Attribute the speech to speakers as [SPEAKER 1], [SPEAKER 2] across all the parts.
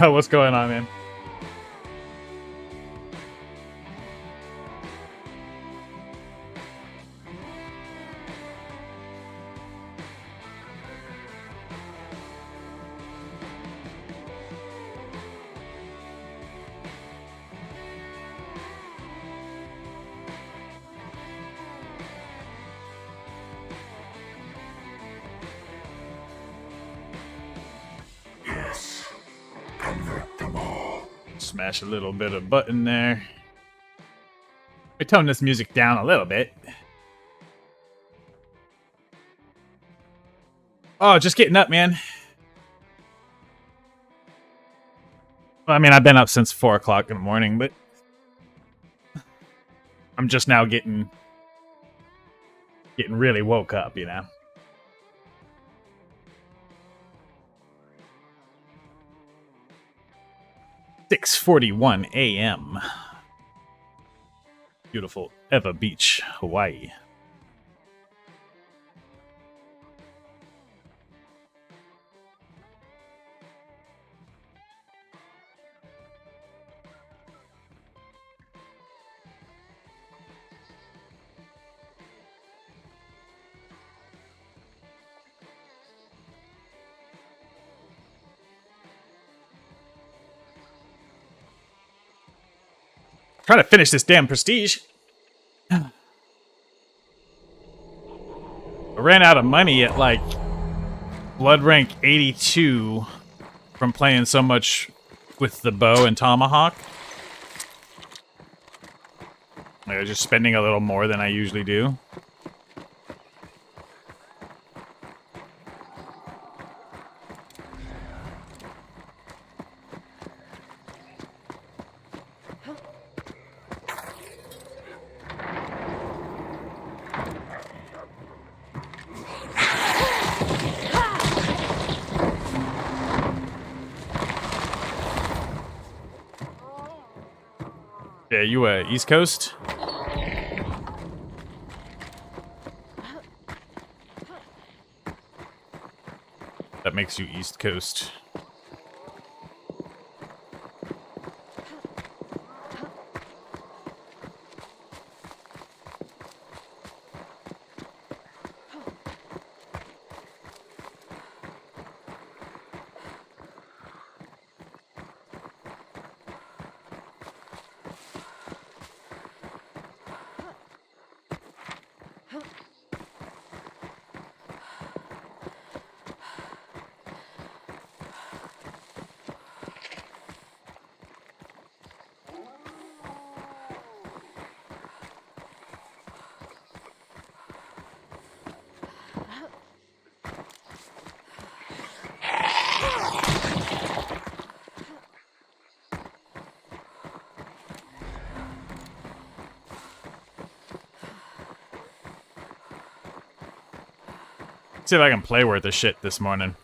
[SPEAKER 1] What's going on, man?
[SPEAKER 2] Yes. Convert them all.
[SPEAKER 1] Smash a little bit of button there. I tone this music down a little bit. Oh, just getting up, man. Well, I mean, I've been up since 4 o'clock in the morning, but I'm just now getting really woke up, you know. "6:41 a.m. Beautiful Eva Beach, Hawaii. Trying to finish this damn prestige. I ran out of money at like blood rank 82 from playing so much with the bow and tomahawk. I was just spending a little more than I usually do. Yeah, you East Coast? That makes you East Coast. See if I can play worth of shit this morning.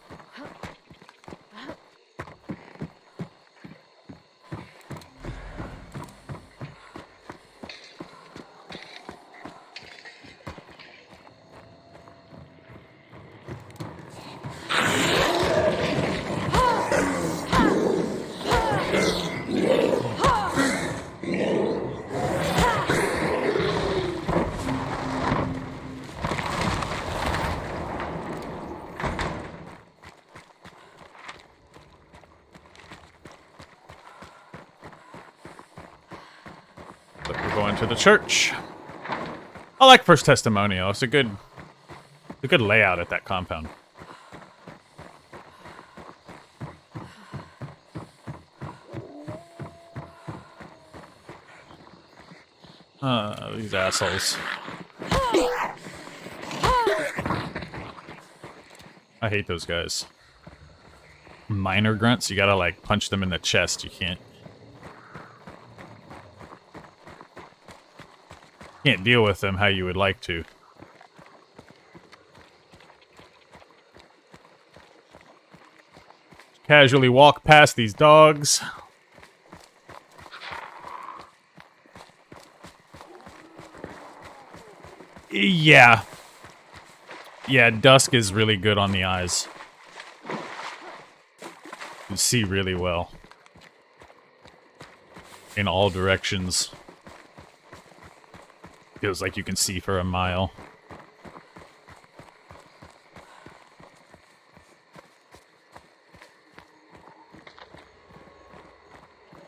[SPEAKER 1] But we're going to the church. I like First Testimonial. It's a good layout at that compound. These assholes. I hate those guys. Minor grunts, you gotta like punch them in the chest. You can't deal with them how you would like to. Casually walk past these dogs. Yeah. Yeah, dusk is really good on the eyes. You see really well. in all directions. Feels like you can see for a mile.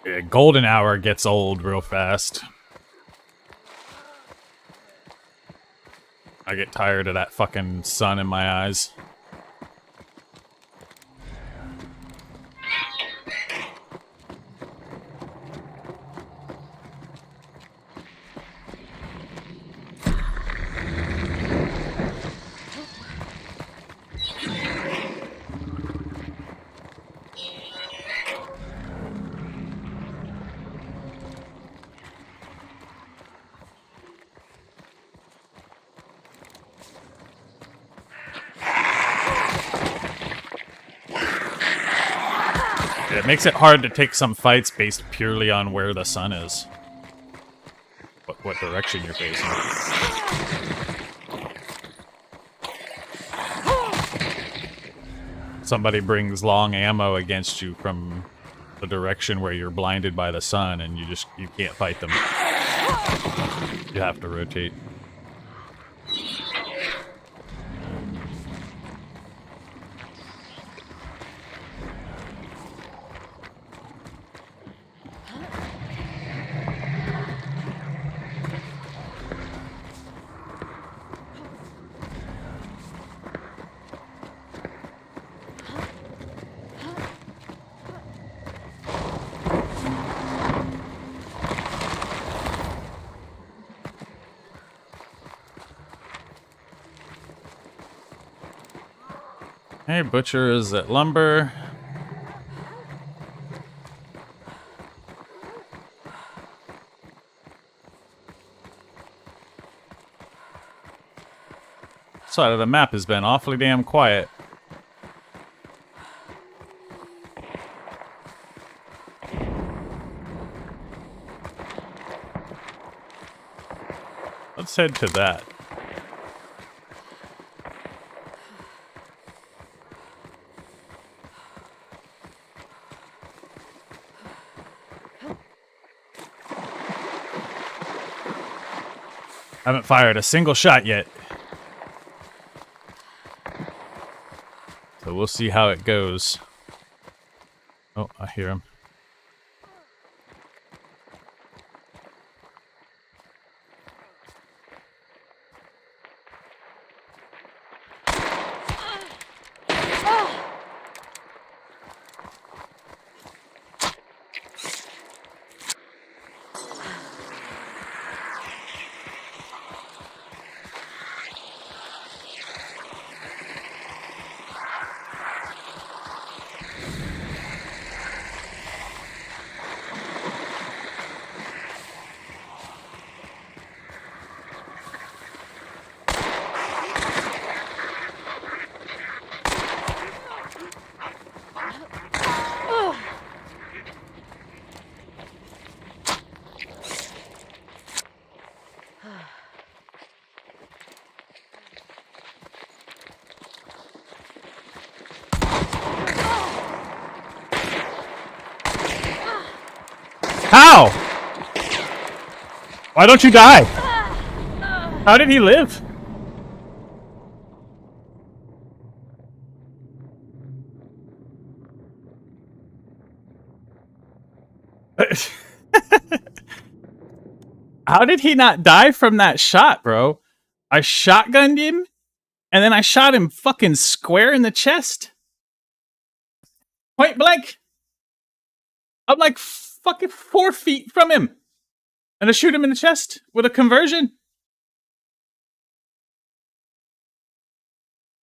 [SPEAKER 1] Yeah, golden hour gets old real fast. I get tired of that fucking sun in my eyes. It makes it hard to take some fights based purely on where the sun is. What direction you're facing. Somebody brings long ammo against you from the direction where you're blinded by the sun and you can't fight them. You have to rotate. Hey, butcher is at lumber. Side of the map has been awfully damn quiet. Let's head to that. I haven't fired a single shot yet. So we'll see how it goes. Oh, I hear him. How? Why don't you die? How did he live? How did he not die from that shot, bro? I shotgunned him, and then I shot him fucking square in the chest. Point blank. I'm like fucking 4 feet from him. And I shoot him in the chest with a conversion.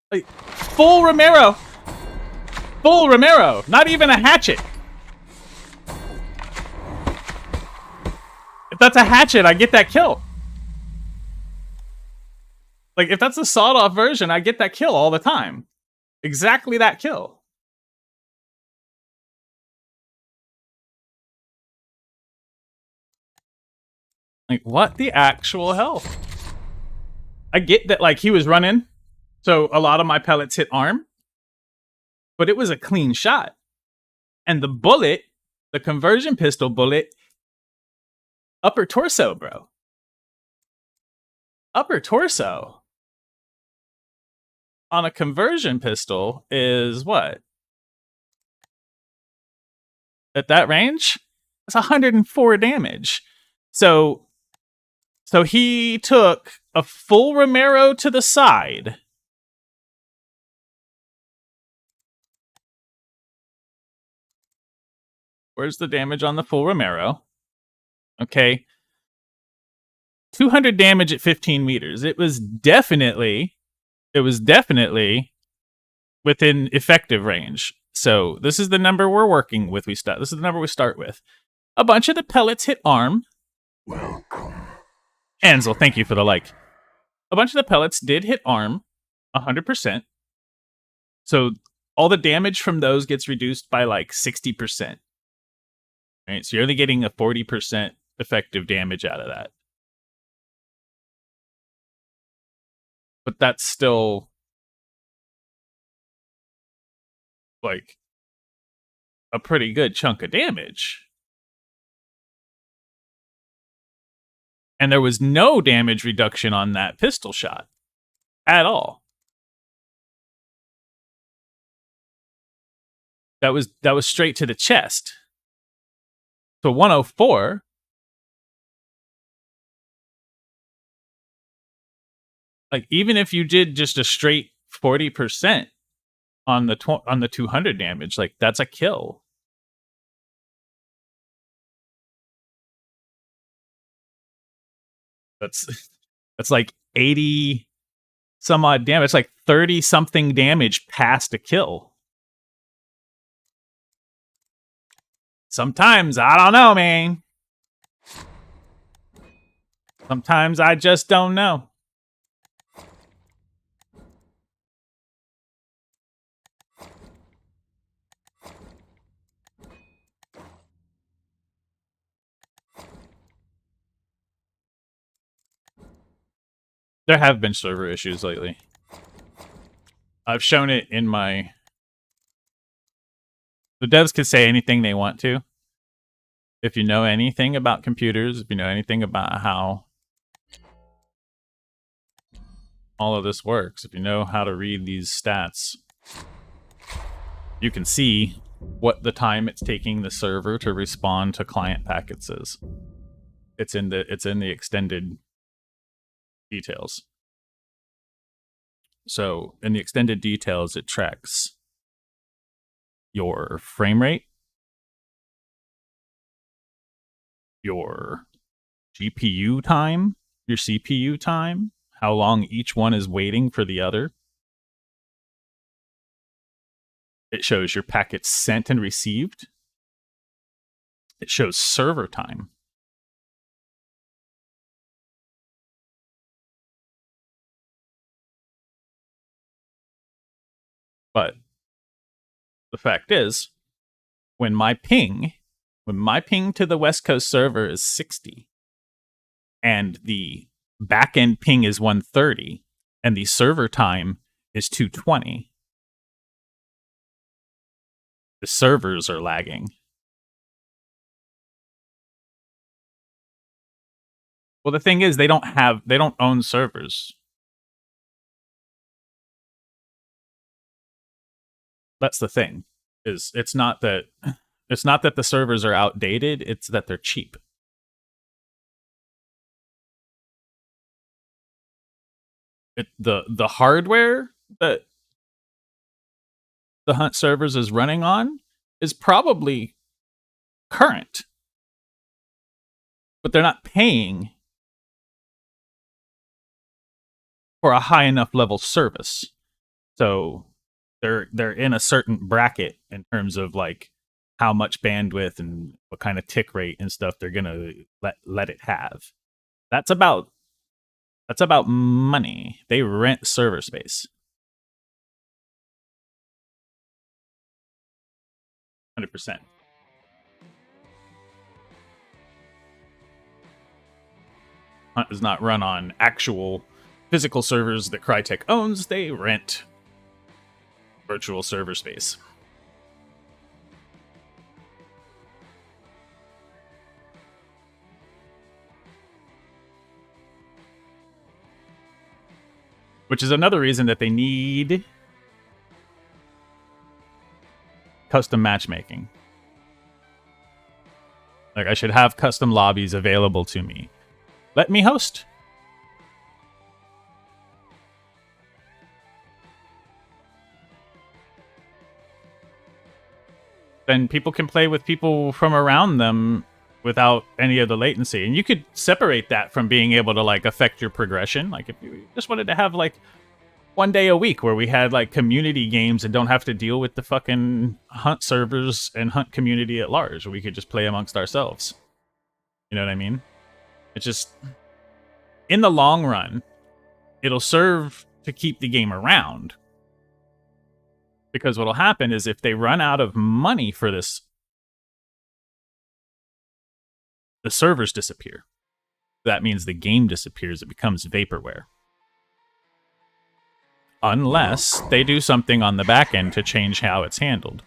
[SPEAKER 1] Like, full Romero. Full Romero. Not even a hatchet. If that's a hatchet, I get that kill. Like, if that's a sawed-off version, I get that kill all the time. Exactly that kill. Like, what the actual hell? I get that, like, he was running, so a lot of my pellets hit arm, but it was a clean shot. And the bullet, the conversion pistol bullet, Upper torso, bro. Upper torso on a conversion pistol is what? At that range? It's 104 damage. So he took a full Romero to the side. Where's the damage on the full Romero? Okay. 200 damage at 15 meters. It was definitely within effective range. So this is the number we're working with. This is the number we start with. A bunch of the pellets hit arm.
[SPEAKER 2] Welcome.
[SPEAKER 1] Ansel, thank you for the like. A bunch of the pellets did hit arm, 100%. So all the damage from those gets reduced by like 60%. Right? So you're only getting a 40% effective damage out of that. But that's still like a pretty good chunk of damage. And there was no damage reduction on that pistol shot at all. That was straight to the chest. So 104. Like even if you did just a straight 40% on the 200 damage, like that's a kill. That's like 80 some odd damage. It's like 30 something damage past a kill. Sometimes I don't know, man. Sometimes I just don't know. There have been server issues lately. I've shown it in my... The devs can say anything they want to. If you know anything about computers, if you know anything about how all of this works, if you know how to read these stats, you can see what the time it's taking the server to respond to client packets is. It's in the extended details. So in the extended details, it tracks your frame rate, your GPU time, your CPU time, how long each one is waiting for the other. It shows your packets sent and received. It shows server time. But the fact is, when my ping to the West Coast server is 60, and the backend ping is 130, and the server time is 220, the servers are lagging. Well, the thing is, they don't own servers. That's the thing. It's not that the servers are outdated, it's that they're cheap. The hardware that the Hunt servers is running on is probably current, but they're not paying for a high enough level service. So they're in a certain bracket in terms of like how much bandwidth and what kind of tick rate and stuff they're gonna let it have. That's about money. They rent server space. 100%. Hunt is not run on actual physical servers that Crytek owns. They rent virtual server space. Which is another reason that they need custom matchmaking. Like, I should have custom lobbies available to me. Let me host. Then people can play with people from around them without any of the latency. And you could separate that from being able to, like, affect your progression. Like, if you just wanted to have, like, one day a week where we had, like, community games and don't have to deal with the fucking Hunt servers and Hunt community at large, where we could just play amongst ourselves. You know what I mean? It's just, in the long run, it'll serve to keep the game around. Because what'll happen is if they run out of money for this, the servers disappear. That means the game disappears. It becomes vaporware. Unless they do something on the back end to change how it's handled.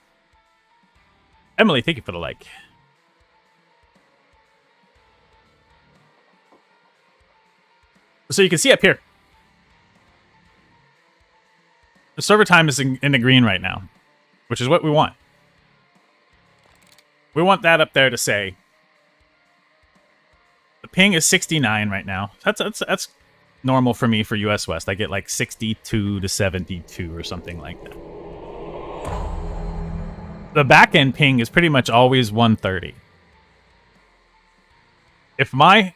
[SPEAKER 1] Emily, thank you for the like. So you can see up here, the server time is in the green right now, which is what we want. We want that up there to say, the ping is 69 right now. That's normal for me for US West. I get like 62 to 72 or something like that. The back end ping is pretty much always 130. If my...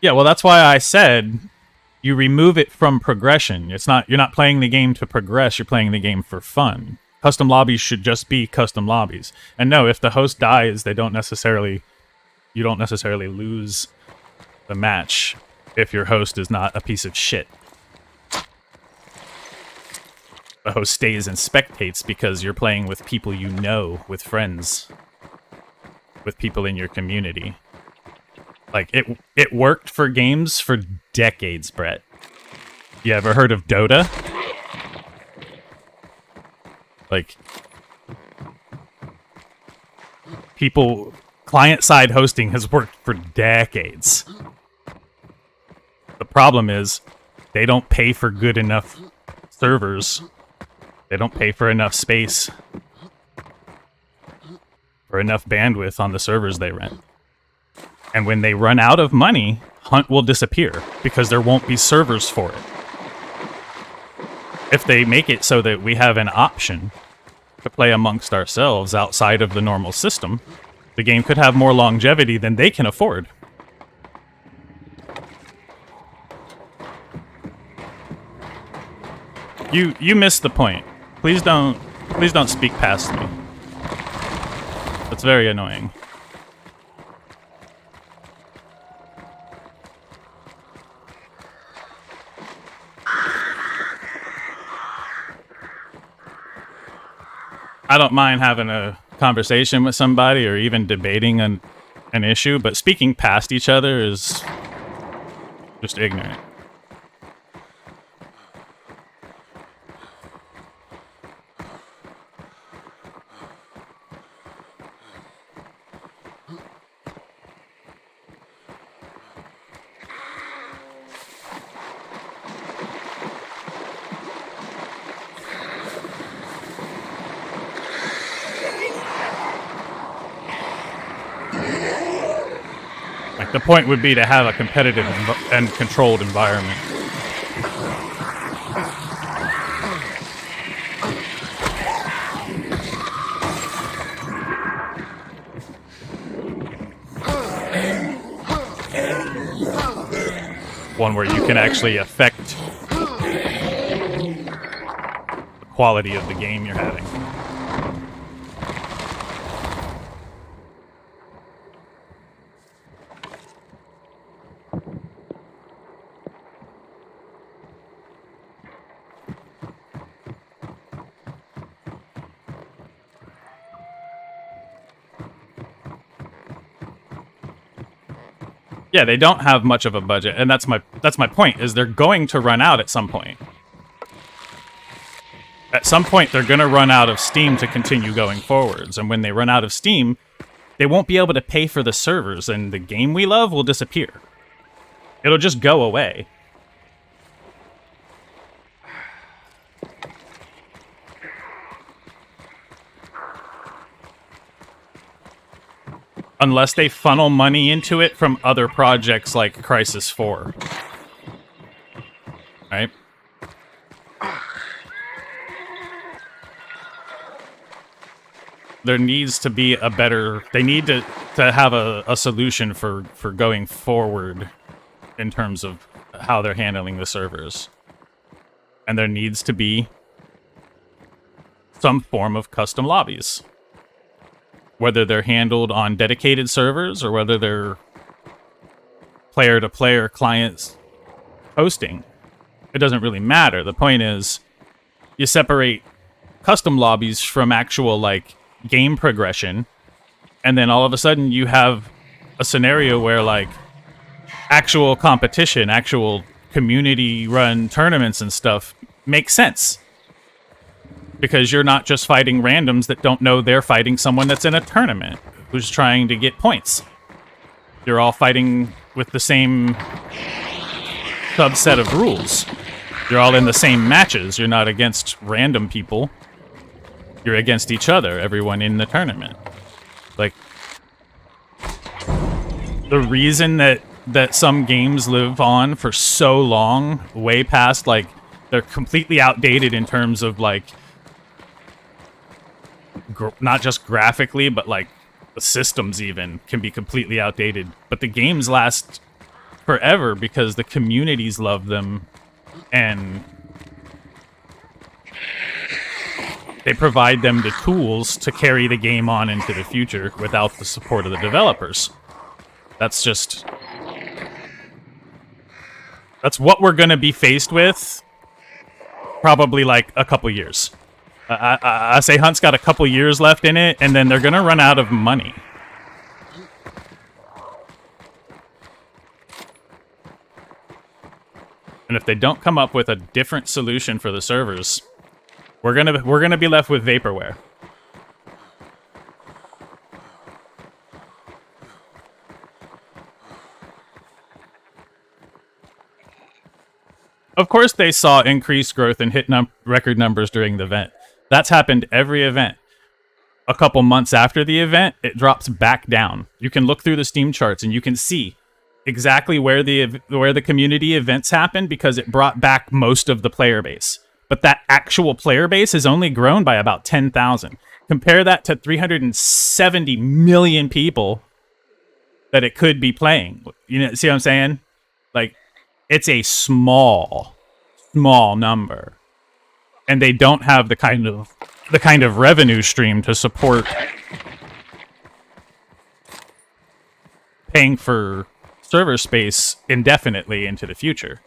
[SPEAKER 1] Yeah, well, that's why I said you remove it from progression. You're not playing the game to progress, you're playing the game for fun. Custom lobbies should just be custom lobbies. And no, if the host dies, you don't necessarily lose the match if your host is not a piece of shit. The host stays and spectates because you're playing with people you know, with friends, with people in your community. Like, it worked for games for decades, Brett. You ever heard of Dota? Like, client-side hosting has worked for decades. The problem is, they don't pay for good enough servers. They don't pay for enough space. Or enough bandwidth on the servers they rent. And when they run out of money, Hunt will disappear, because there won't be servers for it. If they make it so that we have an option to play amongst ourselves outside of the normal system, the game could have more longevity than they can afford. You missed the point. Please don't speak past me. That's very annoying. I don't mind having a conversation with somebody or even debating an issue, but speaking past each other is just ignorant. The point would be to have a competitive and controlled environment. One where you can actually affect the quality of the game you're having. Yeah, they don't have much of a budget, and that's my point, is they're going to run out at some point. At some point, they're going to run out of steam to continue going forwards, and when they run out of steam, they won't be able to pay for the servers, and the game we love will disappear. It'll just go away. Unless they funnel money into it from other projects like Crisis 4. Right? There needs to be a better... They need to have a solution for going forward in terms of how they're handling the servers. And there needs to be some form of custom lobbies. Whether they're handled on dedicated servers or whether they're player-to-player clients hosting. It doesn't really matter. The point is, you separate custom lobbies from actual, like, game progression, and then all of a sudden you have a scenario where, like, actual competition, actual community-run tournaments and stuff makes sense. Because you're not just fighting randoms that don't know they're fighting someone that's in a tournament who's trying to get points. You're all fighting with the same subset of rules. You're all in the same matches. You're not against random people. You're against each other, everyone in the tournament. Like, the reason that some games live on for so long, way past, like, they're completely outdated in terms of, like, not just graphically, but, like, the systems even can be completely outdated. But the games last forever because the communities love them, and they provide them the tools to carry the game on into the future without the support of the developers. That's just... That's what we're going to be faced with probably, like, a couple years. I say Hunt's got a couple years left in it, and then they're going to run out of money. And if they don't come up with a different solution for the servers, we're gonna be left with vaporware. Of course, they saw increased growth and hit record numbers during the event. That's happened every event. A couple months after the event, it drops back down. You can look through the Steam charts and you can see exactly where the community events happened because it brought back most of the player base. But that actual player base has only grown by about 10,000. Compare that to 370 million people that it could be playing. You know, see what I'm saying? Like, it's a small number. And they don't have the kind of revenue stream to support paying for server space indefinitely into the future.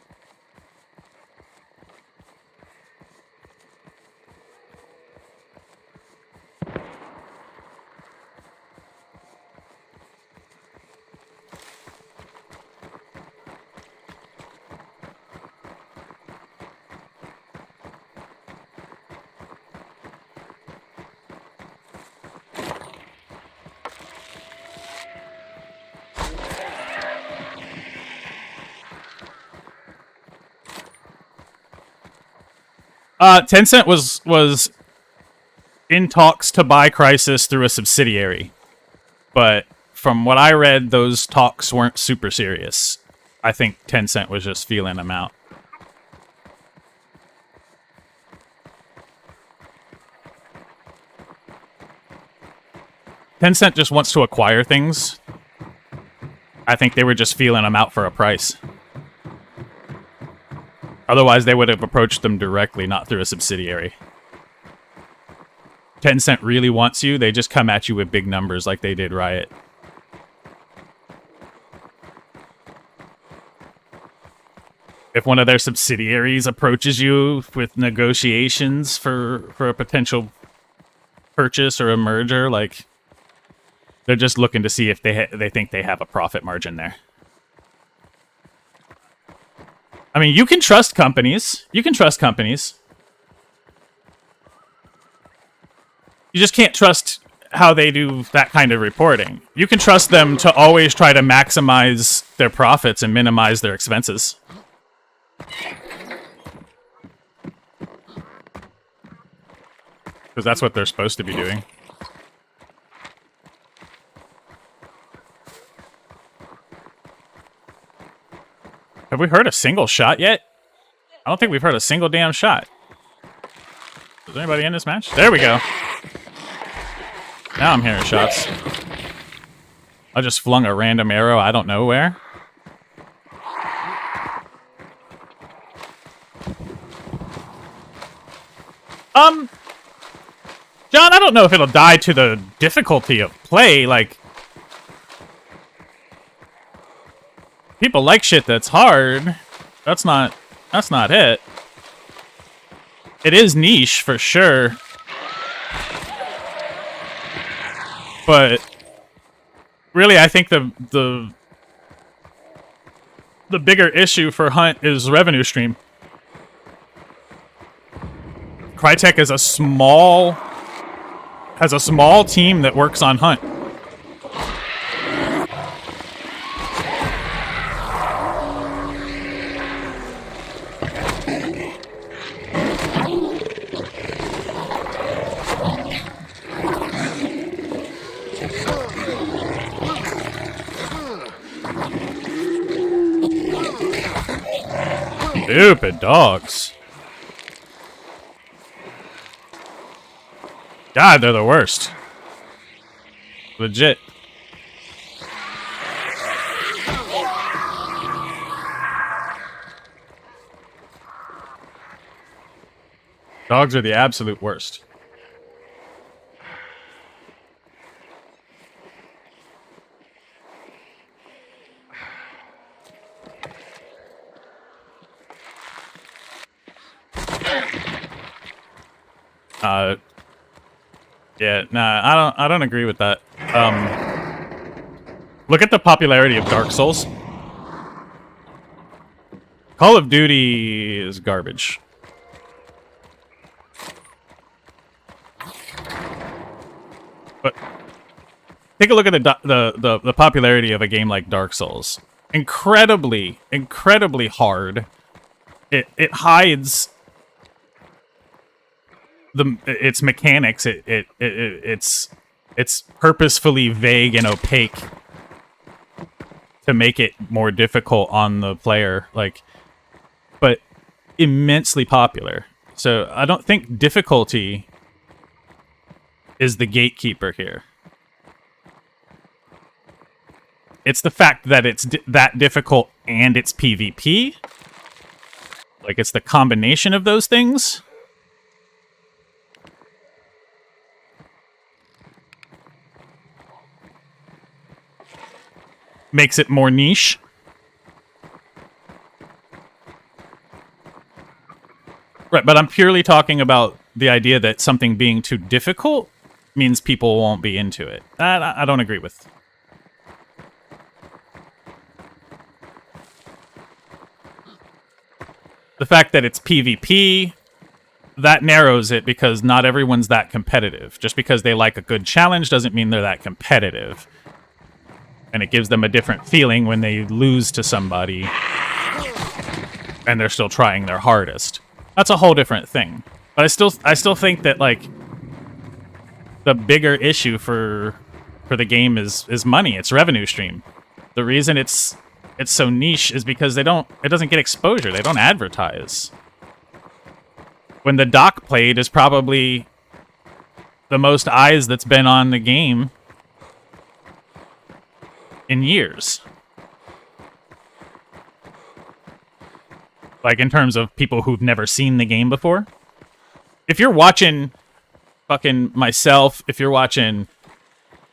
[SPEAKER 1] Tencent was in talks to buy Crysis through a subsidiary, but from what I read, those talks weren't super serious. I think Tencent was just feeling them out. Tencent just wants to acquire things. I think they were just feeling them out for a price. Otherwise, they would have approached them directly, not through a subsidiary. Tencent really wants you, they just come at you with big numbers like they did Riot. If one of their subsidiaries approaches you with negotiations for a potential purchase or a merger, like, they're just looking to see if they think they have a profit margin there. I mean, you can trust companies. You can trust companies. You just can't trust how they do that kind of reporting. You can trust them to always try to maximize their profits and minimize their expenses. Because that's what they're supposed to be doing. Have we heard a single shot yet? I don't think we've heard a single damn shot. Is anybody in this match? There we go. Now I'm hearing shots. I just flung a random arrow I don't know where. John, I don't know if it'll die to the difficulty of play. Like, people like shit that's hard. That's not it. It is niche for sure. But really, I think the bigger issue for Hunt is revenue stream. Crytek is has a small team that works on Hunt. Stupid dogs. God, they're the worst. Legit. Dogs are the absolute worst. Yeah, nah, I don't agree with that. Look at the popularity of Dark Souls. Call of Duty is garbage. But take a look at the popularity of a game like Dark Souls. Incredibly hard. It hides its mechanics. It's purposefully vague and opaque to make it more difficult on the player, like, but immensely popular. So I don't think difficulty is the gatekeeper here. It's the fact that it's that difficult and it's PvP. Like, it's the combination of those things. Makes it more niche. Right, but I'm purely talking about the idea that something being too difficult means people won't be into it. I don't agree with. The fact that it's PvP, that narrows it because not everyone's that competitive. Just because they like a good challenge doesn't mean they're that competitive. And it gives them a different feeling when they lose to somebody and they're still trying their hardest. That's a whole different thing. But I still think that, like, the bigger issue for the game is money. It's revenue stream. The reason it's so niche is because it doesn't get exposure. They don't advertise. When the doc played is probably the most eyes that's been on the game in years. Like, in terms of people who've never seen the game before. If you're watching fucking myself, if you're watching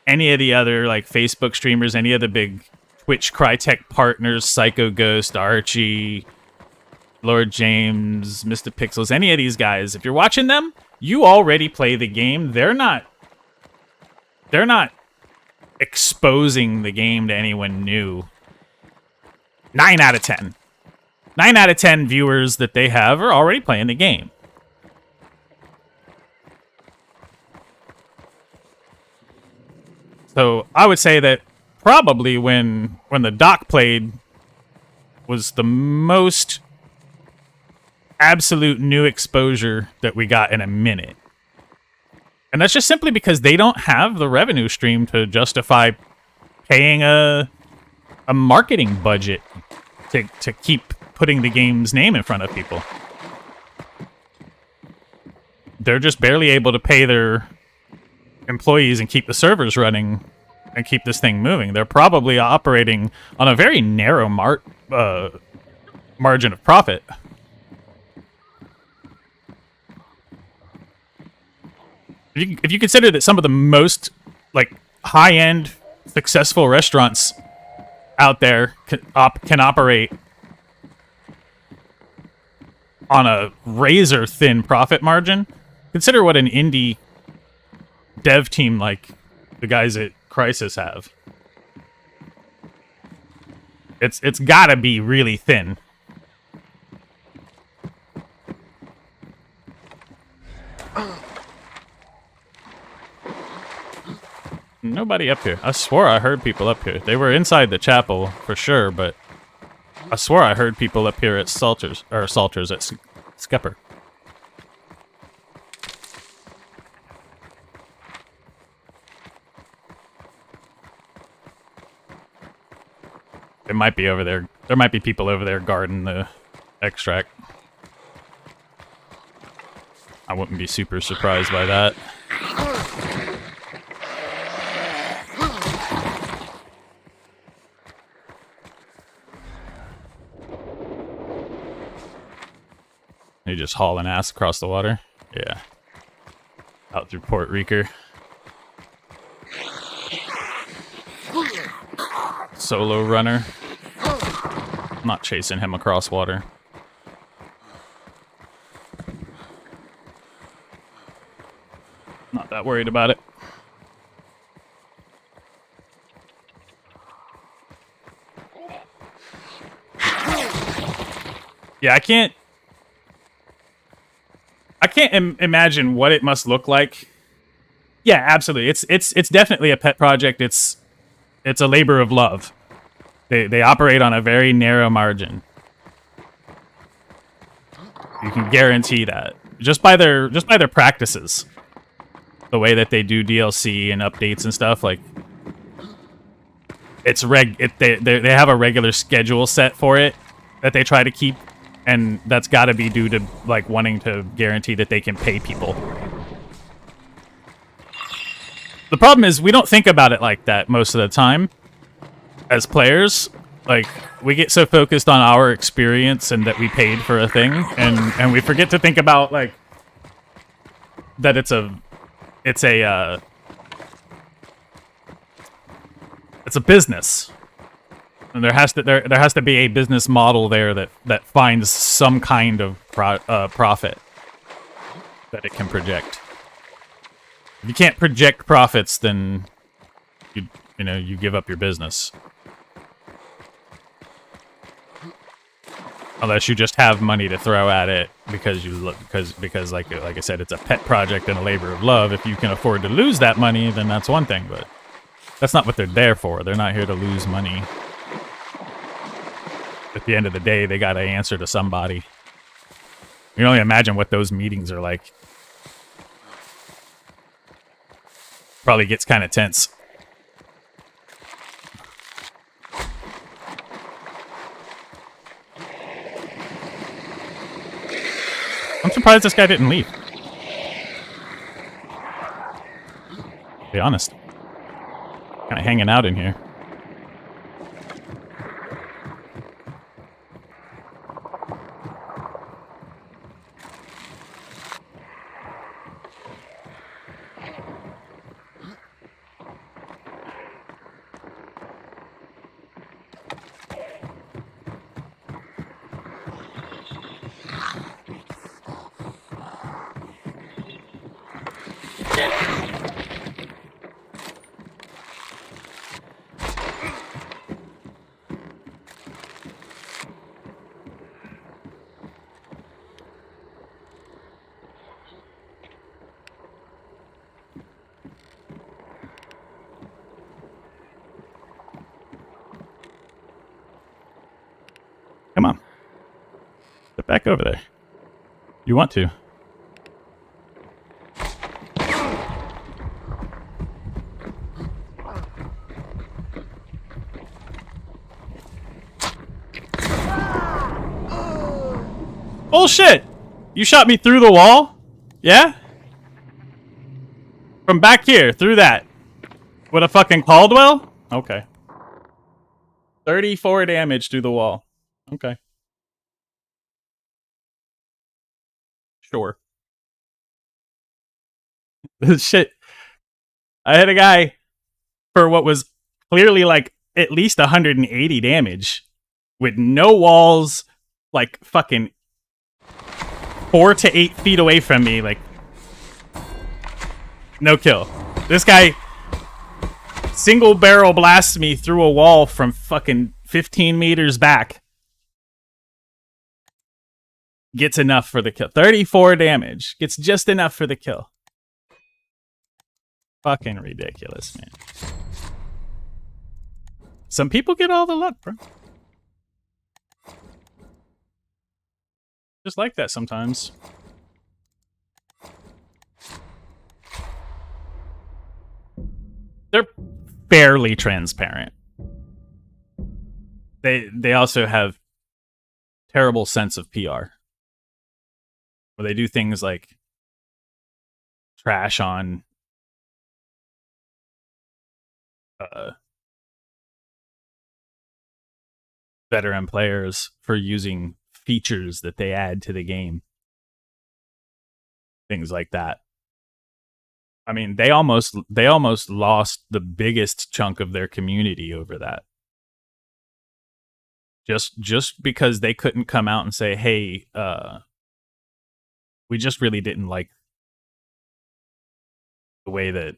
[SPEAKER 1] any of the other, like, Facebook streamers, any of the big Twitch Crytek partners, Psycho Ghost, Archie, Lord James, Mr. Pixels, any of these guys, if you're watching them, you already play the game. They're not exposing the game to anyone new. 9 out of 10. 9 out of 10 viewers that they have are already playing the game. So I would say that probably when the doc played was the most absolute new exposure that we got in a minute. And that's just simply because they don't have the revenue stream to justify paying a marketing budget to keep putting the game's name in front of people. They're just barely able to pay their employees and keep the servers running and keep this thing moving. They're probably operating on a very narrow margin of profit. If you consider that some of the most like high-end successful restaurants out there can operate on a razor-thin profit margin, consider what an indie dev team like the guys at Crysis have. It's gotta be really thin. Nobody up here. I swore I heard people up here. They were inside the chapel for sure, but I swore I heard people up here at Salters at Skepper. It might be over there. There might be people over there guarding the extract. I wouldn't be super surprised by that. You just hauling ass across the water? Yeah. Out through Port Riker. Solo runner. I'm not chasing him across water. Not that worried about it. Yeah, I can't imagine what it must look like. Yeah, absolutely. It's definitely a pet project. It's a labor of love. They operate on a very narrow margin. You can guarantee that just by their practices, the way that they do DLC and updates and stuff. Like it's they have a regular schedule set for it that they try to keep. And that's got to be due to, like, wanting to guarantee that they can pay people. The problem is we don't think about it like that most of the time as players. Like, we get so focused on our experience and that we paid for a thing, and we forget to think about, like, that it's a business. And there has to be a business model there that finds some kind of profit that it can project. If you can't project profits, then you give up your business. Unless you just have money to throw at it because like I said, it's a pet project and a labor of love. If you can afford to lose that money, then that's one thing, but that's not what they're there for. They're not here to lose money. At the end of the day, they got to answer to somebody. You can only imagine what those meetings are like. Probably gets kind of tense. I'm surprised this guy didn't leave. To be honest. Kind of hanging out in here. back over there. You want to. Bullshit! You shot me through the wall? Yeah? From back here, through that. With a fucking Caldwell? Okay. 34 damage through the wall. Okay. Sure. Shit. I hit a guy for what was clearly like at least 180 damage. With no walls, like fucking 4 to 8 feet away from me, like no kill. This guy single barrel blasts me through a wall from fucking 15 meters back. Gets enough for the kill. 34 damage. Gets just enough for the kill. Fucking ridiculous, man. Some people get all the luck, bro. Just like that sometimes. They're fairly transparent. They also have terrible sense of PR. Where they do things like trash on veteran players for using features that they add to the game. Things like that. I mean, they almost lost the biggest chunk of their community over that. Just because they couldn't come out and say, "Hey, we just really didn't like the way that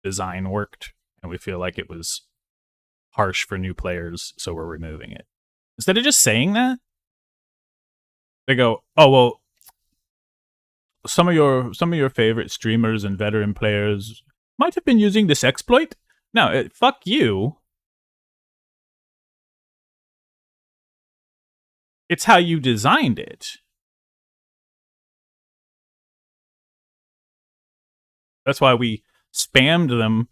[SPEAKER 1] design worked, and we feel like it was harsh for new players, so we're removing it." Instead of just saying that, they go, "Oh well, some of your favorite streamers and veteran players might have been using this exploit." No, fuck you. It's how you designed it. That's why we spammed them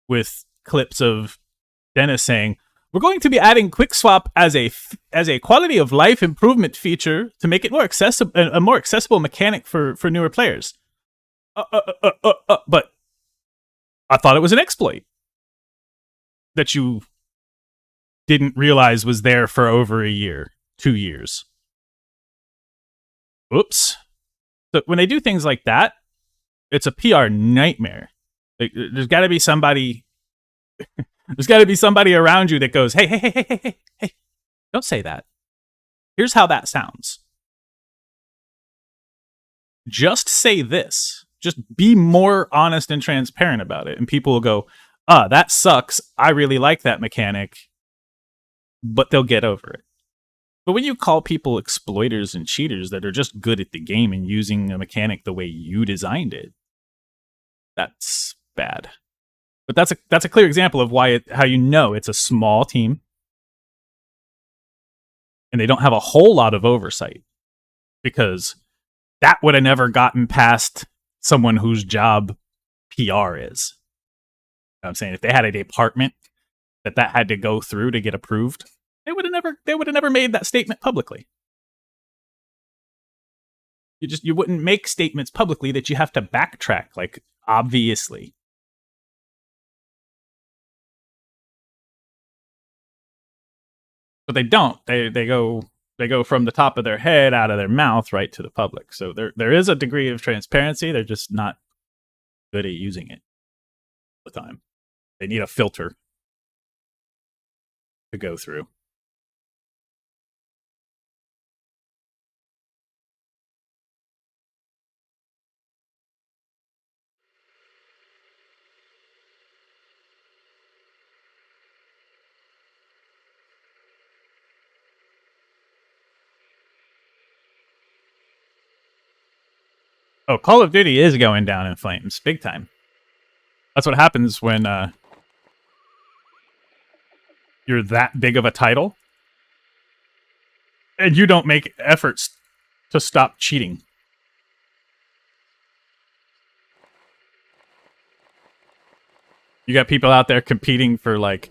[SPEAKER 1] with clips of Dennis saying, "We're going to be adding quick swap as a quality of life improvement feature to make it more accessible, a more accessible mechanic for newer players." But I thought it was an exploit that you didn't realize was there for over a year, 2 years. Oops. So when they do things like that, it's a PR nightmare. Like, there's got to be somebody. There's got to be somebody around you that goes, hey, don't say that. Here's how that sounds. Just say this. Just be more honest and transparent about it. And people will go, that sucks. I really like that mechanic. But they'll get over it. But when you call people exploiters and cheaters that are just good at the game and using a mechanic the way you designed it, that's bad. But that's a clear example of how you know it's a small team and they don't have a whole lot of oversight, because that would have never gotten past someone whose job PR is. You know what I'm saying, if they had a department that had to go through to get approved, they would have never made that statement publicly. You wouldn't make statements publicly that you have to backtrack, like, obviously. But they don't. They go from the top of their head out of their mouth right to the public. So there is a degree of transparency. They're just not good at using it all the time. They need a filter to go through. Oh, Call of Duty is going down in flames, big time. That's what happens when you're that big of a title and you don't make efforts to stop cheating. You got people out there competing for like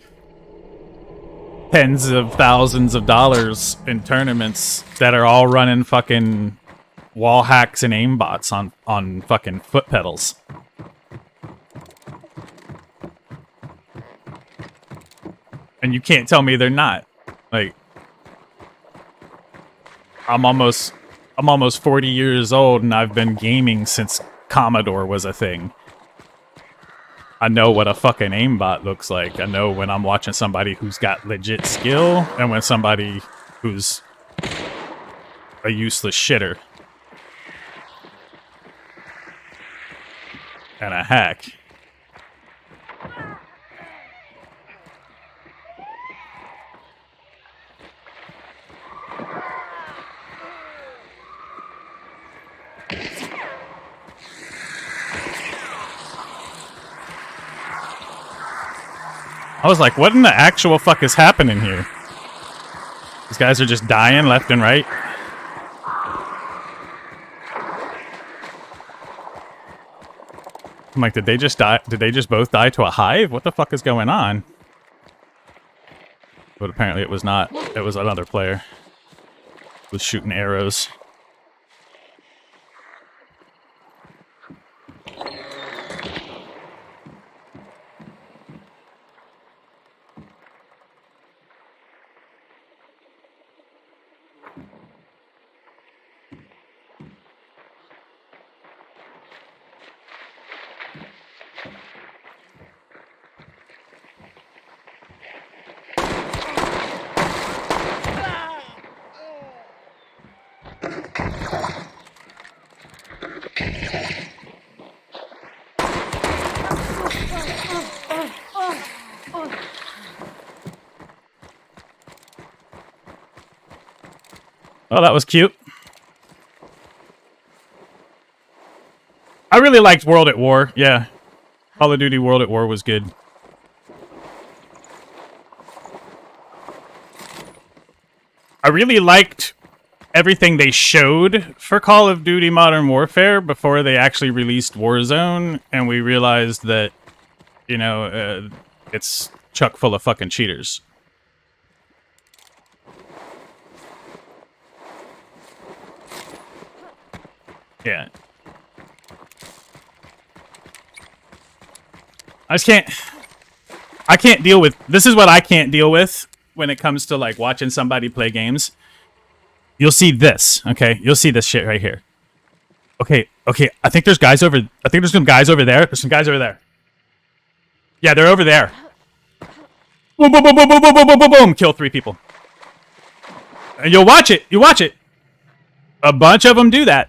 [SPEAKER 1] tens of thousands of dollars in tournaments that are all running fucking wall hacks and aimbots on fucking foot pedals. And you can't tell me they're not. Like, I'm almost 40 years old and I've been gaming since Commodore was a thing. I know what a fucking aimbot looks like. I know when I'm watching somebody who's got legit skill and when somebody who's a useless shitter. And a hack. I was like, what in the actual fuck is happening here? These guys are just dying left and right. I'm like, did they just die? Did they just both die to a hive? What the fuck is going on? But apparently it was not. It was another player who was shooting arrows. Oh, that was cute. I really liked World at War. Yeah. Call of Duty World at War was good. I really liked everything they showed for Call of Duty Modern Warfare before they actually released Warzone, and we realized that, you know, it's chock full of fucking cheaters. Yeah. I can't deal with, this is what I can't deal with when it comes to like watching somebody play games. You'll see this, okay? You'll see this shit right here. Okay, I think there's some guys over there. There's some guys over there. Yeah, they're over there. Boom, boom, boom, boom, boom, boom, boom, boom, boom, boom. Kill 3 people. And you'll watch it. You watch it. A bunch of them do that.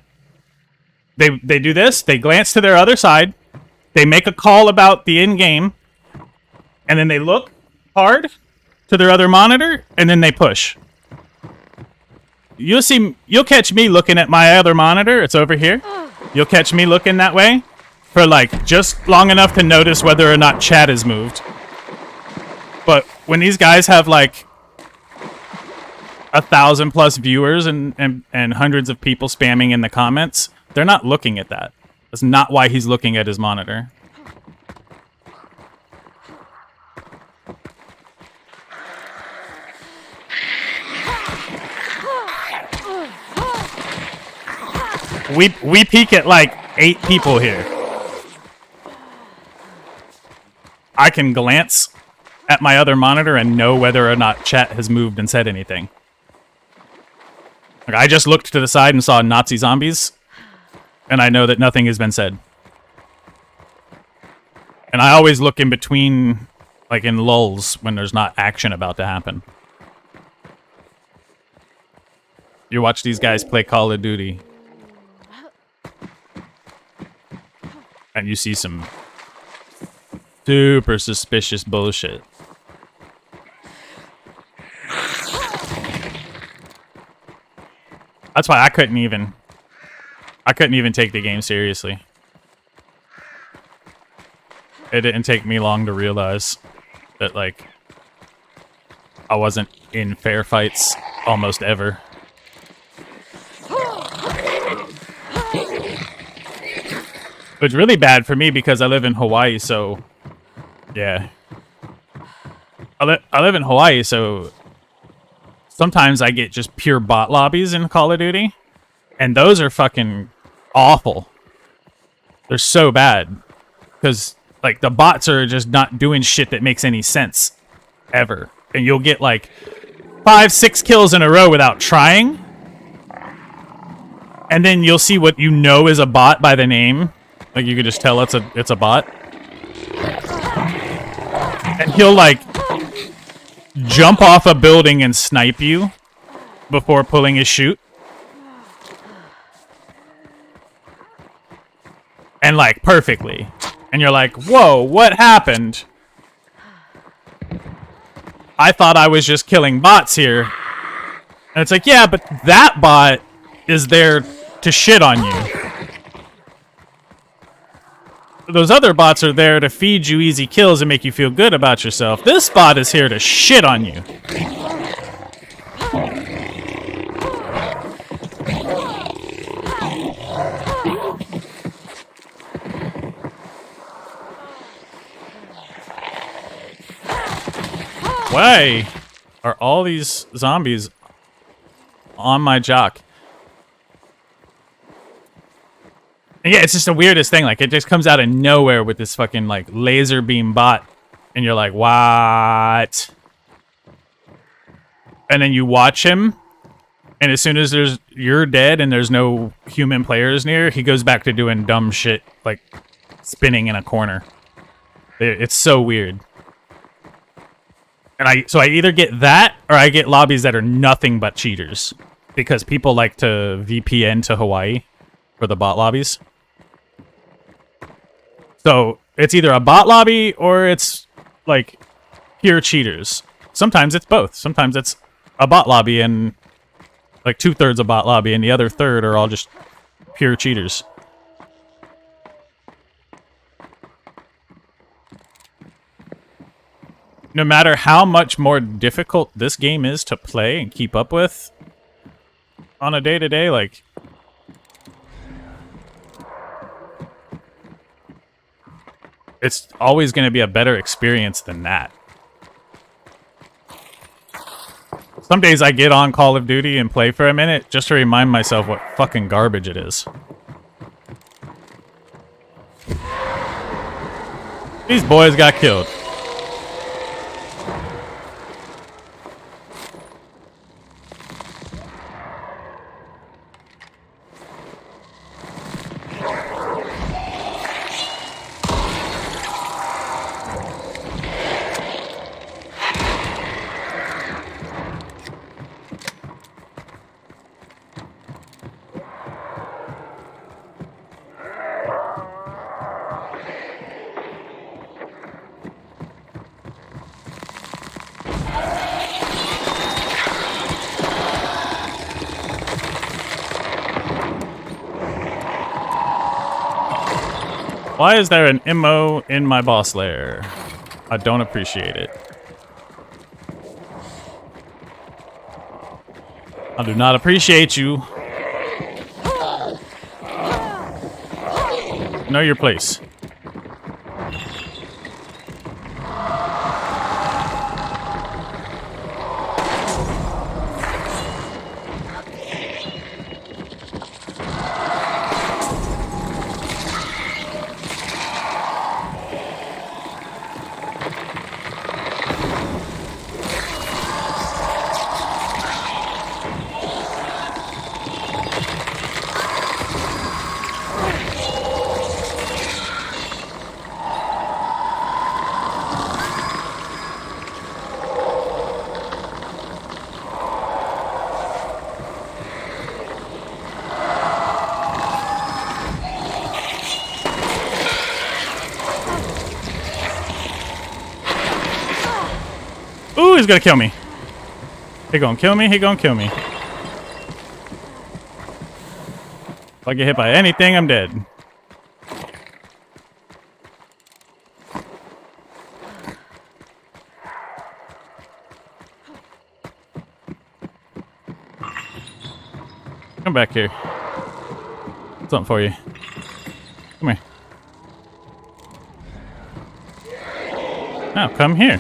[SPEAKER 1] They do this. They glance to their other side. They make a call about the in-game. And then they look hard to their other monitor. And then they push. You'll catch me looking at my other monitor. It's over here. You'll catch me looking that way for like just long enough to notice whether or not chat is moved. But when these guys have like 1,000+ viewers and hundreds of people spamming in the comments, they're not looking at that. That's not why he's looking at his monitor. We peak at like 8 people here. I can glance at my other monitor and know whether or not chat has moved and said anything. Like, I just looked to the side and saw Nazi zombies, and I know that nothing has been said. And I always look in between, like in lulls, when there's not action about to happen. You watch these guys play Call of Duty, and you see some super suspicious bullshit. That's why I couldn't even take the game seriously. It didn't take me long to realize that, like, I wasn't in fair fights almost ever. It's really bad for me because I live in Hawaii, so yeah. I live in Hawaii, so sometimes I get just pure bot lobbies in Call of Duty, and those are fucking awful. They're so bad because like the bots are just not doing shit that makes any sense ever, and you'll get like 5-6 kills in a row without trying, and then you'll see what you know is a bot by the name. Like you can just tell it's a bot. And he'll like jump off a building and snipe you before pulling his shoot. And like perfectly. And you're like, "Whoa, what happened? I thought I was just killing bots here." And it's like, "Yeah, but that bot is there to shit on you. Those other bots are there to feed you easy kills and make you feel good about yourself. This bot is here to shit on you." Why are all these zombies on my jock? And yeah, it's just the weirdest thing. Like, it just comes out of nowhere with this fucking, like, laser beam bot. And you're like, what? And then you watch him. And as soon as you're dead and there's no human players near, he goes back to doing dumb shit, like spinning in a corner. It's so weird. And so I either get that or I get lobbies that are nothing but cheaters. Because people like to VPN to Hawaii for the bot lobbies. So it's either a bot lobby or it's like pure cheaters. Sometimes it's both. Sometimes it's a bot lobby and like 2/3 a bot lobby and the other third are all just pure cheaters. No matter how much more difficult this game is to play and keep up with on a day-to-day, like, it's always going to be a better experience than that. Some days I get on Call of Duty and play for a minute just to remind myself what fucking garbage it is. These boys got killed. Why is there an MO in my boss lair? I don't appreciate it. I do not appreciate you. Know your place. Ooh, he's gonna kill me. He gonna kill me, he gonna kill me. If I get hit by anything, I'm dead. Come back here. Something for you. Come here. No, come here.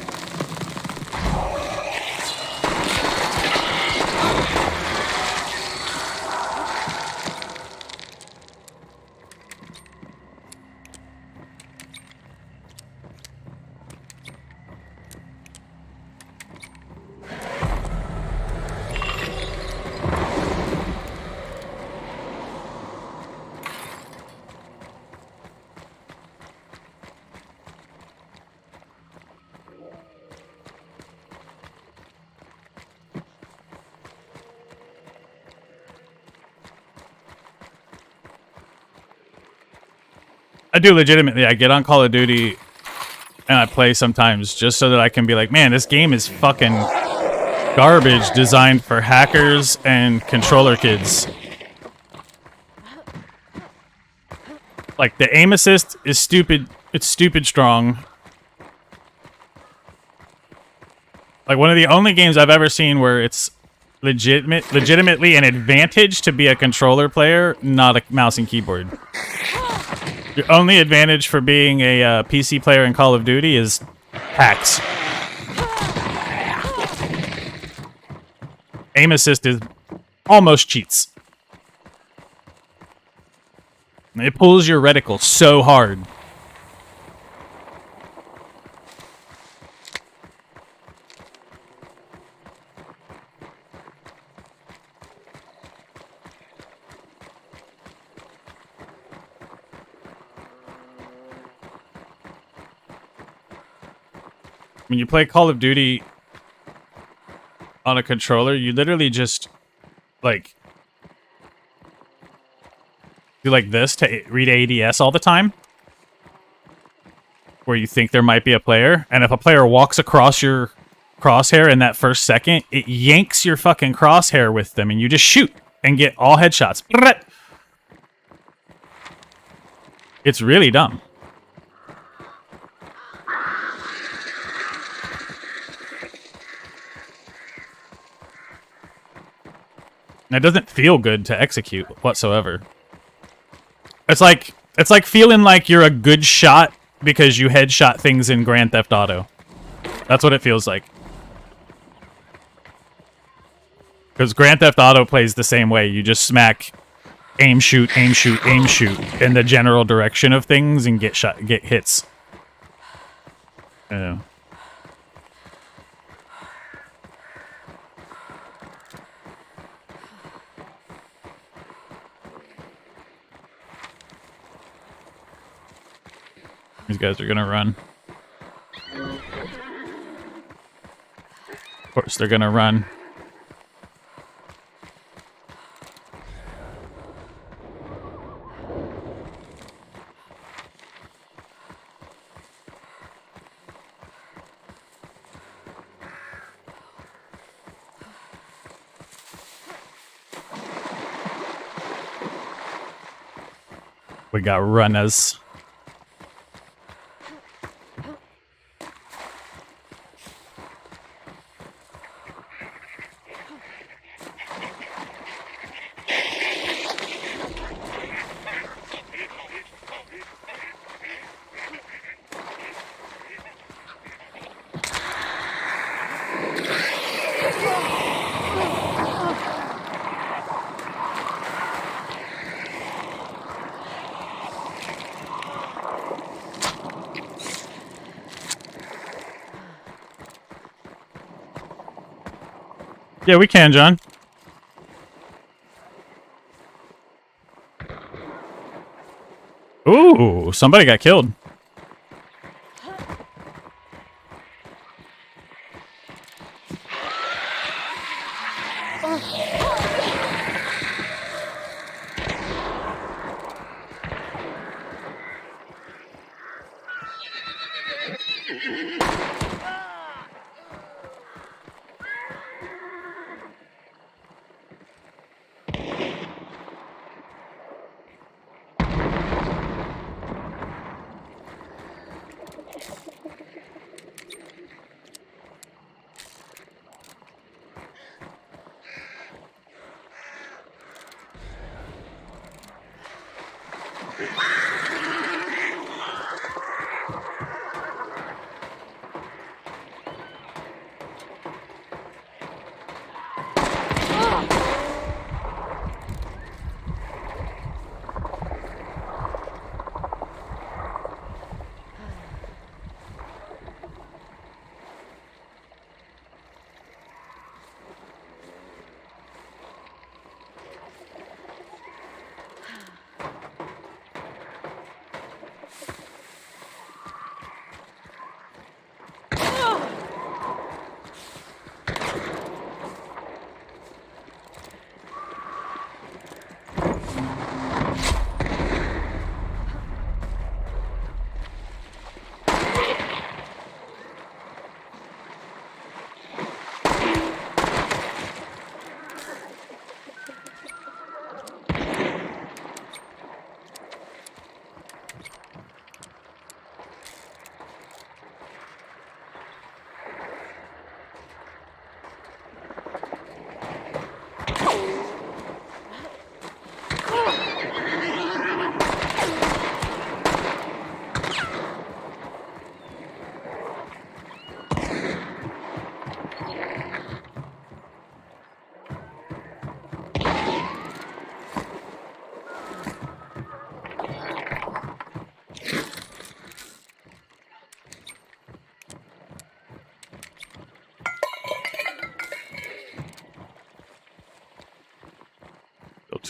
[SPEAKER 1] I do legitimately. I get on Call of Duty and I play sometimes just so that I can be like, man, this game is fucking garbage designed for hackers and controller kids. Like, the aim assist is stupid. It's stupid strong. Like, one of the only games I've ever seen where it's legitimately an advantage to be a controller player, not a mouse and keyboard. Your only advantage for being a PC player in Call of Duty is hacks. Aim assist is almost cheats. It pulls your reticle so hard. When you play Call of Duty on a controller, you literally just, like, do like this to read ADS all the time, where you think there might be a player, and if a player walks across your crosshair in that first second, it yanks your fucking crosshair with them, and you just shoot and get all headshots. It's really dumb. And it doesn't feel good to execute whatsoever. It's like feeling like you're a good shot because you headshot things in Grand Theft Auto. That's what it feels like. Because Grand Theft Auto plays the same way. You just smack aim, shoot, aim, shoot, aim, shoot in the general direction of things and get hits. Yeah. These guys are gonna run. Of course, they're gonna run. We got runners. Yeah, we can, John. Ooh, somebody got killed.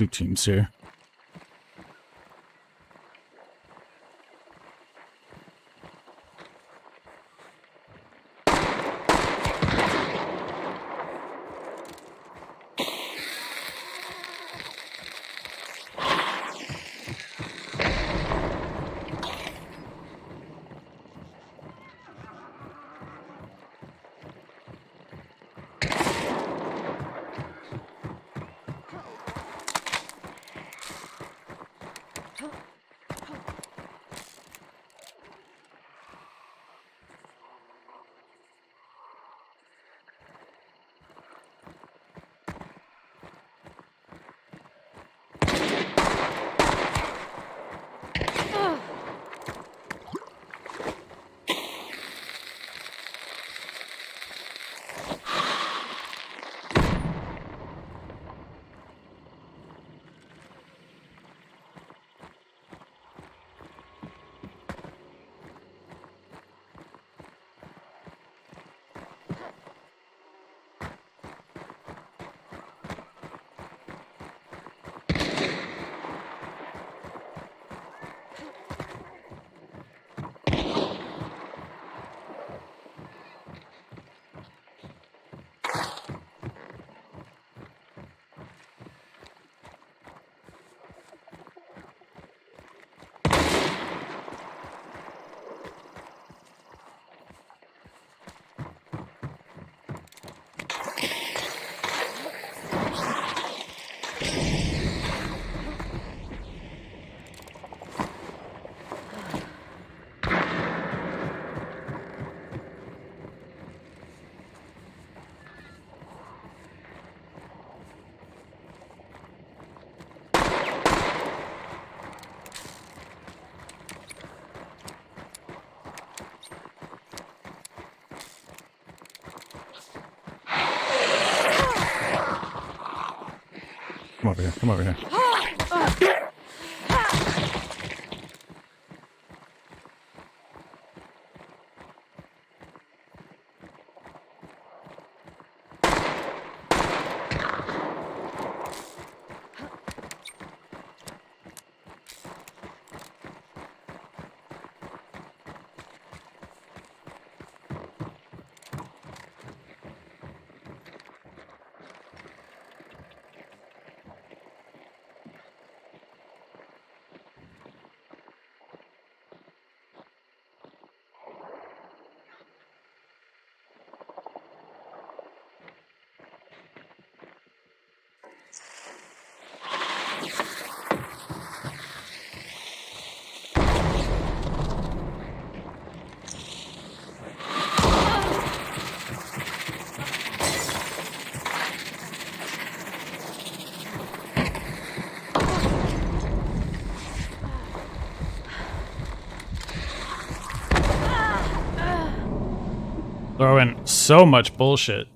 [SPEAKER 1] 2 teams here. Come over here. Come over here. Throwing so much bullshit.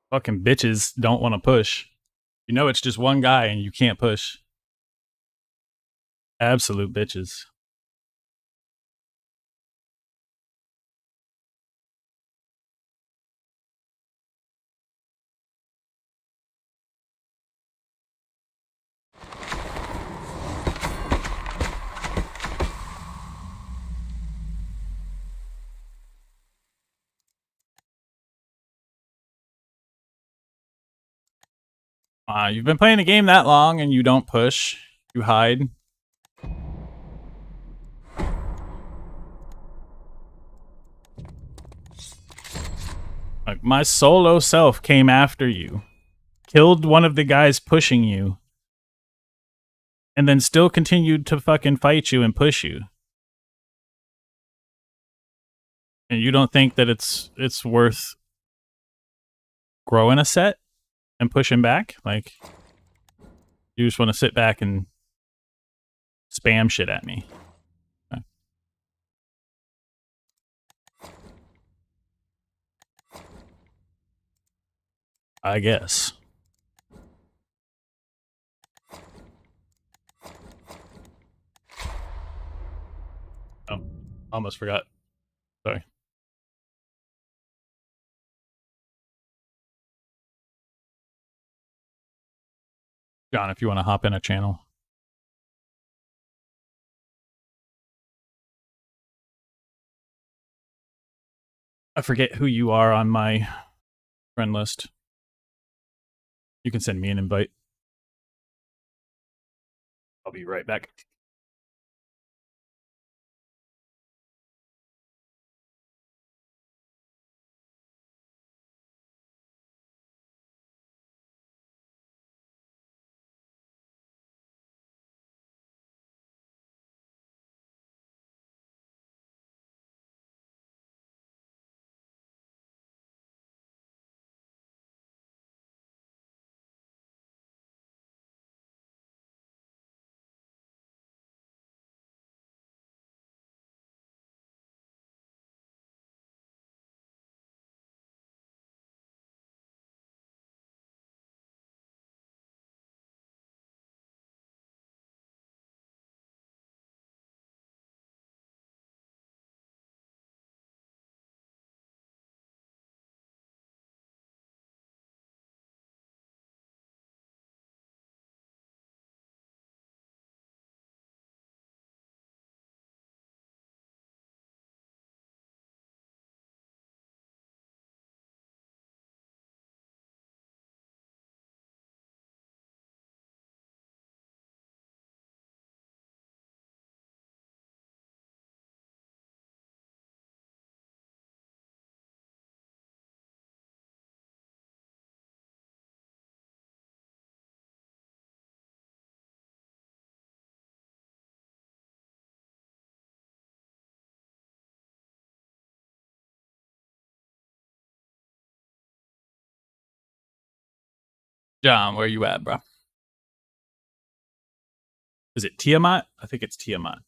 [SPEAKER 1] Fucking bitches don't want to push. You know it's just one guy and you can't push. Absolute bitches. You've been playing the game that long and you don't push. You hide. Like, my solo self came after you, killed one of the guys pushing you, and then still continued to fucking fight you and push you. And you don't think that it's worth growing a set and pushing back? Like, you just want to sit back and spam shit at me. Okay. I guess. Oh, almost forgot. Sorry. John, if you want to hop in a channel. I forget who you are on my friend list. You can send me an invite. I'll be right back. John, where you at, bro? Is it Tiamat? I think it's Tiamat.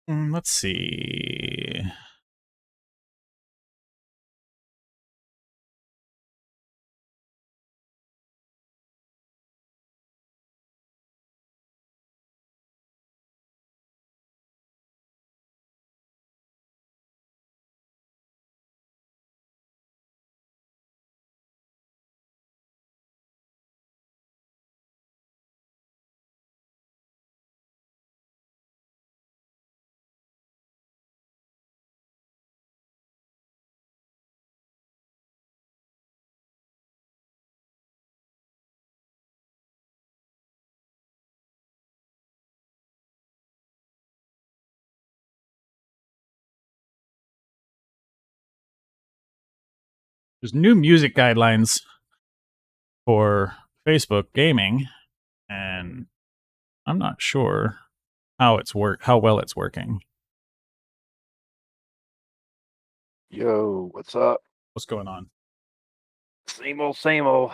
[SPEAKER 1] Let's see. There's new music guidelines for Facebook gaming, and I'm not sure how well it's working.
[SPEAKER 3] Yo, what's up?
[SPEAKER 1] What's going on?
[SPEAKER 3] Same old, same old.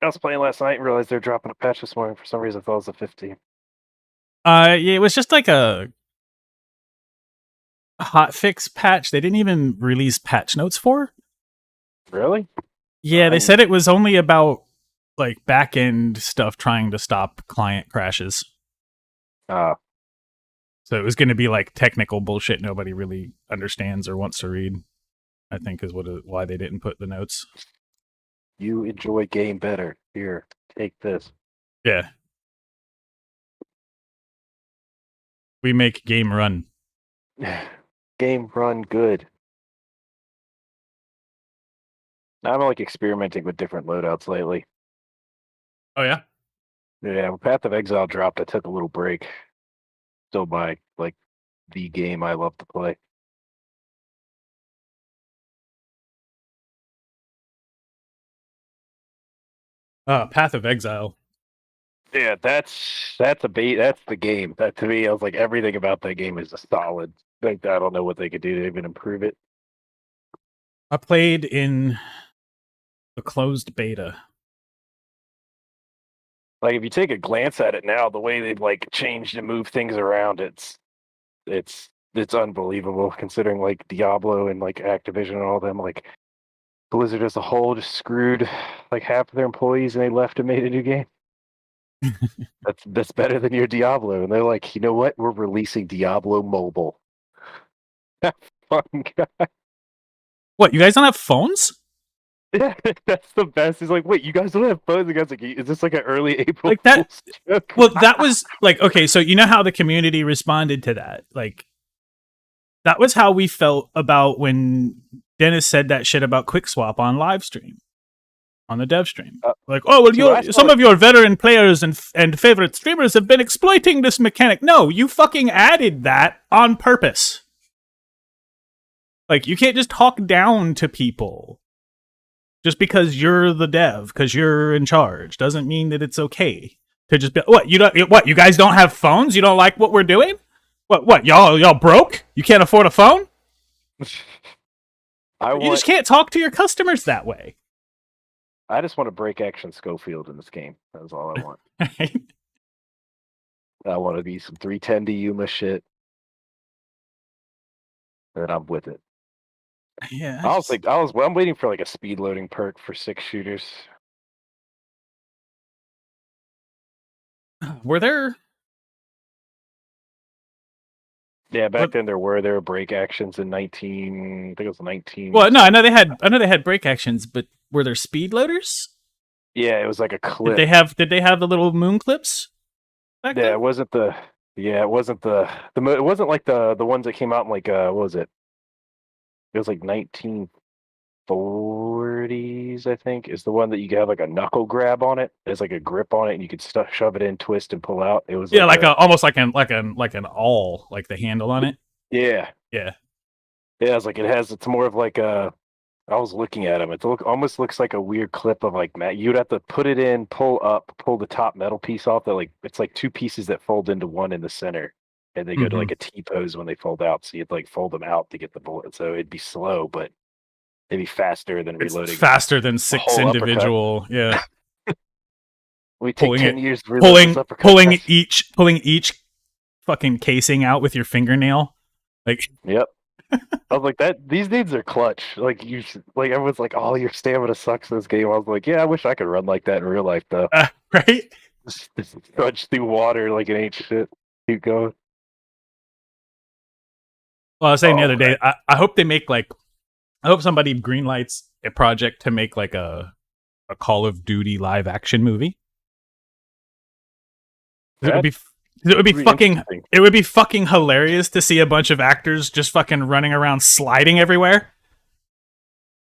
[SPEAKER 3] I was playing last night and realized they're dropping a patch this morning. For some reason, I thought it was a 15.
[SPEAKER 1] Yeah, it was just like a hot fix patch. They didn't even release patch notes for.
[SPEAKER 3] Really?
[SPEAKER 1] Yeah, they said it was only about like back end stuff trying to stop client crashes.
[SPEAKER 3] Uh,
[SPEAKER 1] So it was going to be like technical bullshit nobody really understands or wants to read. I think is why they didn't put the notes.
[SPEAKER 3] you enjoy game better. Here, take this.
[SPEAKER 1] Yeah. We make game run.
[SPEAKER 3] Game run good. I'm like experimenting with different loadouts lately.
[SPEAKER 1] Oh yeah.
[SPEAKER 3] Yeah, when Path of Exile dropped, I took a little break. Still my like the game I love to play.
[SPEAKER 1] Path of Exile.
[SPEAKER 3] Yeah, that's a bait. That's the game. That to me, I was like, everything about that game is a solid. Like, I don't know what they could do to even improve it.
[SPEAKER 1] I played in the closed beta.
[SPEAKER 3] Like, if you take a glance at it now, the way they've like changed and moved things around, it's unbelievable. Considering like Diablo and like Activision and all them, like Blizzard as a whole, just screwed like half of their employees, and they left and made a new game. That's better than your Diablo, and they're like, you know what? We're releasing Diablo Mobile. Fun guy.
[SPEAKER 1] What, you guys don't have phones?
[SPEAKER 3] Yeah, that's the best. He's like, wait, you guys don't have phones? The guy's like, is this like an early April
[SPEAKER 1] Like that?
[SPEAKER 3] Fool's joke?
[SPEAKER 1] Well, that was like, okay, so you know how the community responded to that? Like, that was how we felt about when Dennis said that shit about QuickSwap on live stream, on the dev stream. Like, oh, well, some of your veteran players and favorite streamers have been exploiting this mechanic. No, you fucking added that on purpose. Like, you can't just talk down to people just because you're the dev, because you're in charge. Doesn't mean that it's okay to just be, what, you guys don't have phones? You don't like what we're doing? What, y'all broke? You can't afford a phone? You just can't talk to your customers that way.
[SPEAKER 3] I just want to break action Schofield in this game. That's all I want. I want to be some 310 to Yuma shit. And I'm with it.
[SPEAKER 1] Yeah.
[SPEAKER 3] I'm waiting for like a speed loading perk for 6 shooters.
[SPEAKER 1] Were there?
[SPEAKER 3] Yeah, back then there were break actions in 19. I think it was 19.
[SPEAKER 1] Well, no, I know they had break actions, but were there speed loaders?
[SPEAKER 3] Yeah, it was like a clip.
[SPEAKER 1] Did they have the little moon clips?
[SPEAKER 3] Yeah, then? It wasn't the. Yeah, it wasn't the. It wasn't like the ones that came out in like what was it? It was like 1940s, I think, is the one that you could have like a knuckle grab on it. There's like a grip on it, and you could shove it in, twist, and pull out. It was
[SPEAKER 1] almost like an awl, like the handle on it.
[SPEAKER 3] Yeah.
[SPEAKER 1] Yeah.
[SPEAKER 3] Yeah, it's more of like a. I was looking at them. Almost looks like a weird clip of like you'd have to put it in, pull the top metal piece off. That like it's like 2 pieces that fold into one in the center, and they go to like a T pose when they fold out. So you'd like fold them out to get the bullet. So it'd be slow, but it'd be faster than reloading.
[SPEAKER 1] It's faster than 6 individual. Uppercut. Yeah.
[SPEAKER 3] We take 10 years to reload this uppercut.
[SPEAKER 1] pulling each fucking casing out with your fingernail. Like.
[SPEAKER 3] Yep. I was like, these dudes are clutch. Like everyone's like, oh, your stamina sucks in this game. I was like, yeah, I wish I could run like that in real life though.
[SPEAKER 1] Right?
[SPEAKER 3] Just trudge through water like it ain't shit. Keep going.
[SPEAKER 1] Well, I was saying the other day, I hope they make I hope somebody greenlights a project to make like a Call of Duty live action movie. It would be fucking hilarious to see a bunch of actors just fucking running around sliding everywhere.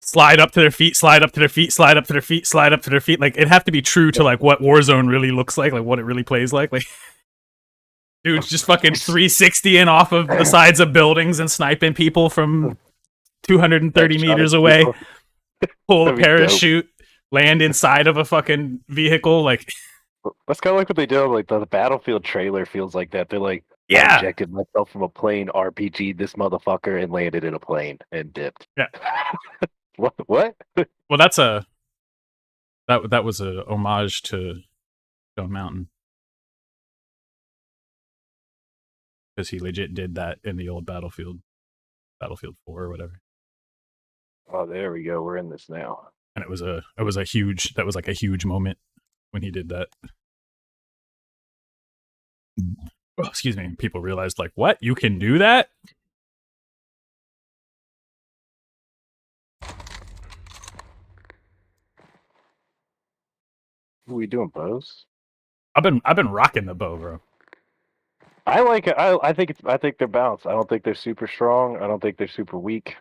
[SPEAKER 1] Slide up to their feet, slide up to their feet, slide up to their feet, slide up to their feet. Like, it'd have to be true to like what Warzone really looks like what it really plays like. Like, dude's just fucking 360ing off of the sides of buildings and sniping people from 230 meters away. Pull a parachute, land inside of a fucking vehicle, like.
[SPEAKER 3] That's kind of like what they do. Like the Battlefield trailer feels like that. They're like, I ejected myself from a plane, RPG'd this motherfucker, and landed in a plane and dipped.
[SPEAKER 1] Yeah.
[SPEAKER 3] What?
[SPEAKER 1] Well, that's a That was a homage to Stone Mountain. Because he legit did that in the old Battlefield 4 or whatever.
[SPEAKER 3] Oh, there we go. We're in this now.
[SPEAKER 1] And that was a huge moment when he did that. Oh, excuse me. People realized, like, what? You can do that?
[SPEAKER 3] Are we doing bows?
[SPEAKER 1] I've been rocking the bow, bro.
[SPEAKER 3] I like it. I think they're balanced. I don't think they're super strong. I don't think they're super weak.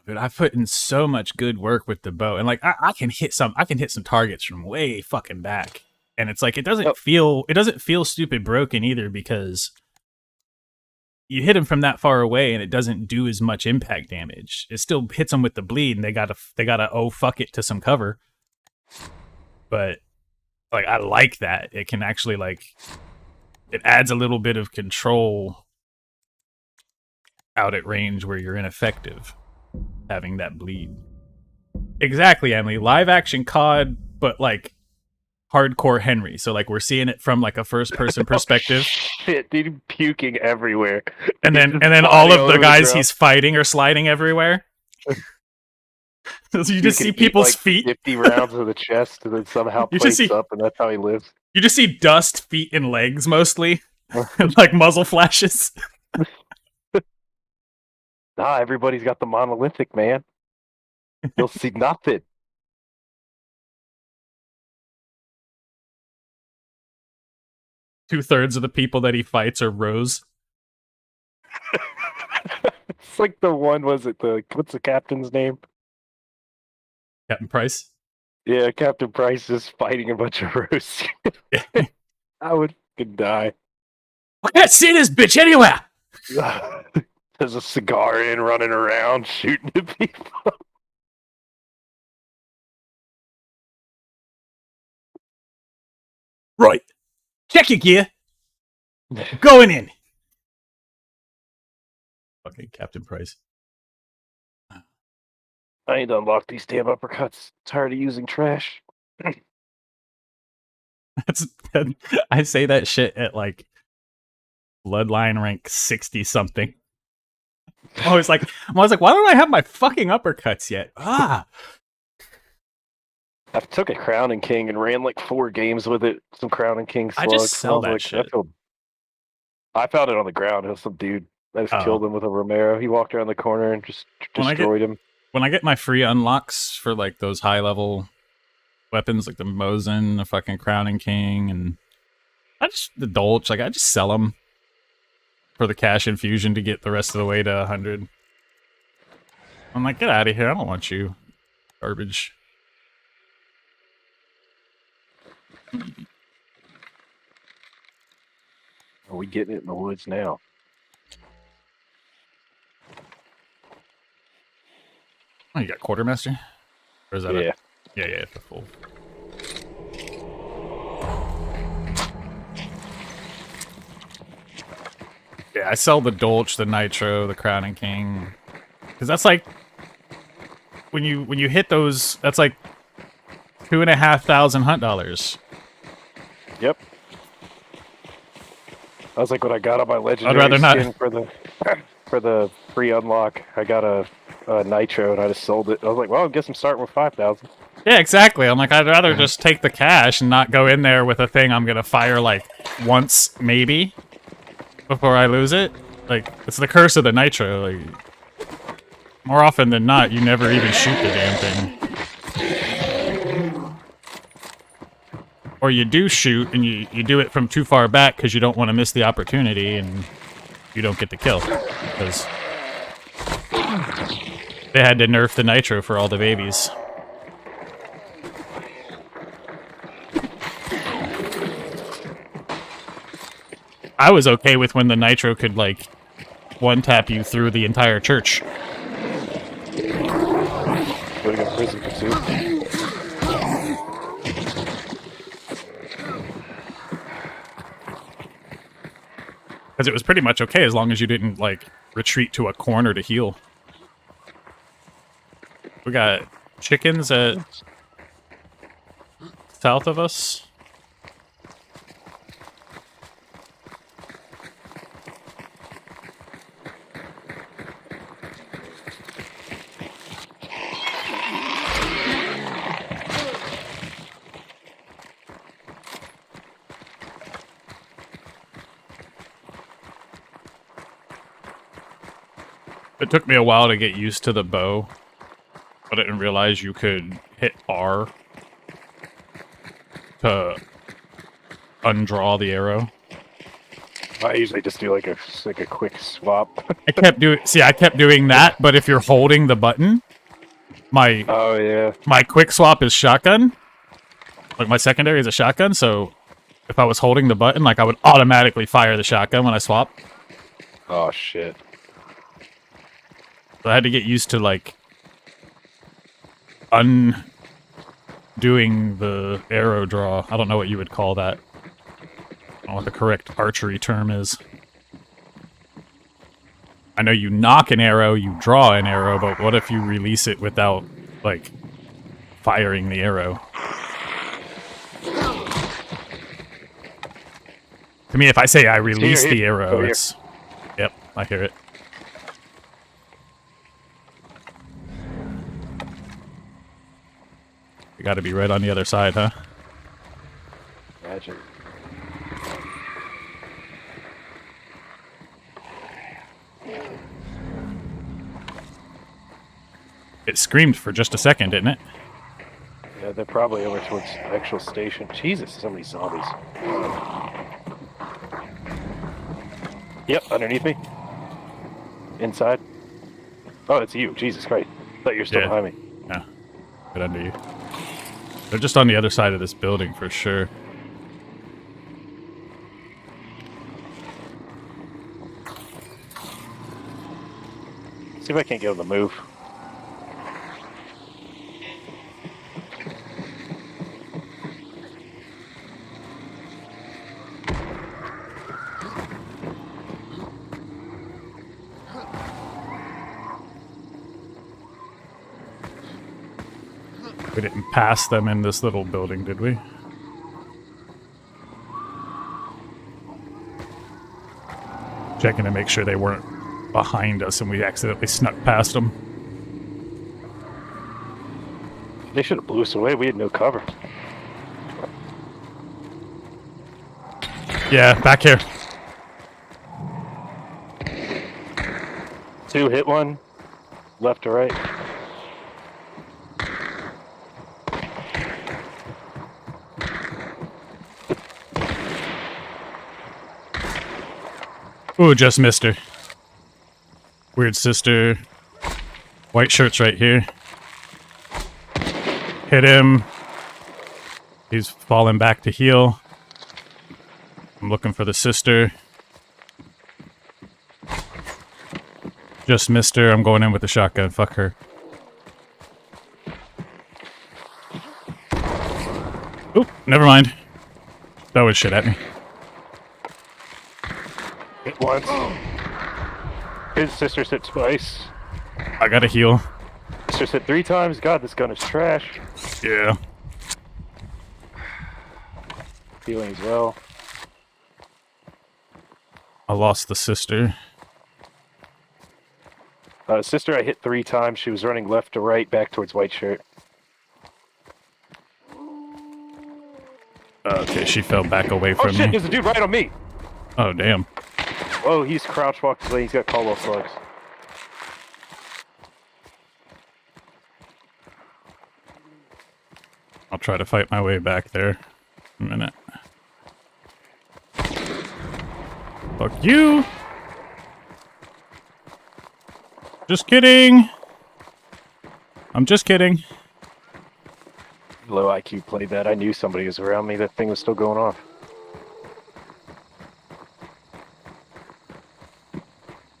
[SPEAKER 1] Dude, I've put in so much good work with the bow, and like I can hit some targets from way fucking back, and it's like it doesn't feel stupid broken either, because you hit them from that far away and it doesn't do as much impact damage. It still hits them with the bleed, and they gotta oh fuck it to some cover. But like I like that it can actually like it adds a little bit of control out at range where you're ineffective. Having that bleed. Exactly, Emily. Live action COD, but like hardcore Henry. So like we're seeing it from like a first person perspective.
[SPEAKER 3] Shit, dude, puking everywhere.
[SPEAKER 1] And then all of the guys he's fighting are sliding everywhere. So you just see people's feet.
[SPEAKER 3] 50 rounds of the chest and then somehow plates up, and that's how he lives.
[SPEAKER 1] You just see dust, feet, and legs mostly. Like muzzle flashes.
[SPEAKER 3] Nah, everybody's got the monolithic, man. You'll see nothing.
[SPEAKER 1] Two-thirds of the people that he fights are Rose.
[SPEAKER 3] It's like the one, what's the captain's name?
[SPEAKER 1] Captain Price?
[SPEAKER 3] Yeah, Captain Price is fighting a bunch of Rose. I would fucking die.
[SPEAKER 1] I can't see this bitch anywhere!
[SPEAKER 3] There's a cigar in running around shooting at people.
[SPEAKER 1] Right. Check your gear. Going in. Fucking Captain Price.
[SPEAKER 3] I need to unlock these damn uppercuts. Tired of using trash.
[SPEAKER 1] I say that shit at like Bloodline rank 60 something. I was like, why don't I have my fucking uppercuts yet? I
[SPEAKER 3] took a Crown and King and ran like 4 games with it. Some Crown and King slugs.
[SPEAKER 1] I just sell that shit.
[SPEAKER 3] I found it on the ground. It was some dude. I just killed him with a Romero. He walked around the corner and just destroyed him. When
[SPEAKER 1] I get my free unlocks for like those high level weapons, like the Mosin, the fucking Crown and King, and the Dolch, like I just sell them for the cash infusion to get the rest of the way to 100. I'm like, get out of here. I don't want you. Garbage.
[SPEAKER 3] Are we getting it in the woods now?
[SPEAKER 1] Oh, you got Quartermaster? Or is that
[SPEAKER 3] Yeah.
[SPEAKER 1] Yeah, it's a full. Yeah, I sell the Dolch, the Nitro, the Crown and King. Because that's like when you hit those, that's like $2,500 hunt dollars.
[SPEAKER 3] Yep. I was like, when I got on my legendary
[SPEAKER 1] I'd rather
[SPEAKER 3] skin for the free unlock, I got a Nitro and I just sold it. I was like, well, I guess I'm starting with 5,000.
[SPEAKER 1] Yeah, exactly. I'm like, I'd rather just take the cash and not go in there with a thing I'm gonna fire like once, maybe, before I lose it. Like, it's the curse of the Nitro. Like, more often than not, you never even shoot the damn thing. Or you do shoot, and you do it from too far back because you don't want to miss the opportunity, and you don't get the kill. Because they had to nerf the Nitro for all the babies. I was okay with when the Nitro could, like, one-tap you through the entire church.
[SPEAKER 3] Go to prison pursuit.
[SPEAKER 1] Because it was pretty much okay as long as you didn't, like, retreat to a corner to heal. We got chickens at south of us. It took me a while to get used to the bow, but I didn't realize you could hit R to undraw the arrow.
[SPEAKER 3] I usually just do like a quick swap.
[SPEAKER 1] I kept doing that, but if you're holding the button, my quick swap is shotgun. Like my secondary is a shotgun, so if I was holding the button, like I would automatically fire the shotgun when I swap.
[SPEAKER 3] Oh shit.
[SPEAKER 1] So I had to get used to like undoing the arrow draw. I don't know what you would call that. I don't know what the correct archery term is. I know you knock an arrow, you draw an arrow, but what if you release it without, like, firing the arrow? To me, if I say I release the arrow, it's... Yep, I hear it. You gotta be right on the other side, huh?
[SPEAKER 3] Imagine.
[SPEAKER 1] It screamed for just a second, didn't it?
[SPEAKER 3] Yeah, they're probably over towards the actual station. Jesus, so many zombies. Yep, underneath me. Inside. Oh, it's you. Jesus Christ. I thought you were still behind me.
[SPEAKER 1] No. Right under you. They're just on the other side of this building for sure.
[SPEAKER 3] See if I can't get them to move.
[SPEAKER 1] We didn't pass them in this little building, did we? Checking to make sure they weren't behind us and we accidentally snuck past them.
[SPEAKER 3] They should have blew us away. We had no cover.
[SPEAKER 1] Yeah, back here.
[SPEAKER 3] 2 hit 1. Left to right.
[SPEAKER 1] Ooh, just missed her. Weird sister. White shirt's right here. Hit him. He's falling back to heal. I'm looking for the sister. Just missed her. I'm going in with the shotgun. Fuck her. Oop, never mind. That was shit at me.
[SPEAKER 3] Hit once. His sister's hit twice.
[SPEAKER 1] I gotta heal.
[SPEAKER 3] Sister's hit 3 times. God, this gun is trash.
[SPEAKER 1] Yeah.
[SPEAKER 3] Healing as well.
[SPEAKER 1] I lost the sister.
[SPEAKER 3] Sister I hit 3 times. She was running left to right, back towards white shirt.
[SPEAKER 1] Okay, she fell back away
[SPEAKER 3] Oh
[SPEAKER 1] from
[SPEAKER 3] shit,
[SPEAKER 1] me.
[SPEAKER 3] there's a dude right on me!
[SPEAKER 1] Oh, damn.
[SPEAKER 3] Oh, he's crouch walked away. He's got Caldwell slugs.
[SPEAKER 1] I'll try to fight my way back there. A minute. Fuck you! Just kidding! I'm just kidding.
[SPEAKER 3] Low IQ played that. I knew somebody was around me. That thing was still going off.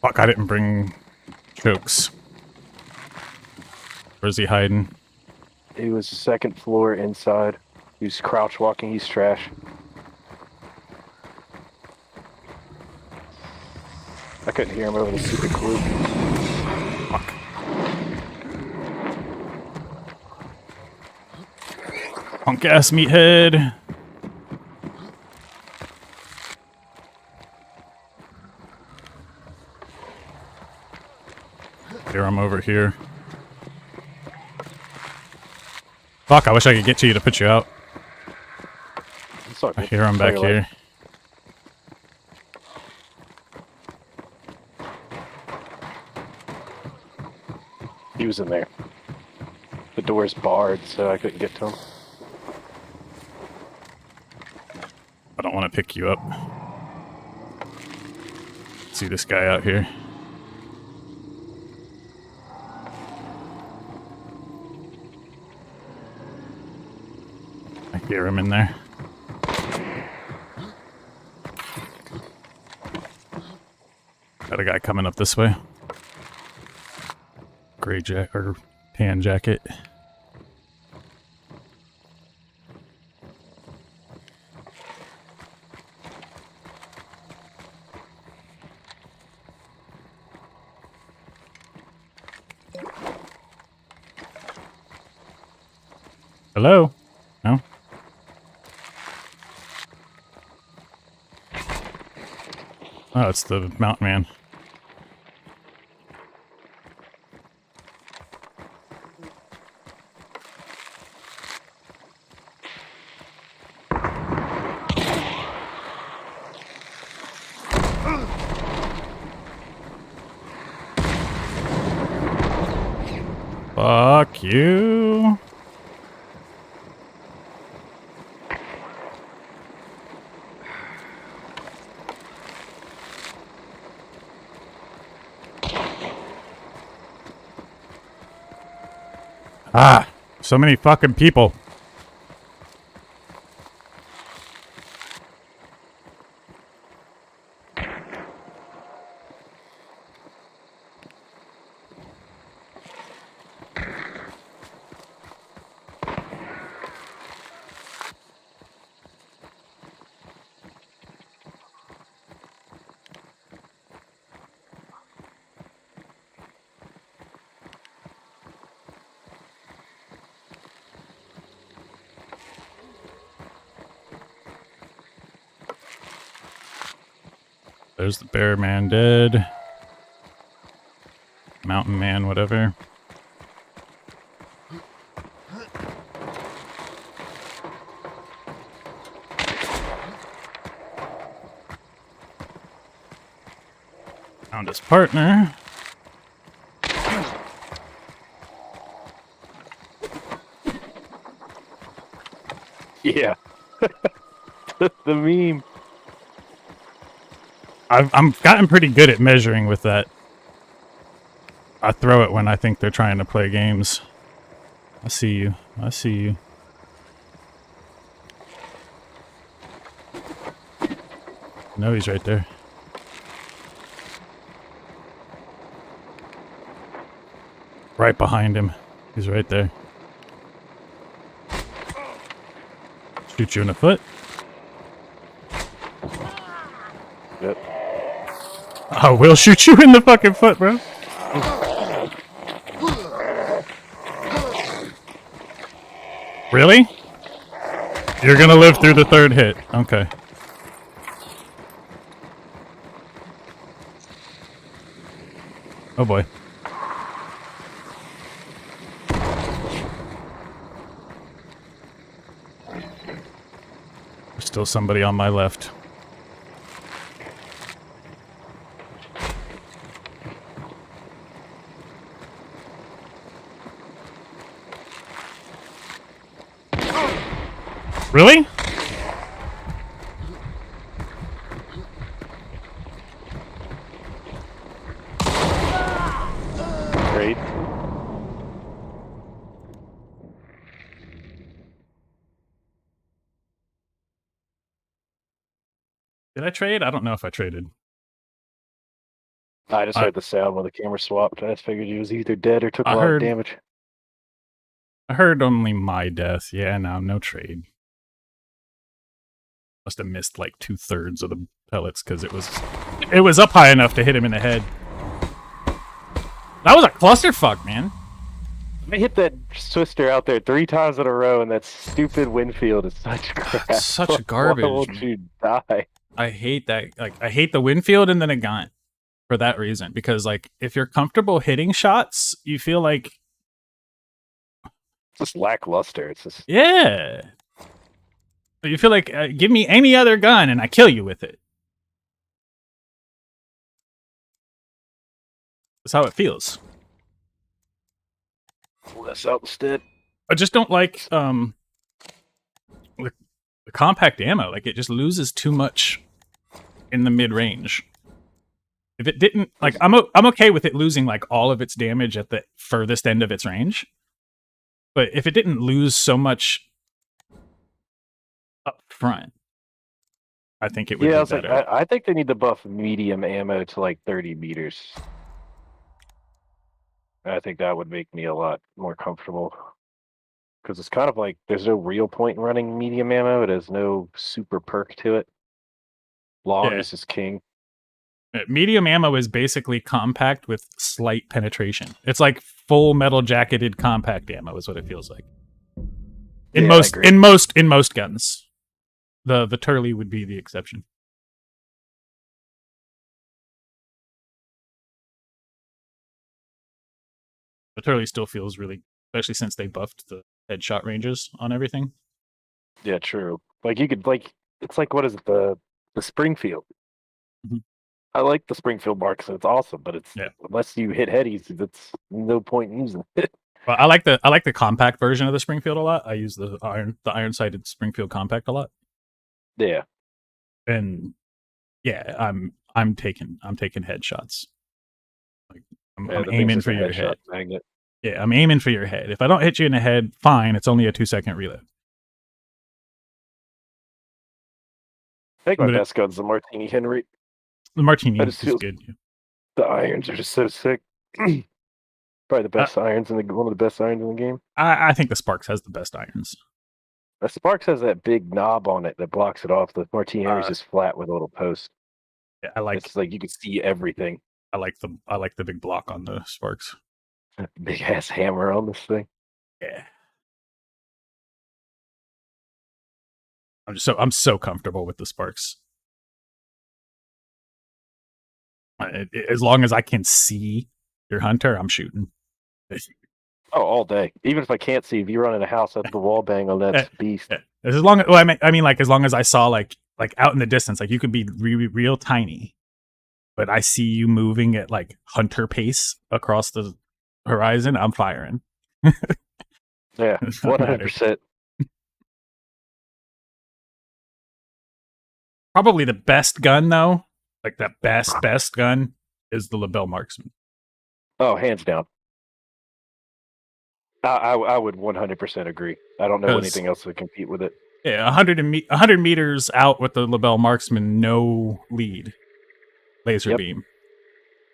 [SPEAKER 1] Fuck, I didn't bring chokes. Where's he hiding?
[SPEAKER 3] He was the 2nd floor inside. He was crouch walking. He's trash. I couldn't hear him over the stupid clue.
[SPEAKER 1] Fuck. Punk ass meathead. Here, I'm over here. Fuck, I wish I could get to you to put you out. I hear him back here.
[SPEAKER 3] He was in there. The door's barred, so I couldn't get to him.
[SPEAKER 1] I don't want to pick you up. See this guy out here. I hear him in there. Got a guy coming up this way. Gray jacket or tan jacket. Hello? No? Oh, it's the mountain man. Fuck you. Ah, so many fucking people. There's the bear man dead. Mountain man, whatever. Found his partner.
[SPEAKER 3] Yeah. The meme.
[SPEAKER 1] I'm gotten pretty good at measuring with that. I throw it when I think they're trying to play games. I see you. I see you. No, he's right there. Right behind him. He's right there. Shoot you in the foot.
[SPEAKER 3] Yep.
[SPEAKER 1] I will shoot you in the fucking foot, bro. Really? You're gonna live through the third hit. Okay. Oh boy. There's still somebody on my left. Really?
[SPEAKER 3] Great.
[SPEAKER 1] Did I trade? I don't know if I traded.
[SPEAKER 3] I just heard the sound when the camera swapped. I just figured he was either dead or took a lot of damage.
[SPEAKER 1] I heard only my death. Yeah, no trade. Must have missed like 2/3 of the pellets because it was up high enough to hit him in the head. That was a clusterfuck, man.
[SPEAKER 3] I hit that twister out there 3 times in a row, and that stupid Winfield is such crap.
[SPEAKER 1] Such garbage.
[SPEAKER 3] Why won't you die?
[SPEAKER 1] I hate that. Like, I hate the Winfield and the Nagant for that reason. Because, like, if you're comfortable hitting shots, you feel like...
[SPEAKER 3] It's just lackluster. It's just...
[SPEAKER 1] Yeah. You feel like, give me any other gun and I kill you with it. That's how it feels.
[SPEAKER 3] Less out instead.
[SPEAKER 1] I just don't like the compact ammo. Like, it just loses too much in the mid range. If it didn't, like, I'm okay with it losing like all of its damage at the furthest end of its range. But if it didn't lose so much up front, I think it would be better.
[SPEAKER 3] Like, I think they need to buff medium ammo to like 30 meters. I think that would make me a lot more comfortable. Because it's kind of like there's no real point in running medium ammo. It has no super perk to it. Long is just king.
[SPEAKER 1] Medium ammo is basically compact with slight penetration. It's like full metal jacketed compact ammo is what it feels like. In most guns. The Turley would be the exception. The Turley still feels really, especially since they buffed the headshot ranges on everything.
[SPEAKER 3] Yeah, true. Like you could it's like what is it, the Springfield?
[SPEAKER 1] Mm-hmm.
[SPEAKER 3] I like the Springfield marks, and it's awesome, but it's unless you hit headies, that's no point in using it.
[SPEAKER 1] Well, I like the compact version of the Springfield a lot. I use the iron sighted Springfield compact a lot.
[SPEAKER 3] Yeah.
[SPEAKER 1] And yeah, I'm taking headshots. Like I'm aiming for your head.
[SPEAKER 3] Magnet.
[SPEAKER 1] Yeah, I'm aiming for your head. If I don't hit you in the head, fine. It's only a 2-second reload.
[SPEAKER 3] I think my best gun's the Martini Henry.
[SPEAKER 1] The Martini is good.
[SPEAKER 3] The irons are just so sick. Probably the best irons one of the best irons in the game.
[SPEAKER 1] I think the Sparks has the best irons.
[SPEAKER 3] The Sparks has that big knob on it that blocks it off. The Martini Henry's just flat with a little post.
[SPEAKER 1] Yeah,
[SPEAKER 3] it's like you can see everything.
[SPEAKER 1] I like the big block on the Sparks.
[SPEAKER 3] Big ass hammer on this thing.
[SPEAKER 1] Yeah. I'm so comfortable with the Sparks. As long as I can see your hunter, I'm shooting.
[SPEAKER 3] Oh, all day. Even if I can't see, if you run in a house, that's the wall bang on that beast.
[SPEAKER 1] As long as, well, I mean, like as long as I saw like out in the distance, like you could be real tiny, but I see you moving at like hunter pace across the horizon, I'm firing.
[SPEAKER 3] Yeah, 100%.
[SPEAKER 1] Probably the best gun though, like that best gun is the LaBelle Marksman.
[SPEAKER 3] Oh, hands down. I would 100% agree. I don't know anything else to compete with it.
[SPEAKER 1] Yeah, 100 meters out with the LaBelle Marksman, no lead. Laser beam.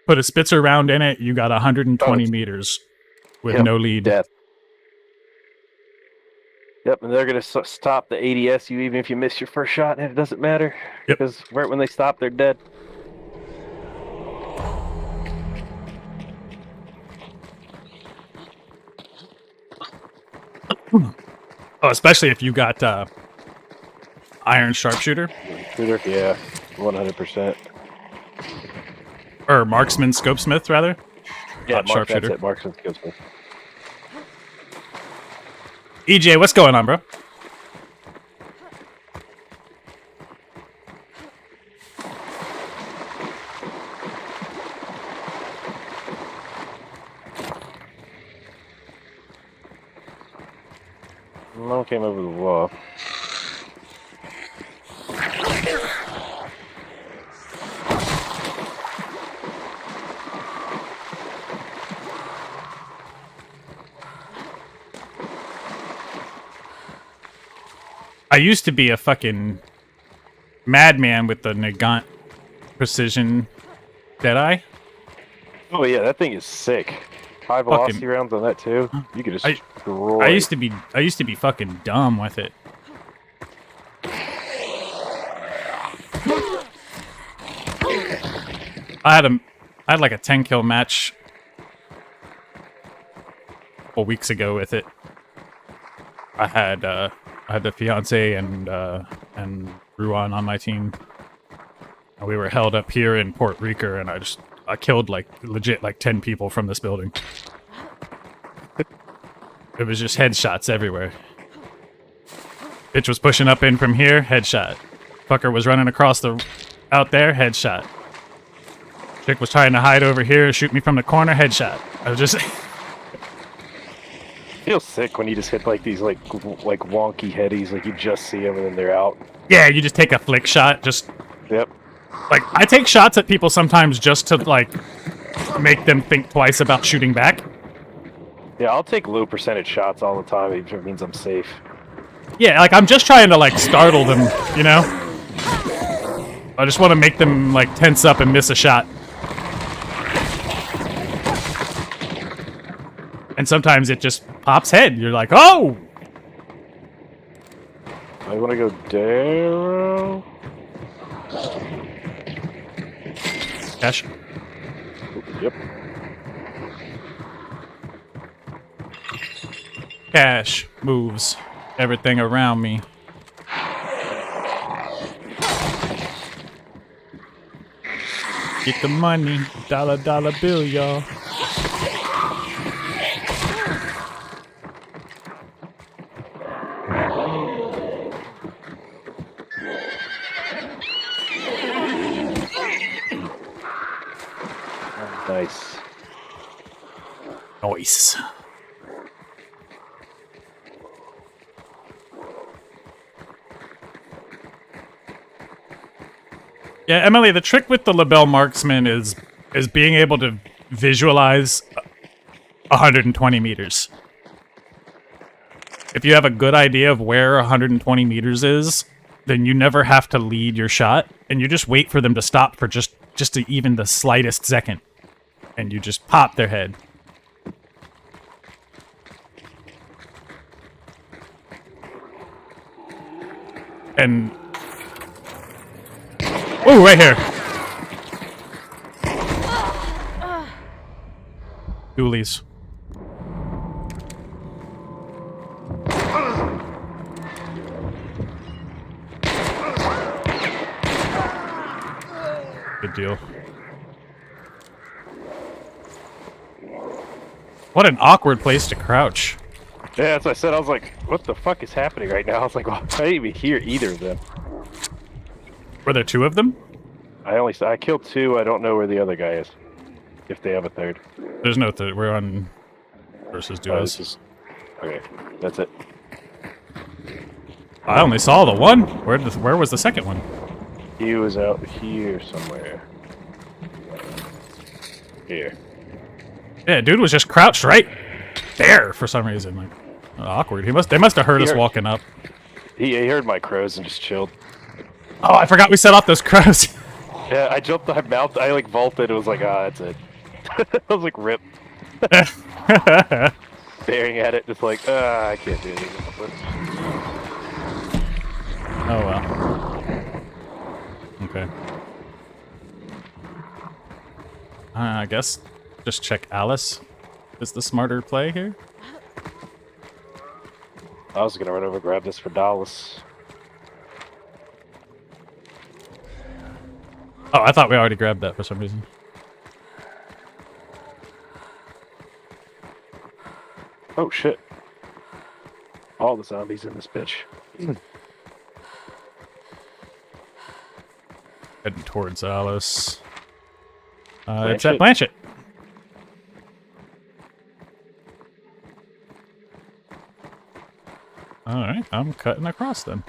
[SPEAKER 1] Put a Spitzer round in it, you got 120 meters with no lead.
[SPEAKER 3] Death. Yep, and they're going to stop the ADS you even if you miss your first shot, and it doesn't matter.
[SPEAKER 1] Yep.
[SPEAKER 3] Because right when they stop, they're dead.
[SPEAKER 1] Oh, especially if you got iron sharpshooter.
[SPEAKER 3] Yeah, 100%.
[SPEAKER 1] Or marksman scopesmith, rather.
[SPEAKER 3] Yeah,
[SPEAKER 1] sharpshooter.
[SPEAKER 3] That's it, marksman scopesmith.
[SPEAKER 1] EJ, what's going on, bro?
[SPEAKER 3] No one came over the wall.
[SPEAKER 1] I used to be a fucking madman with the Nagant precision Deadeye.
[SPEAKER 3] Oh yeah, that thing is sick. High velocity rounds on that too. You could just destroy.
[SPEAKER 1] I used to be fucking dumb with it. I had like a 10 kill match couple weeks ago with it. I had the fiance and Ruan on my team. And we were held up here in Port Rica, and I killed like legit like 10 people from this building. It was just headshots everywhere. Bitch was pushing up in from here, headshot. Fucker was running across out there, headshot. Chick was trying to hide over here, shoot me from the corner, headshot. I was just
[SPEAKER 3] Feels sick when you just hit like these like wonky headies, like you just see them and then they're out.
[SPEAKER 1] yeah, you just take a flick shot, just
[SPEAKER 3] Yep.
[SPEAKER 1] like I take shots at people sometimes just to like make them think twice about shooting back.
[SPEAKER 3] Yeah, I'll take low percentage shots all the time, even if it means I'm safe.
[SPEAKER 1] Yeah, like I'm just trying to like startle them, you know? I just want to make them like tense up and miss a shot. And sometimes it just pops head. You're like, oh!
[SPEAKER 3] I want to go down.
[SPEAKER 1] Cash.
[SPEAKER 3] Yep.
[SPEAKER 1] Cash moves everything around me. Get the money, dollar bill, y'all.
[SPEAKER 3] Nice.
[SPEAKER 1] Nice. Yeah, Emily, the trick with the LaBelle Marksman is being able to visualize 120 meters. If you have a good idea of where 120 meters is, then you never have to lead your shot, and you just wait for them to stop for just even the slightest second, and you just pop their head. And oh, right here. Doolies. Good deal. What an awkward place to crouch.
[SPEAKER 3] Yeah, as I said, I was like, what the fuck is happening right now? I was like, well, I didn't even hear either of them.
[SPEAKER 1] Were there two of them?
[SPEAKER 3] I killed two. I don't know where the other guy is. If they have a third.
[SPEAKER 1] There's no third. We're on versus duos.
[SPEAKER 3] Okay, that's it.
[SPEAKER 1] I only saw the one. Where was the second one?
[SPEAKER 3] He was out here somewhere. Here.
[SPEAKER 1] Yeah, dude was just crouched right there for some reason. Like awkward. They must have heard us walking up.
[SPEAKER 3] He heard my crows and just chilled.
[SPEAKER 1] Oh, I forgot we set off those crows.
[SPEAKER 3] Yeah, I jumped. I like vaulted. It was like, that's it. I was like, rip. Staring at it, just like, I can't do anything.
[SPEAKER 1] Oh well. Okay. I guess just check Alice is the smarter play here.
[SPEAKER 3] I was gonna run over and grab this for Dallas.
[SPEAKER 1] Oh, I thought we already grabbed that for some reason.
[SPEAKER 3] Oh shit. All the zombies in this bitch.
[SPEAKER 1] Heading towards Alice.
[SPEAKER 3] Blanchett.
[SPEAKER 1] It's at Blanchett. Alright, I'm cutting across then.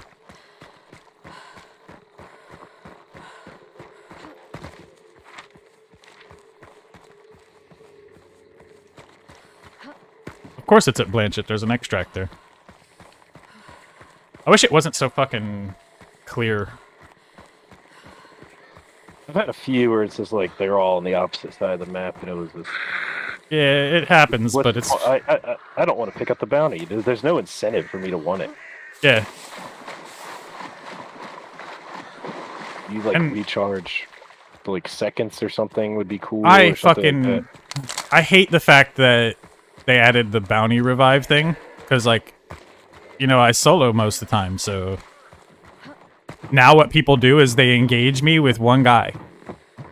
[SPEAKER 1] Of course it's at Blanchett, there's an extract there. I wish it wasn't so fucking clear.
[SPEAKER 3] I've had a few where it's just like they're all on the opposite side of the map, and it was just.
[SPEAKER 1] Yeah, it happens, but it's.
[SPEAKER 3] I don't want to pick up the bounty. There's no incentive for me to want it.
[SPEAKER 1] Yeah.
[SPEAKER 3] You like recharge, for like seconds or something would be cool.
[SPEAKER 1] I
[SPEAKER 3] or something
[SPEAKER 1] fucking.
[SPEAKER 3] like that.
[SPEAKER 1] I hate the fact that they added the bounty revive thing. Because, like, you know, I solo most of the time, so... Now what people do is they engage me with one guy.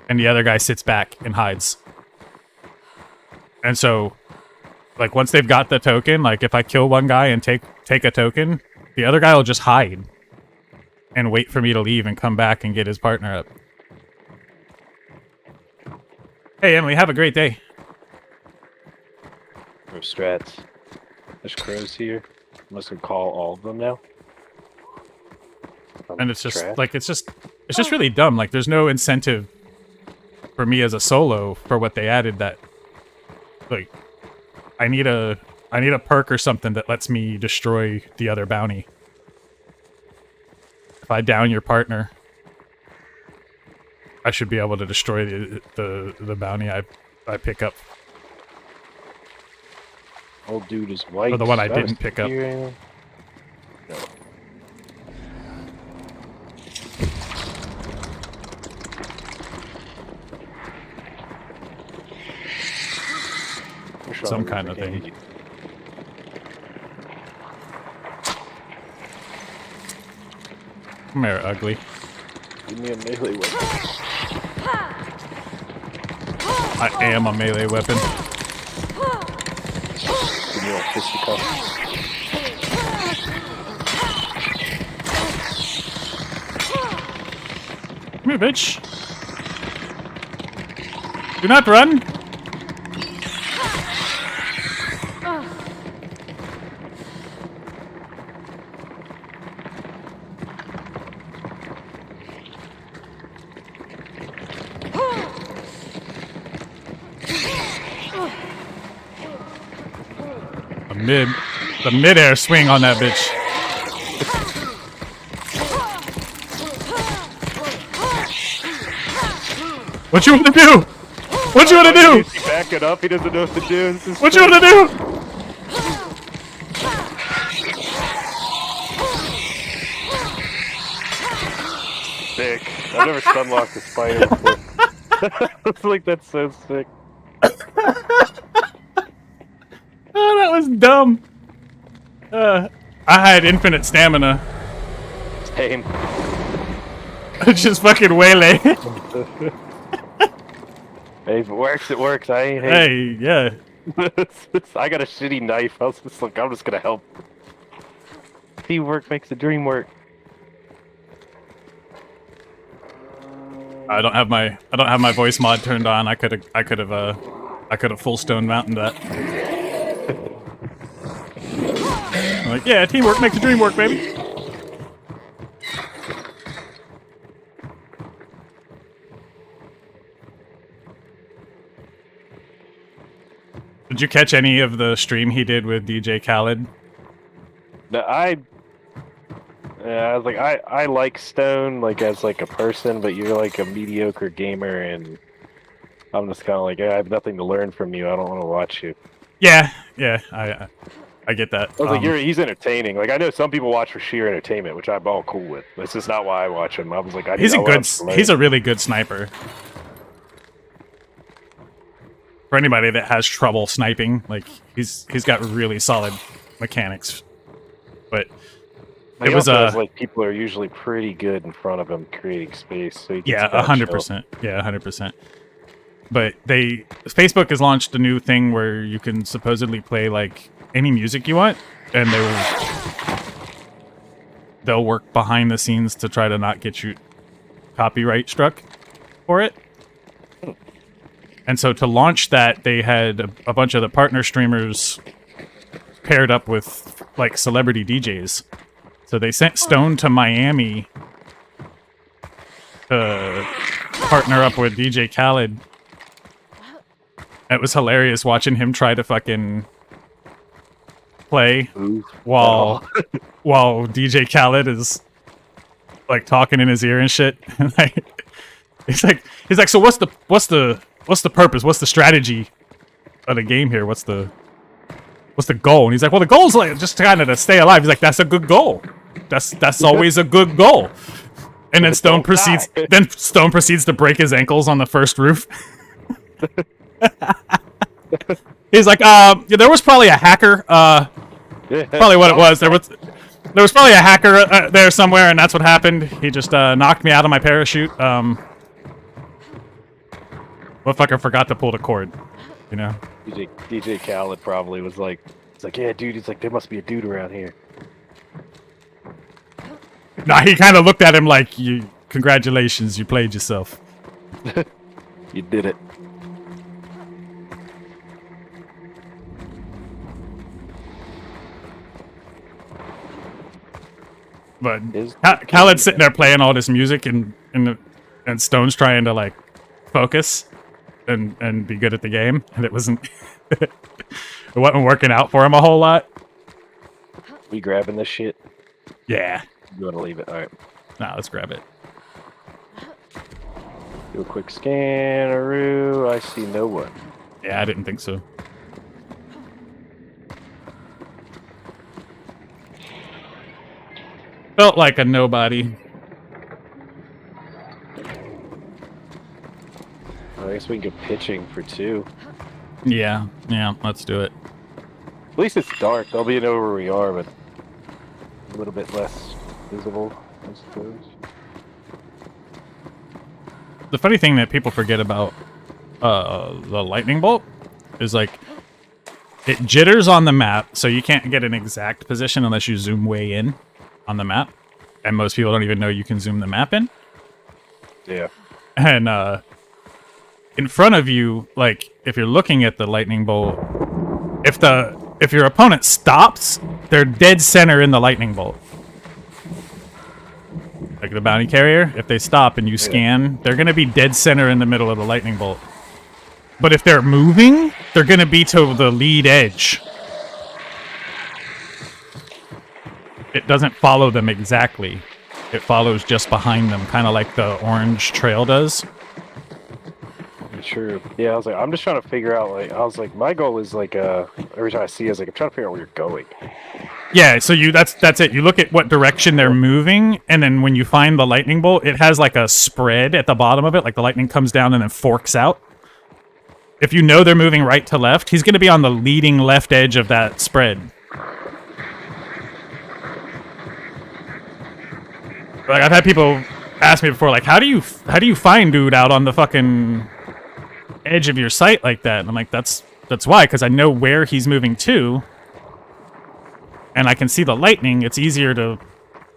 [SPEAKER 1] And the other guy sits back and hides. And so, like, once they've got the token, like, if I kill one guy and take a token, the other guy will just hide. And wait for me to leave and come back and get his partner up. Hey, Emily, have a great day.
[SPEAKER 3] No strats. There's crows here. Must have call all of them now.
[SPEAKER 1] And it's just like it's just really dumb. Like there's no incentive for me as a solo for what they added that like I need a perk or something that lets me destroy the other bounty. If I down your partner, I should be able to destroy the bounty I pick up.
[SPEAKER 3] Old dude is white.
[SPEAKER 1] Or the one I didn't pick up.
[SPEAKER 3] No.
[SPEAKER 1] Some kind of thing. Come here, ugly.
[SPEAKER 3] Give me a melee weapon.
[SPEAKER 1] I am a melee weapon.
[SPEAKER 3] Give me a fisticuff.
[SPEAKER 1] Come here, bitch. Do not run. The mid-air swing on that bitch. What you want to do? What you want to do?
[SPEAKER 3] He's backing up. He doesn't know what to do.
[SPEAKER 1] What you want to do?
[SPEAKER 3] Sick. I've never stunlocked a spider before. It's like that's so sick.
[SPEAKER 1] Oh, that was dumb. I had infinite stamina.
[SPEAKER 3] Same.
[SPEAKER 1] Just fucking waylay.
[SPEAKER 3] Hey, if it works, it works. I ain't
[SPEAKER 1] Hey, yeah.
[SPEAKER 3] I got a shitty knife. I was just like, I'm just gonna help. Teamwork makes the dream work.
[SPEAKER 1] I don't have my voice mod turned on. I could have full stone mountain that. I'm like, yeah, teamwork makes the dream work, baby. Did you catch any of the stream he did with DJ Khaled?
[SPEAKER 3] No, I was like, I like Stone like as like a person, but you're like a mediocre gamer, and I'm just kind of like, I have nothing to learn from you. I don't want to watch you.
[SPEAKER 1] Yeah, I get that.
[SPEAKER 3] I was like, he's entertaining. Like, I know some people watch for sheer entertainment, which I'm all cool with. That's just not why I watch him. I was like, he's
[SPEAKER 1] a really good sniper. For anybody that has trouble sniping, like he's got really solid mechanics. But
[SPEAKER 3] it was like people are usually pretty good in front of him creating space. So
[SPEAKER 1] yeah, 100%. Yeah, 100%. But Facebook has launched a new thing where you can supposedly play like any music you want, and they'll work behind the scenes to try to not get you copyright struck for it. And so to launch that, they had a bunch of the partner streamers paired up with like celebrity DJs. So they sent Stone to Miami to partner up with DJ Khaled. It was hilarious watching him try to fucking play while DJ Khaled is like talking in his ear and shit. he's like, so what's the purpose? What's the strategy of the game here? What's the goal? And he's like, well, the goal's like just kind of to stay alive. He's like, that's a good goal. That's always a good goal. And then Stone proceeds to break his ankles on the first roof. He's like, there was probably a hacker. Probably what it was. There was probably a hacker there somewhere, and that's what happened. He just knocked me out of my parachute. Motherfucker forgot to pull the cord. You know.
[SPEAKER 3] DJ Khaled probably was like, he's like, yeah, dude. He's like, there must be a dude around here.
[SPEAKER 1] Nah, he kind of looked at him like, congratulations, you played yourself.
[SPEAKER 3] You did it.
[SPEAKER 1] But Khaled's sitting there playing all this music, and Stone's trying to like focus and be good at the game, and it wasn't it wasn't working out for him a whole lot.
[SPEAKER 3] We grabbing this shit?
[SPEAKER 1] Yeah.
[SPEAKER 3] You want to leave it? All right.
[SPEAKER 1] Nah, let's grab it.
[SPEAKER 3] Do a quick scan-aroo. I see no one.
[SPEAKER 1] Yeah, I didn't think so. Felt like a nobody.
[SPEAKER 3] I guess we can go pitching for 2.
[SPEAKER 1] Yeah, let's do it.
[SPEAKER 3] At least it's dark. They'll be know where we are, but a little bit less visible, I suppose.
[SPEAKER 1] The funny thing that people forget about the lightning bolt is like it jitters on the map, so you can't get an exact position unless you zoom way in on the map, and most people don't even know you can zoom the map in.
[SPEAKER 3] Yeah.
[SPEAKER 1] And in front of you, like if you're looking at the lightning bolt, if your opponent stops, they're dead center in the lightning bolt. Like the bounty carrier, if they stop and you scan, they're gonna be dead center in the middle of the lightning bolt. But if they're moving, they're gonna be to the lead edge. It doesn't follow them exactly. It follows just behind them, kind of like the orange trail does.
[SPEAKER 3] True. Yeah, I was like, I'm just trying to figure out, like, I was like, my goal is like, every time I see it, I was like, I'm trying to figure out where you're going.
[SPEAKER 1] Yeah, so that's it. You look at what direction they're moving, and then when you find the lightning bolt, it has like a spread at the bottom of it, like the lightning comes down and then forks out. If you know they're moving right to left, he's going to be on the leading left edge of that spread. Like, I've had people ask me before, like, how do you find dude out on the fucking edge of your sight like that? And I'm like, that's why, because I know where he's moving to, and I can see the lightning. It's easier to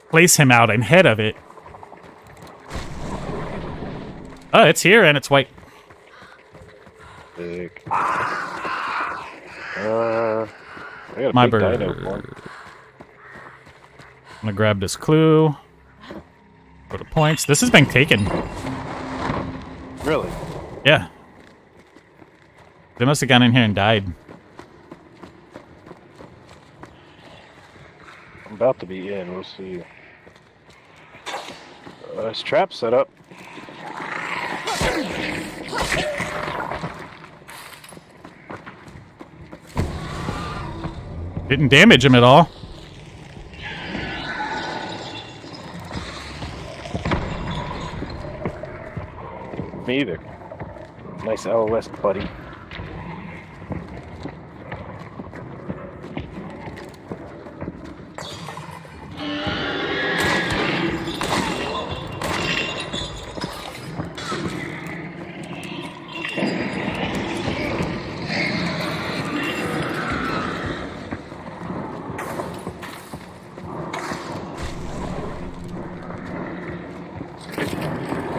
[SPEAKER 1] place him out ahead of it. Oh, it's here and it's white.
[SPEAKER 3] Big. I got a
[SPEAKER 1] My
[SPEAKER 3] big
[SPEAKER 1] bird.
[SPEAKER 3] dino one.
[SPEAKER 1] I'm gonna grab this clue. Go to points. This has been taken.
[SPEAKER 3] Really?
[SPEAKER 1] Yeah. They must have gone in here and died.
[SPEAKER 3] I'm about to be in. We'll see. This trap set up.
[SPEAKER 1] Didn't damage him at all.
[SPEAKER 3] Me either. Nice LOS, buddy.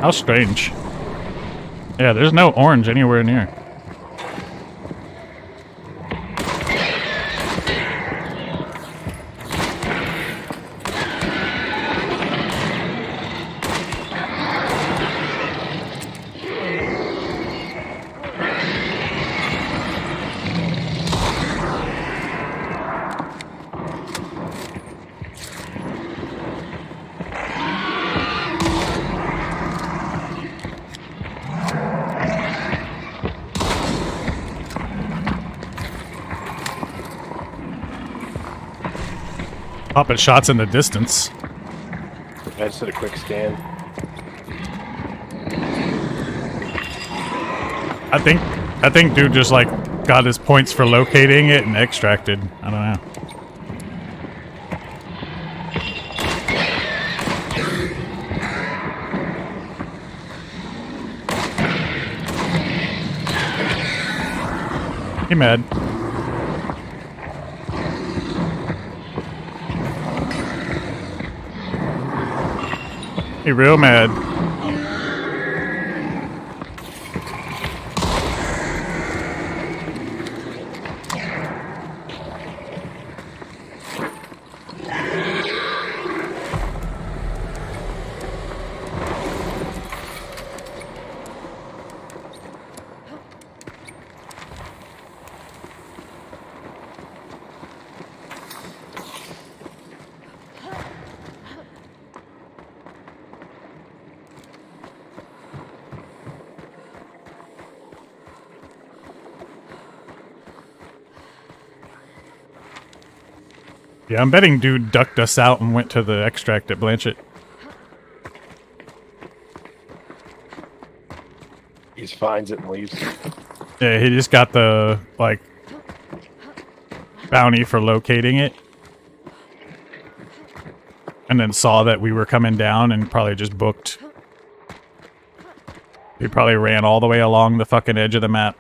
[SPEAKER 1] How strange. Yeah, there's no orange anywhere near. Popping shots in the distance.
[SPEAKER 3] I just did a quick scan.
[SPEAKER 1] I think dude just like got his points for locating it and extracted. I don't know. He mad. He real mad. Yeah, I'm betting dude ducked us out and went to the extract at Blanchett.
[SPEAKER 3] He just finds it and leaves.
[SPEAKER 1] Yeah, he just got the, like, bounty for locating it. And then saw that we were coming down and probably just booked. He probably ran all the way along the fucking edge of the map.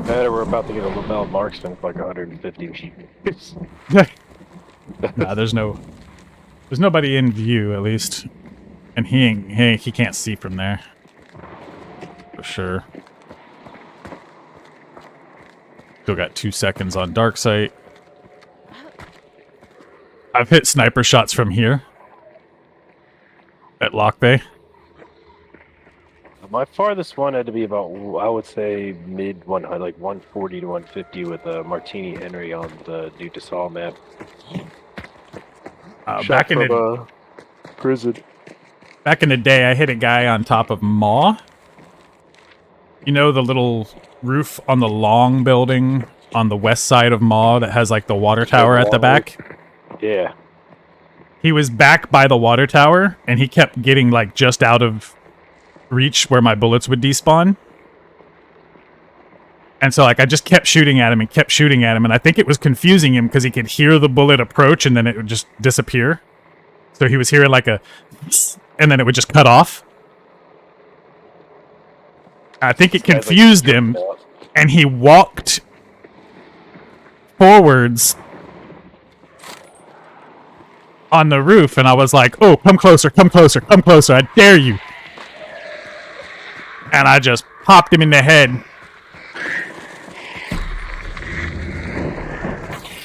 [SPEAKER 3] Better, we're about to get a Lamell marksman for like 150 meters.
[SPEAKER 1] Nah, there's nobody in view at least, and he can't see from there for sure. Still got 2 seconds on dark sight. I've hit sniper shots from here at Lock Bay.
[SPEAKER 3] My farthest one had to be about, I would say, mid 100, like 140 to 150 with a Martini Henry on the New DeSalle map.
[SPEAKER 1] Back in the
[SPEAKER 3] prison.
[SPEAKER 1] Back in the day, I hit a guy on top of Maw. You know the little roof on the long building on the west side of Maw that has like the water tower at the back?
[SPEAKER 3] Yeah.
[SPEAKER 1] He was back by the water tower, and he kept getting like just out of reach where my bullets would despawn. And so like I just kept shooting at him and kept shooting at him, and I think it was confusing him because he could hear the bullet approach and then it would just disappear. So he was hearing like a and then it would just cut off. I think it confused him, and he walked forwards on the roof, and I was like, oh, come closer, come closer, come closer, I dare you. And I just popped him in the head.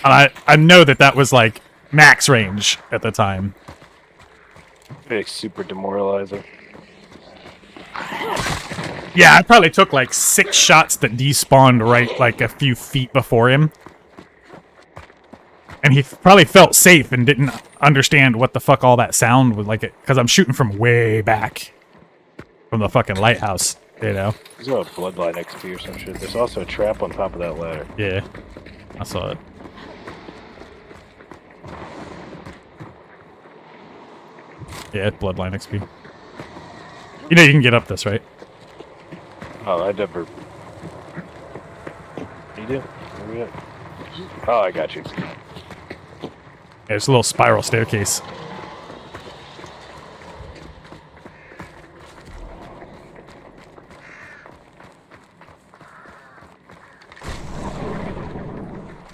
[SPEAKER 1] And I know that was like max range at the time.
[SPEAKER 3] It's super demoralizing.
[SPEAKER 1] Yeah, I probably took like 6 shots that despawned right like a few feet before him. And he probably felt safe and didn't understand what the fuck all that sound was like, because I'm shooting from way back. From the fucking lighthouse, you know?
[SPEAKER 3] There's a bloodline XP or some shit. There's also a trap on top of that ladder.
[SPEAKER 1] Yeah, I saw it. Yeah, it's bloodline XP. You know you can get up this, right?
[SPEAKER 3] Oh, I never... You do? Where we at? Oh, I got you.
[SPEAKER 1] Yeah, it's a little spiral staircase.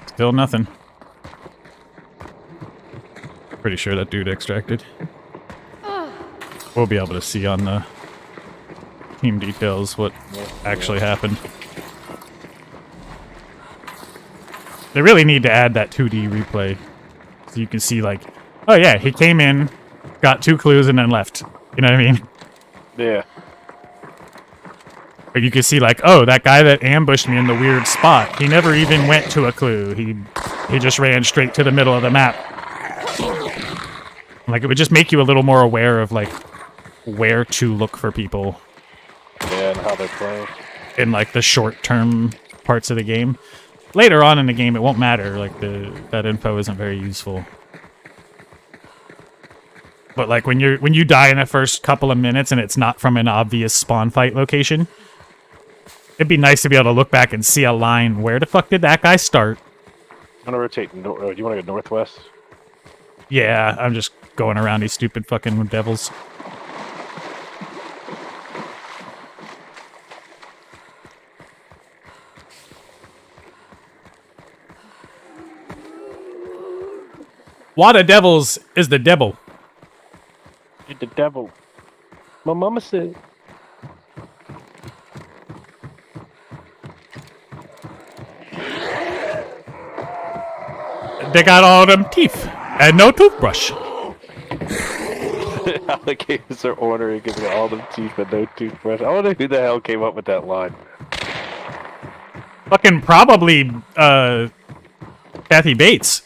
[SPEAKER 1] Still nothing. Pretty sure that dude extracted. We'll be able to see on the team details what actually happened. They really need to add that 2D replay. So you can see like, oh yeah, he came in, got 2 clues, and then left. You know what I mean?
[SPEAKER 3] Yeah.
[SPEAKER 1] But you can see like, oh, that guy that ambushed me in the weird spot, he never even went to a clue. He just ran straight to the middle of the map. Like, it would just make you a little more aware of like where to look for people.
[SPEAKER 3] Yeah, and how they're playing.
[SPEAKER 1] In like the short-term parts of the game. Later on in the game, it won't matter. Like that info isn't very useful. But like when you die in the first couple of minutes and it's not from an obvious spawn fight location, It'd be nice to be able to look back and see a line. Where the fuck did that guy start?
[SPEAKER 3] I'm gonna rotate. Do you want to go northwest?
[SPEAKER 1] Yeah, I'm just going around these stupid fucking devils. What a devils is the devil?
[SPEAKER 3] You're the devil. My mama said.
[SPEAKER 1] They got all them teeth and no toothbrush.
[SPEAKER 3] Alligators are ornery because they got all them teeth and no toothbrush. I wonder who the hell came up with that line.
[SPEAKER 1] Fucking probably, Kathy Bates.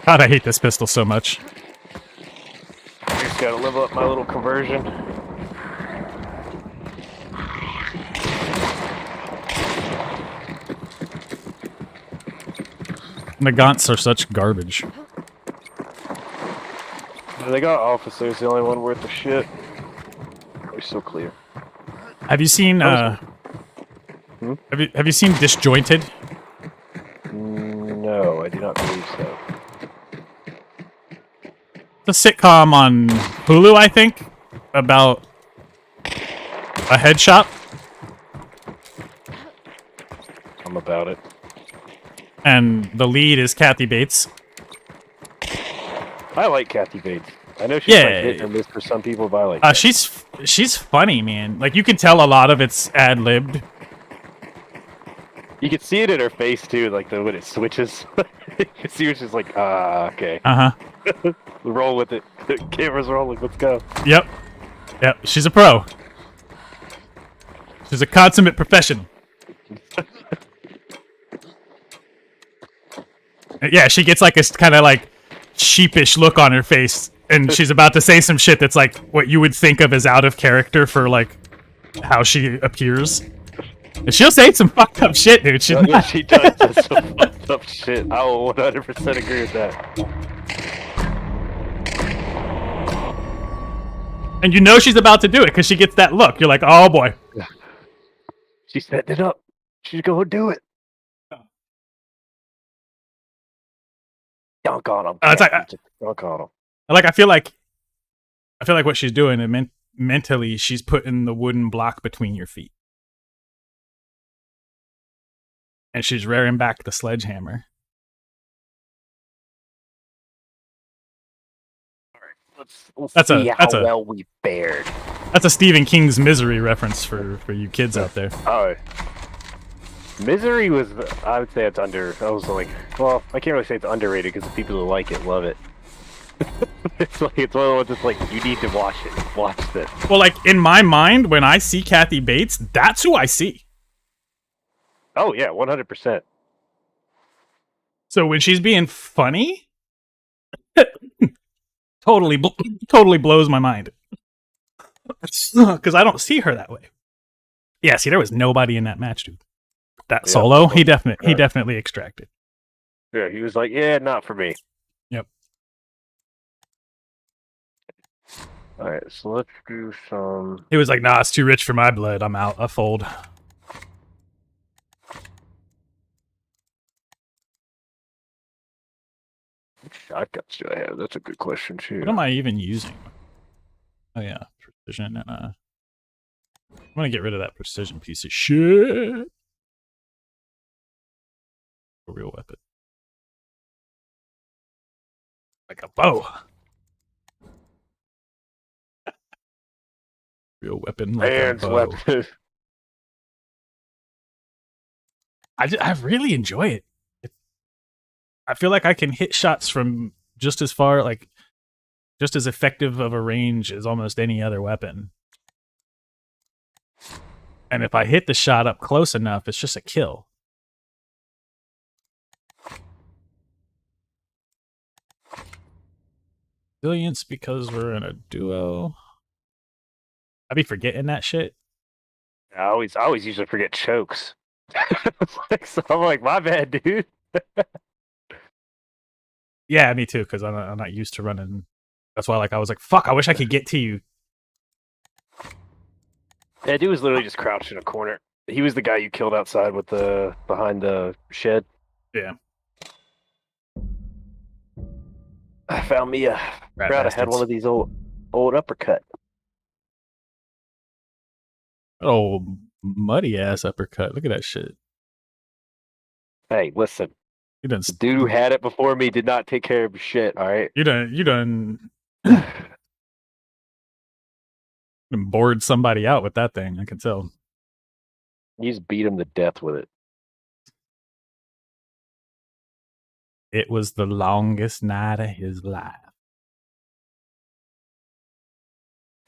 [SPEAKER 1] God, I hate this pistol so much.
[SPEAKER 3] I just gotta level up my little conversion.
[SPEAKER 1] The Gaunts are such garbage.
[SPEAKER 3] They got officers, the only one worth a shit. They're so clear.
[SPEAKER 1] Have you seen, have you seen Disjointed?
[SPEAKER 3] No, I do not believe so.
[SPEAKER 1] It's a sitcom on Hulu, I think, about a head shop.
[SPEAKER 3] I'm about it.
[SPEAKER 1] And the lead is Kathy Bates.
[SPEAKER 3] I like Kathy Bates. I know she's
[SPEAKER 1] Yeah.
[SPEAKER 3] like hit or miss for some people, but I like her.
[SPEAKER 1] She's funny, man. Like, you can tell a lot of it's ad-libbed.
[SPEAKER 3] You can see it in her face too, like when it switches. You can see her just like, okay.
[SPEAKER 1] Uh-huh.
[SPEAKER 3] Roll with it. The camera's rolling, let's go.
[SPEAKER 1] Yep. Yep, she's a pro. She's a consummate professional. Yeah, she gets like a kind of like sheepish look on her face, and she's about to say some shit that's like what you would think of as out of character for like how she appears. And she'll say some fucked up shit, dude. She's not...
[SPEAKER 3] She does some fucked up shit. I will 100% agree with that.
[SPEAKER 1] And you know she's about to do it because she gets that look. You're like, oh boy.
[SPEAKER 3] She's setting it up. She's gonna do it. Dunk on him.
[SPEAKER 1] It's like,
[SPEAKER 3] dunk on him.
[SPEAKER 1] I feel like what she's doing, and mentally, she's putting the wooden block between your feet, and she's rearing back the sledgehammer.
[SPEAKER 3] Let's see how well we fared.
[SPEAKER 1] That's a Stephen King's Misery reference for you kids out there.
[SPEAKER 3] Oh, Misery was, I would say it's I was like, well, I can't really say it's underrated because the people who like it love it. It's one of the ones that's like, you need to watch it. Watch this.
[SPEAKER 1] Well, like, in my mind, when I see Kathy Bates, that's who I see.
[SPEAKER 3] Oh, yeah, 100%.
[SPEAKER 1] So when she's being funny, totally blows my mind. Because I don't see her that way. Yeah, see, there was nobody in that match, dude. That solo, he definitely extracted.
[SPEAKER 3] Yeah, he was like, yeah, not for me.
[SPEAKER 1] Yep.
[SPEAKER 3] All right, so let's do some.
[SPEAKER 1] He was like, nah, it's too rich for my blood. I'm out. I fold.
[SPEAKER 3] What shotguns do I have? That's a good question, too.
[SPEAKER 1] What am I even using? Oh, yeah. Precision. I'm going to get rid of that precision piece of shit. A real weapon. Like a bow. Real weapon like a bow.
[SPEAKER 3] Weapon.
[SPEAKER 1] I really enjoy it. I feel like I can hit shots from just as far, like, just as effective of a range as almost any other weapon. And if I hit the shot up close enough, it's just a kill. Resilience because we're in a duo. I be forgetting that shit.
[SPEAKER 3] I always usually forget chokes. So I'm like, my bad, dude.
[SPEAKER 1] Yeah, me too. Because I'm not used to running. That's why, like, I was like, "Fuck! I wish I could get to you."
[SPEAKER 3] That dude was literally just crouched in a corner. He was the guy you killed outside with the behind the shed.
[SPEAKER 1] Yeah.
[SPEAKER 3] I found me a
[SPEAKER 1] Rat
[SPEAKER 3] crowd. I had one
[SPEAKER 1] bastards.
[SPEAKER 3] of these old uppercut.
[SPEAKER 1] Oh, muddy ass uppercut. Look at that shit.
[SPEAKER 3] Hey, listen.
[SPEAKER 1] You done.
[SPEAKER 3] The dude who had it before me did not take care of his shit. All right.
[SPEAKER 1] You done bored somebody out with that thing. I can tell.
[SPEAKER 3] You just beat him to death with it.
[SPEAKER 1] It was the longest night of his life.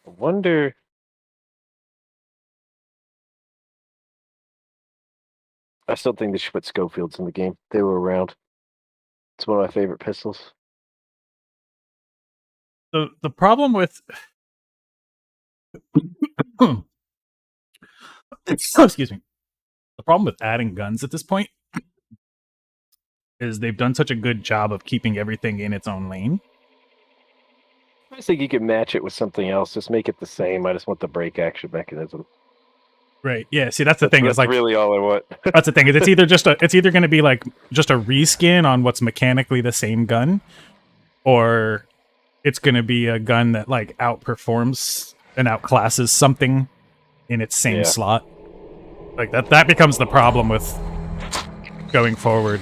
[SPEAKER 3] I wonder. I still think they should put Schofields in the game. They were around. It's one of my favorite pistols.
[SPEAKER 1] The problem with excuse me. The problem with adding guns at this point is they've done such a good job of keeping everything in its own lane.
[SPEAKER 3] I just think you could match it with something else. Just make it the same. I just want the break action mechanism.
[SPEAKER 1] Right. Yeah. See, that's the thing.
[SPEAKER 3] That's
[SPEAKER 1] Is like
[SPEAKER 3] really all I want.
[SPEAKER 1] that's the thing. Is it's either going to be like just a reskin on what's mechanically the same gun, or it's going to be a gun that like outperforms and outclasses something in its same slot. Like that becomes the problem with going forward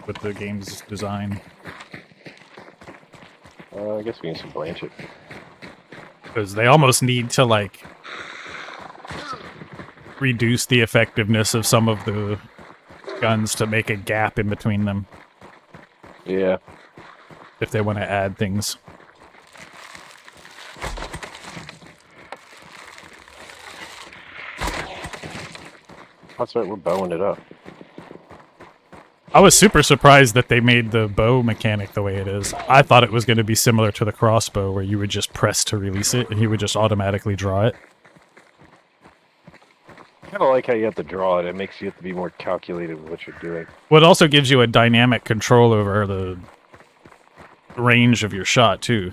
[SPEAKER 1] with the game's design.
[SPEAKER 3] I guess we need some Blanchett.
[SPEAKER 1] Because they almost need to like reduce the effectiveness of some of the guns to make a gap in between them.
[SPEAKER 3] Yeah.
[SPEAKER 1] If they want to add things.
[SPEAKER 3] That's right, we're bowing it up.
[SPEAKER 1] I was super surprised that they made the bow mechanic the way it is. I thought it was going to be similar to the crossbow, where you would just press to release it, and he would just automatically draw it.
[SPEAKER 3] I kind of like how you have to draw it. It makes you have to be more calculated with what you're doing.
[SPEAKER 1] Well, it also gives you a dynamic control over the range of your shot too.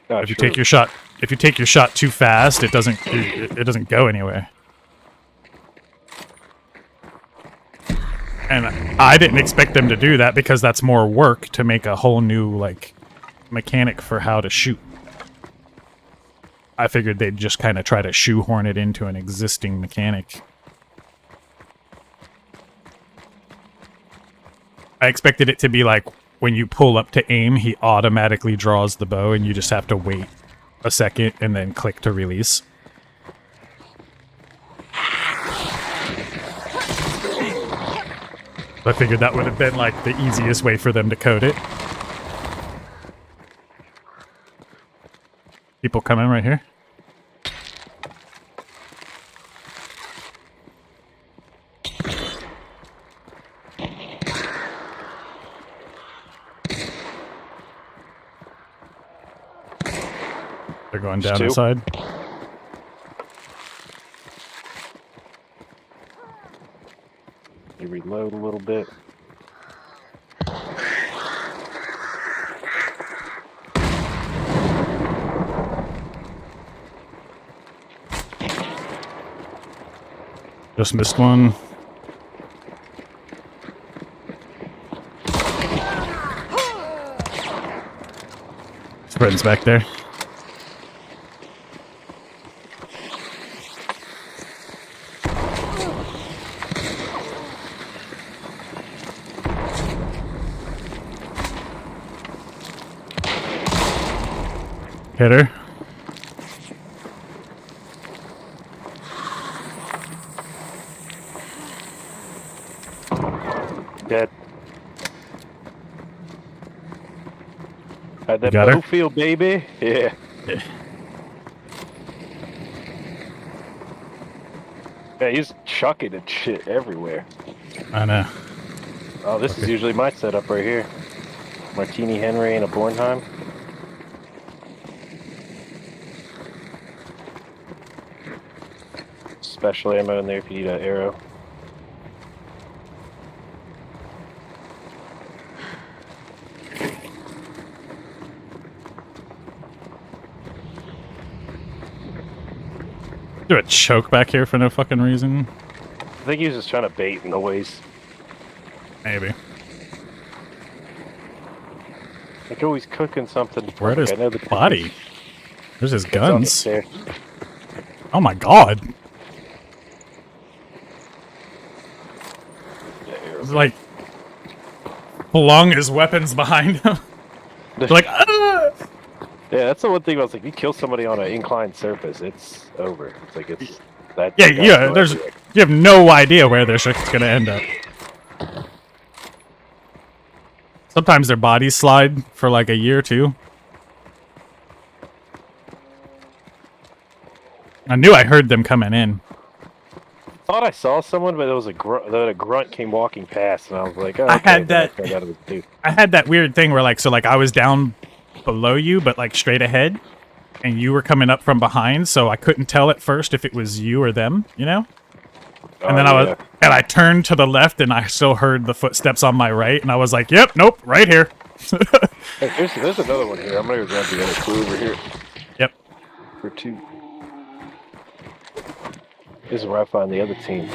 [SPEAKER 1] If you take your shot too fast, it doesn't go anywhere. And I didn't expect them to do that because that's more work to make a whole new like mechanic for how to shoot. I figured they'd just kind of try to shoehorn it into an existing mechanic. I expected it to be like when you pull up to aim, he automatically draws the bow and you just have to wait a second and then click to release. I figured that would have been like the easiest way for them to code it. People coming right here. They're going down inside.
[SPEAKER 3] You reload a little bit.
[SPEAKER 1] Just missed one. His friend's back there. Hit her.
[SPEAKER 3] Dead. Had that
[SPEAKER 1] Got her?
[SPEAKER 3] bow feel, baby. Yeah. Yeah, he's chucking and shit everywhere.
[SPEAKER 1] I know.
[SPEAKER 3] Oh, this is usually my setup right here. Martini Henry and a Bornheim. Special ammo in there if you need an arrow.
[SPEAKER 1] Do a choke back here for no fucking reason.
[SPEAKER 3] I think he was just trying to bait noise.
[SPEAKER 1] Maybe.
[SPEAKER 3] Like always cooking something.
[SPEAKER 1] Where's his
[SPEAKER 3] I know the
[SPEAKER 1] body? There's his
[SPEAKER 3] It's on the
[SPEAKER 1] guns.
[SPEAKER 3] stairs.
[SPEAKER 1] Oh my god. He's like flung his weapons behind him. Like, ah!
[SPEAKER 3] Yeah, that's the one thing. I was like, you kill somebody on an inclined surface, it's over. It's like it's that.
[SPEAKER 1] Yeah, yeah. There's you have no idea where their shit's gonna end up. Sometimes their bodies slide for like a year or two. I knew I heard them coming in.
[SPEAKER 3] Thought I saw someone, but it was a grunt came walking past, and I was like, oh,
[SPEAKER 1] I
[SPEAKER 3] okay,
[SPEAKER 1] had that.
[SPEAKER 3] then I found out it was a dude.
[SPEAKER 1] I had that weird thing where like I was down below you, but like straight ahead, and you were coming up from behind, so I couldn't tell at first if it was you or them, you know. And then I turned to the left, and I still heard the footsteps on my right, and I was like, "Yep, nope, right here."
[SPEAKER 3] Hey, there's another one here. I'm gonna go grab the other clue over here.
[SPEAKER 1] Yep.
[SPEAKER 3] For 2. This is where I find the other team.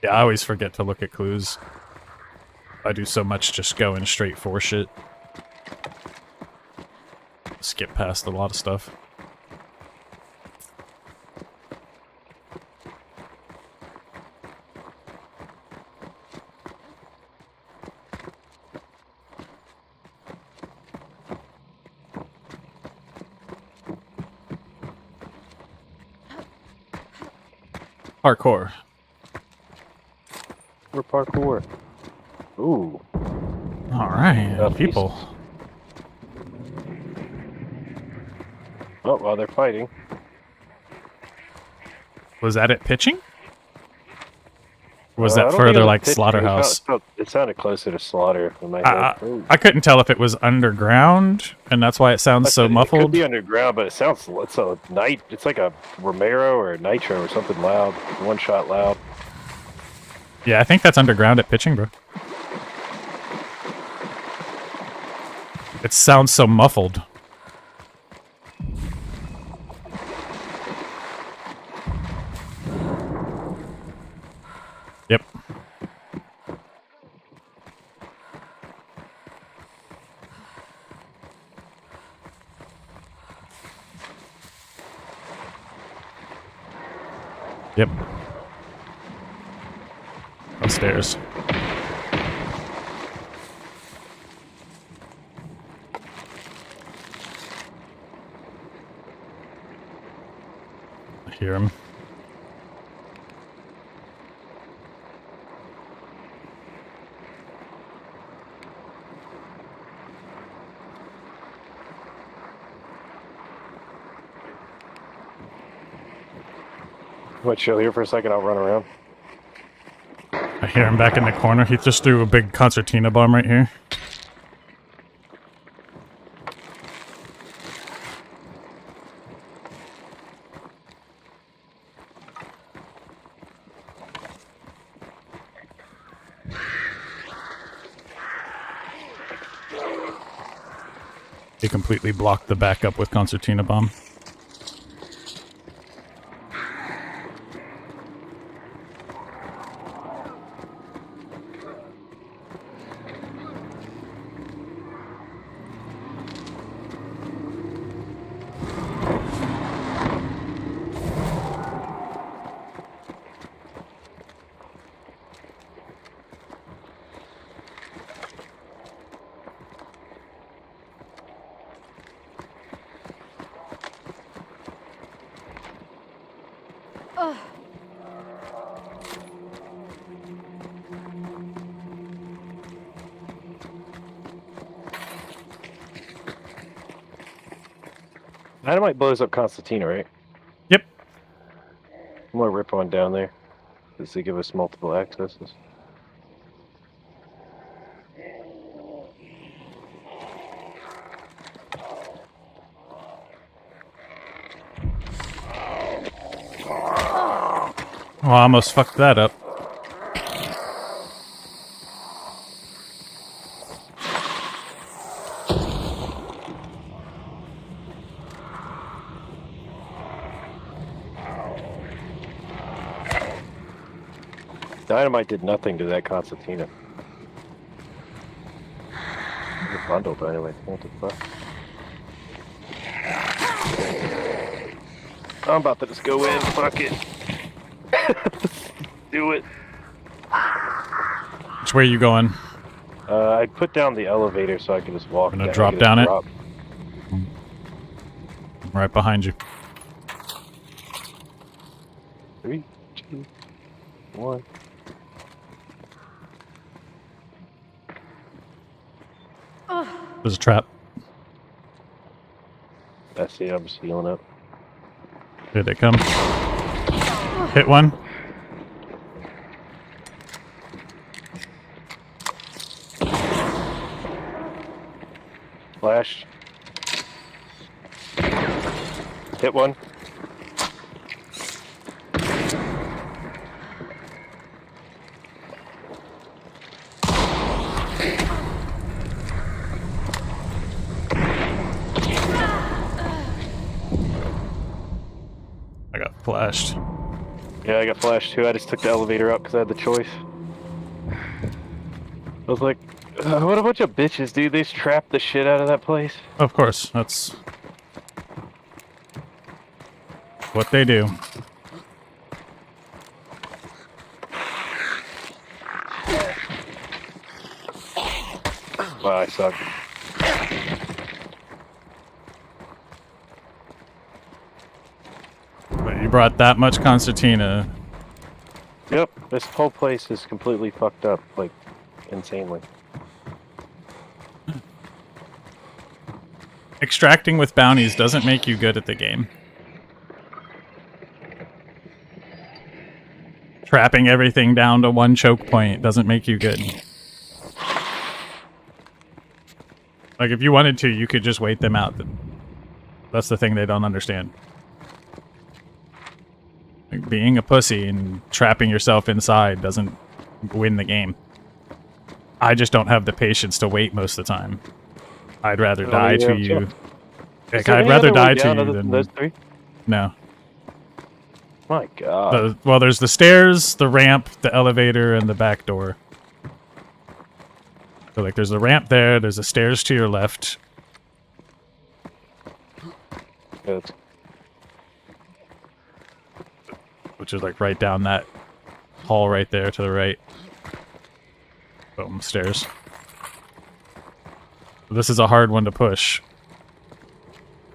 [SPEAKER 1] Yeah, I always forget to look at clues. I do so much just going straight for shit. Skip past a lot of stuff. Parkour.
[SPEAKER 3] We're parkour. Ooh.
[SPEAKER 1] Alright, people.
[SPEAKER 3] Oh, while they're fighting.
[SPEAKER 1] Was that it pitching? Or was
[SPEAKER 3] I
[SPEAKER 1] that
[SPEAKER 3] don't
[SPEAKER 1] further
[SPEAKER 3] think it was
[SPEAKER 1] like
[SPEAKER 3] pitching.
[SPEAKER 1] slaughterhouse?
[SPEAKER 3] It sounded closer to slaughter in my head. Ooh.
[SPEAKER 1] I couldn't tell if it was underground, and that's why it sounds so
[SPEAKER 3] It
[SPEAKER 1] muffled.
[SPEAKER 3] could be underground, but it's a night. It's like a Romero or a Nitro or something loud. One shot loud.
[SPEAKER 1] Yeah, I think that's underground at pitching, bro. It sounds so muffled. Yep. Yep. Upstairs. I hear him.
[SPEAKER 3] What, chill here for a second? I'll run around.
[SPEAKER 1] I hear him back in the corner. He just threw a big concertina bomb right here. He completely blocked the backup with concertina bomb.
[SPEAKER 3] Dynamite blows up Constantina, right?
[SPEAKER 1] Yep.
[SPEAKER 3] I'm gonna rip one down there. Does he give us multiple accesses?
[SPEAKER 1] Oh, I almost fucked that up.
[SPEAKER 3] dynamite did nothing to that concertina. It's bundled anyway. What the fuck? I'm about to just go in. Fuck it. Do it.
[SPEAKER 1] Which way are you going?
[SPEAKER 3] I put down the elevator so I can just walk.
[SPEAKER 1] I'm gonna drop down it. Right behind you.
[SPEAKER 3] 3, 2, 1.
[SPEAKER 1] There's a trap.
[SPEAKER 3] I see. I'm just healing up.
[SPEAKER 1] Here they come. Hit one.
[SPEAKER 3] Flash. Hit one.
[SPEAKER 1] I got flashed.
[SPEAKER 3] Yeah, I got flashed too. I just took the elevator up because I had the choice. I was like, what a bunch of bitches, dude. They just trapped the shit out of that place.
[SPEAKER 1] Of course, that's what they do.
[SPEAKER 3] Wow, I suck.
[SPEAKER 1] But you brought that much concertina.
[SPEAKER 3] Yep, this whole place is completely fucked up, like, insanely.
[SPEAKER 1] Extracting with bounties doesn't make you good at the game. Trapping everything down to one choke point doesn't make you good. Like, if you wanted to, you could just wait them out. That's the thing they don't understand. Like, being a pussy and trapping yourself inside doesn't win the game. I just don't have the patience to wait most of the time. I'd rather die to you. Like, I'd rather die to you than
[SPEAKER 3] those three.
[SPEAKER 1] No.
[SPEAKER 3] My God.
[SPEAKER 1] Well, there's the stairs, the ramp, the elevator, and the back door. So, like, there's a ramp there, there's the stairs to your left.
[SPEAKER 3] Good.
[SPEAKER 1] Which is, like, right down that hall right there to the right. Boom, stairs. This is a hard one to push.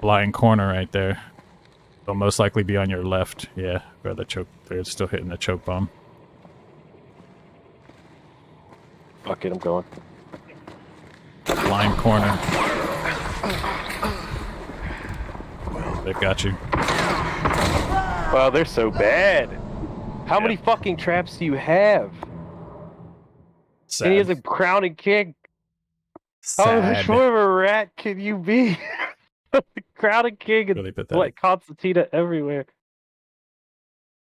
[SPEAKER 1] Lying corner right there. They'll most likely be on your left. Yeah, where the choke. They're still hitting the choke bomb.
[SPEAKER 3] Fuck it, I'm going.
[SPEAKER 1] Blind corner. They've got you.
[SPEAKER 3] Wow, they're so bad. How many fucking traps do you have?
[SPEAKER 1] Sad.
[SPEAKER 3] And he has a crown and king.
[SPEAKER 1] Sad.
[SPEAKER 3] How much more of a rat can you be? Crown and king and
[SPEAKER 1] Really pathetic.
[SPEAKER 3] like concertina everywhere.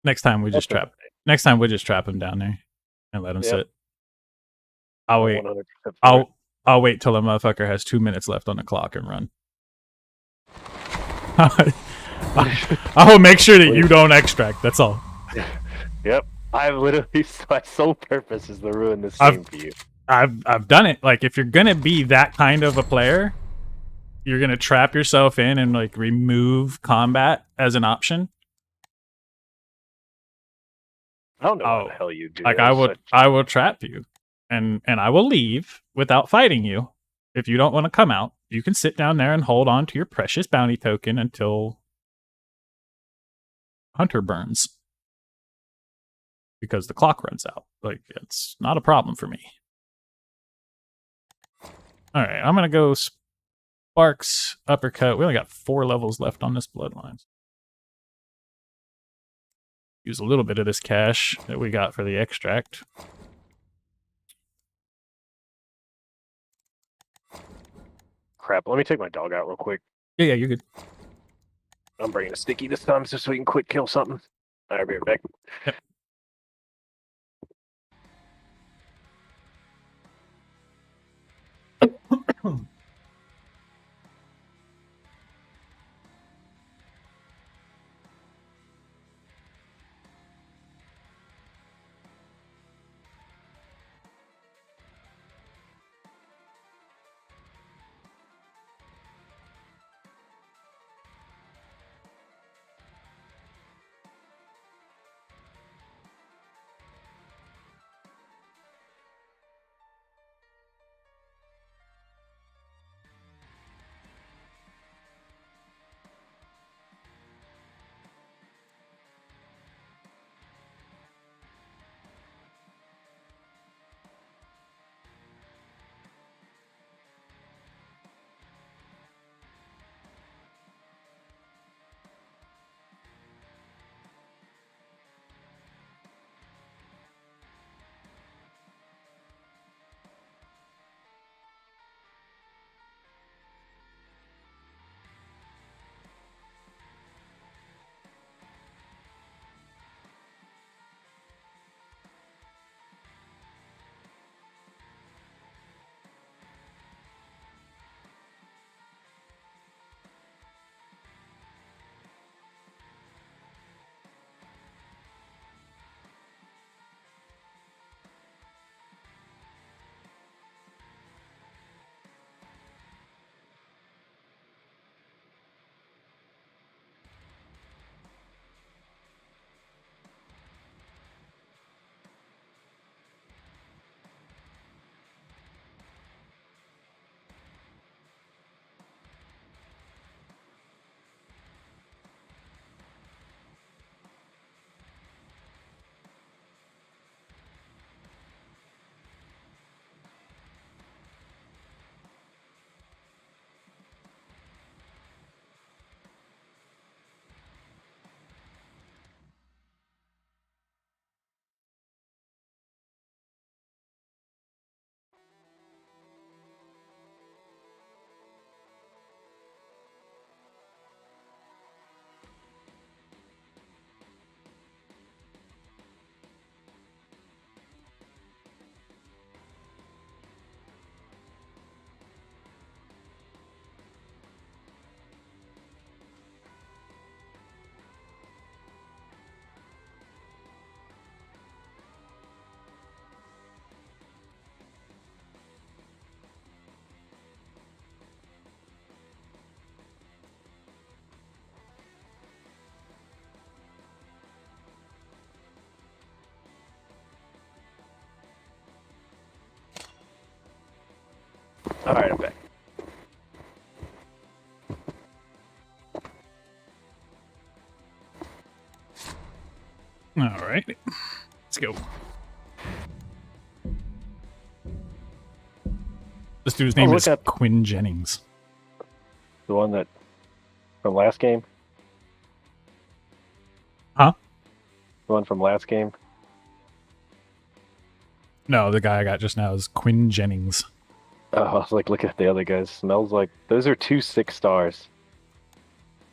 [SPEAKER 1] Next time we just trap. Next time we just trap him down there and let him sit. I'll wait.
[SPEAKER 3] 100%
[SPEAKER 1] I'll wait till a motherfucker has 2 minutes left on the clock and run. I will make sure that you don't extract. That's all.
[SPEAKER 3] Yep. I literally, my sole purpose is to ruin this game for you.
[SPEAKER 1] I've done it. Like, if you're gonna be that kind of a player, you're gonna trap yourself in and like remove combat as an option.
[SPEAKER 3] I don't know what the hell you do.
[SPEAKER 1] Like, I will trap you, and I will leave without fighting you. If you don't want to come out, you can sit down there and hold on to your precious bounty token until Hunter burns. Because the clock runs out. Like, it's not a problem for me. Alright, I'm gonna go Sparks, Uppercut. We only got 4 levels left on this Bloodlines. Use a little bit of this cash that we got for the extract.
[SPEAKER 3] Crap, let me take my dog out real quick.
[SPEAKER 1] Yeah, you're good.
[SPEAKER 3] I'm bringing a sticky this time just so we can quick kill something. Alright, be right back.
[SPEAKER 1] Yep.
[SPEAKER 3] All right, I'm back.
[SPEAKER 1] All right, let's go. This dude's name is Quinn Jennings.
[SPEAKER 3] The one that from last game?
[SPEAKER 1] Huh?
[SPEAKER 3] The one from last game?
[SPEAKER 1] No, the guy I got just now is Quinn Jennings.
[SPEAKER 3] Oh, I was like looking at the other guys. Smells like those are 2 6 stars.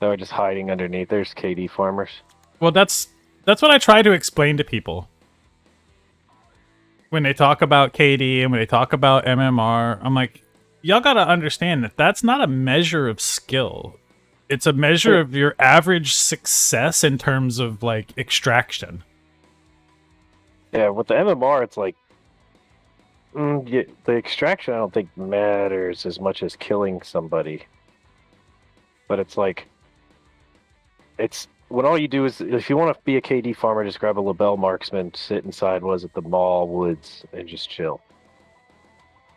[SPEAKER 3] They were just hiding underneath. There's KD farmers.
[SPEAKER 1] Well, that's what I try to explain to people. When they talk about KD and when they talk about MMR, I'm like, y'all gotta understand that that's not a measure of skill. It's a measure of your average success in terms of, like, extraction.
[SPEAKER 3] Yeah, with the MMR, it's like the extraction I don't think matters as much as killing somebody. But it's like, it's when all you do is, if you want to be a KD farmer, just grab a LaBelle marksman, sit inside, the mall woods, and just chill.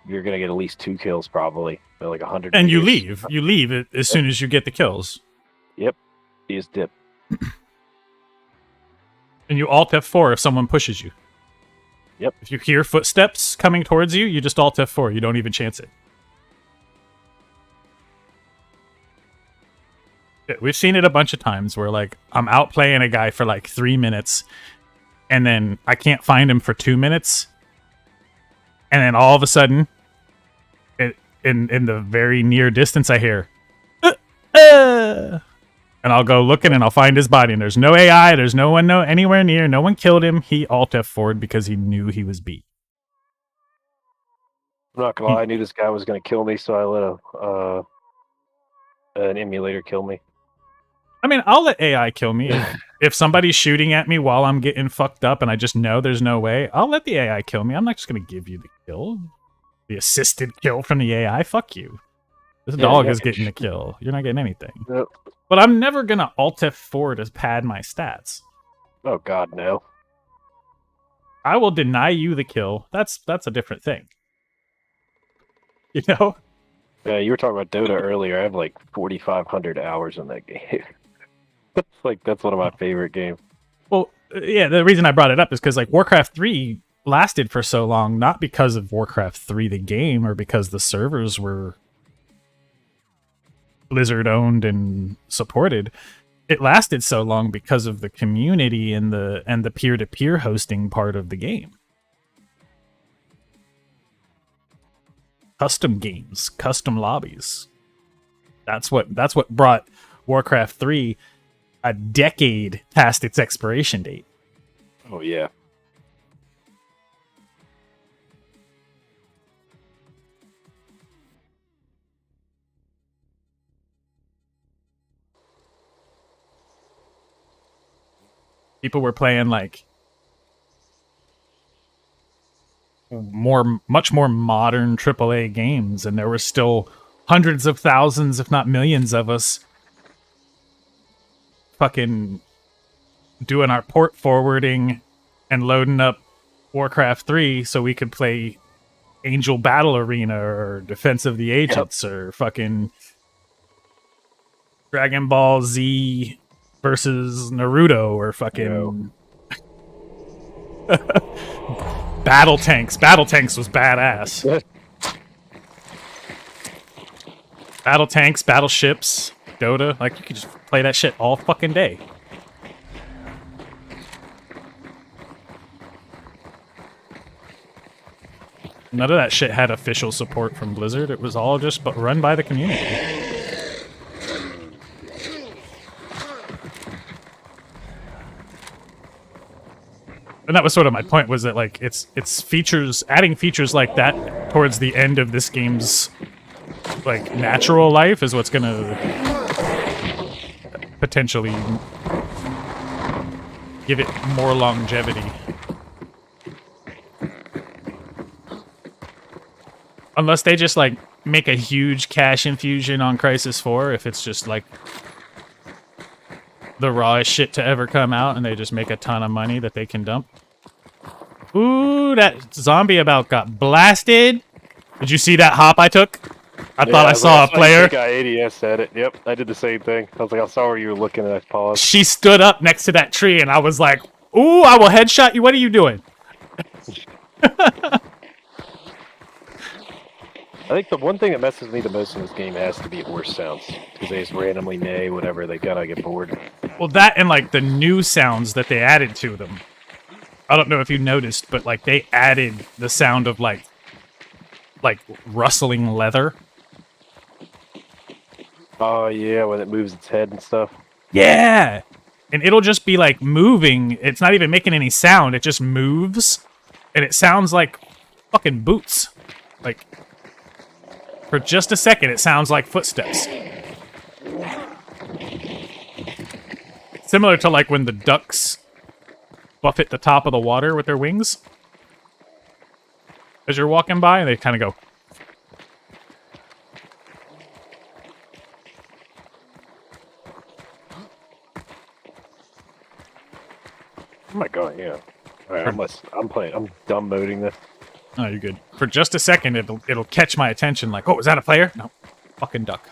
[SPEAKER 3] You're gonna get at least 2 kills probably, like 100.
[SPEAKER 1] And
[SPEAKER 3] meters.
[SPEAKER 1] you leave it as soon as you get the kills.
[SPEAKER 3] Yep, you just dip.
[SPEAKER 1] And you alt F4 if someone pushes you.
[SPEAKER 3] Yep.
[SPEAKER 1] If you hear footsteps coming towards you, you just alt F4. You don't even chance it. Yeah, we've seen it a bunch of times where, like, I'm outplaying a guy for like 3 minutes, and then I can't find him for 2 minutes, and then all of a sudden, in the very near distance, I hear, and I'll go looking and I'll find his body, and there's no AI, there's no one anywhere near, no one killed him. He alt F4'd because he knew he was beat.
[SPEAKER 3] I'm not gonna lie, I knew this guy was gonna kill me, so I let an emulator kill me.
[SPEAKER 1] I mean, I'll let AI kill me. If somebody's shooting at me while I'm getting fucked up and I just know there's no way, I'll let the AI kill me. I'm not just going to give you the kill. The assisted kill from the AI. Fuck you. This dog is getting the kill. You're not getting anything.
[SPEAKER 3] Nope.
[SPEAKER 1] But I'm never going to alt F4 to pad my stats.
[SPEAKER 3] Oh, God, no.
[SPEAKER 1] I will deny you the kill. That's a different thing. You know?
[SPEAKER 3] Yeah, you were talking about Dota earlier. I have like 4,500 hours in that game. That's one of my favorite games.
[SPEAKER 1] Well, yeah, the reason I brought it up is because, like, Warcraft 3 lasted for so long, not because of Warcraft 3 the game, or because the servers were Blizzard owned and supported. It lasted so long because of the community and the peer-to-peer hosting part of the game. Custom games, custom lobbies. That's what brought Warcraft 3 a decade past its expiration date.
[SPEAKER 3] Oh, yeah.
[SPEAKER 1] People were playing, like, much more modern AAA games, and there were still hundreds of thousands, if not millions of us fucking doing our port forwarding and loading up Warcraft 3 so we could play Angel Battle Arena or Defense of the Agents or fucking Dragon Ball Z versus Naruto or fucking Battle Tanks. Battle Tanks was badass. Battle Tanks, Battleships, Dota, like, you could just play that shit all fucking day. None of that shit had official support from Blizzard. It was all just run by the community. And that was sort of my point, was that, like, it's features, adding features like that towards the end of this game's, like, natural life is what's gonna potentially give it more longevity. Unless they just, like, make a huge cash infusion on Crisis 4, if it's just, like, the rawest shit to ever come out and they just make a ton of money that they can dump. Ooh, that zombie about got blasted. Did you see that hop I took? I thought I saw a
[SPEAKER 3] I
[SPEAKER 1] player.
[SPEAKER 3] think I ADS at it. Yep, I did the same thing. I was like, I saw where you were looking and I paused.
[SPEAKER 1] She stood up next to that tree, and I was like, "Ooh, I will headshot you. What are you doing?"
[SPEAKER 3] I think the one thing that messes me the most in this game has to be horse sounds. Because they just randomly neigh, whatever, they gotta get bored.
[SPEAKER 1] Well, that and like the new sounds that they added to them. I don't know if you noticed, but like they added the sound of like rustling leather.
[SPEAKER 3] Oh yeah, when it moves its head and stuff.
[SPEAKER 1] Yeah. And it'll just be like moving. It's not even making any sound. It just moves. And it sounds like fucking boots. Like, for just a second, it sounds like footsteps. Similar to like when the ducks buffet the top of the water with their wings. As you're walking by, and they kind of go.
[SPEAKER 3] Oh my god, yeah. Alright, I'm dumb moding this.
[SPEAKER 1] Oh, you're good. For just a second, it'll catch my attention. Like, oh, is that a player? No, fucking duck.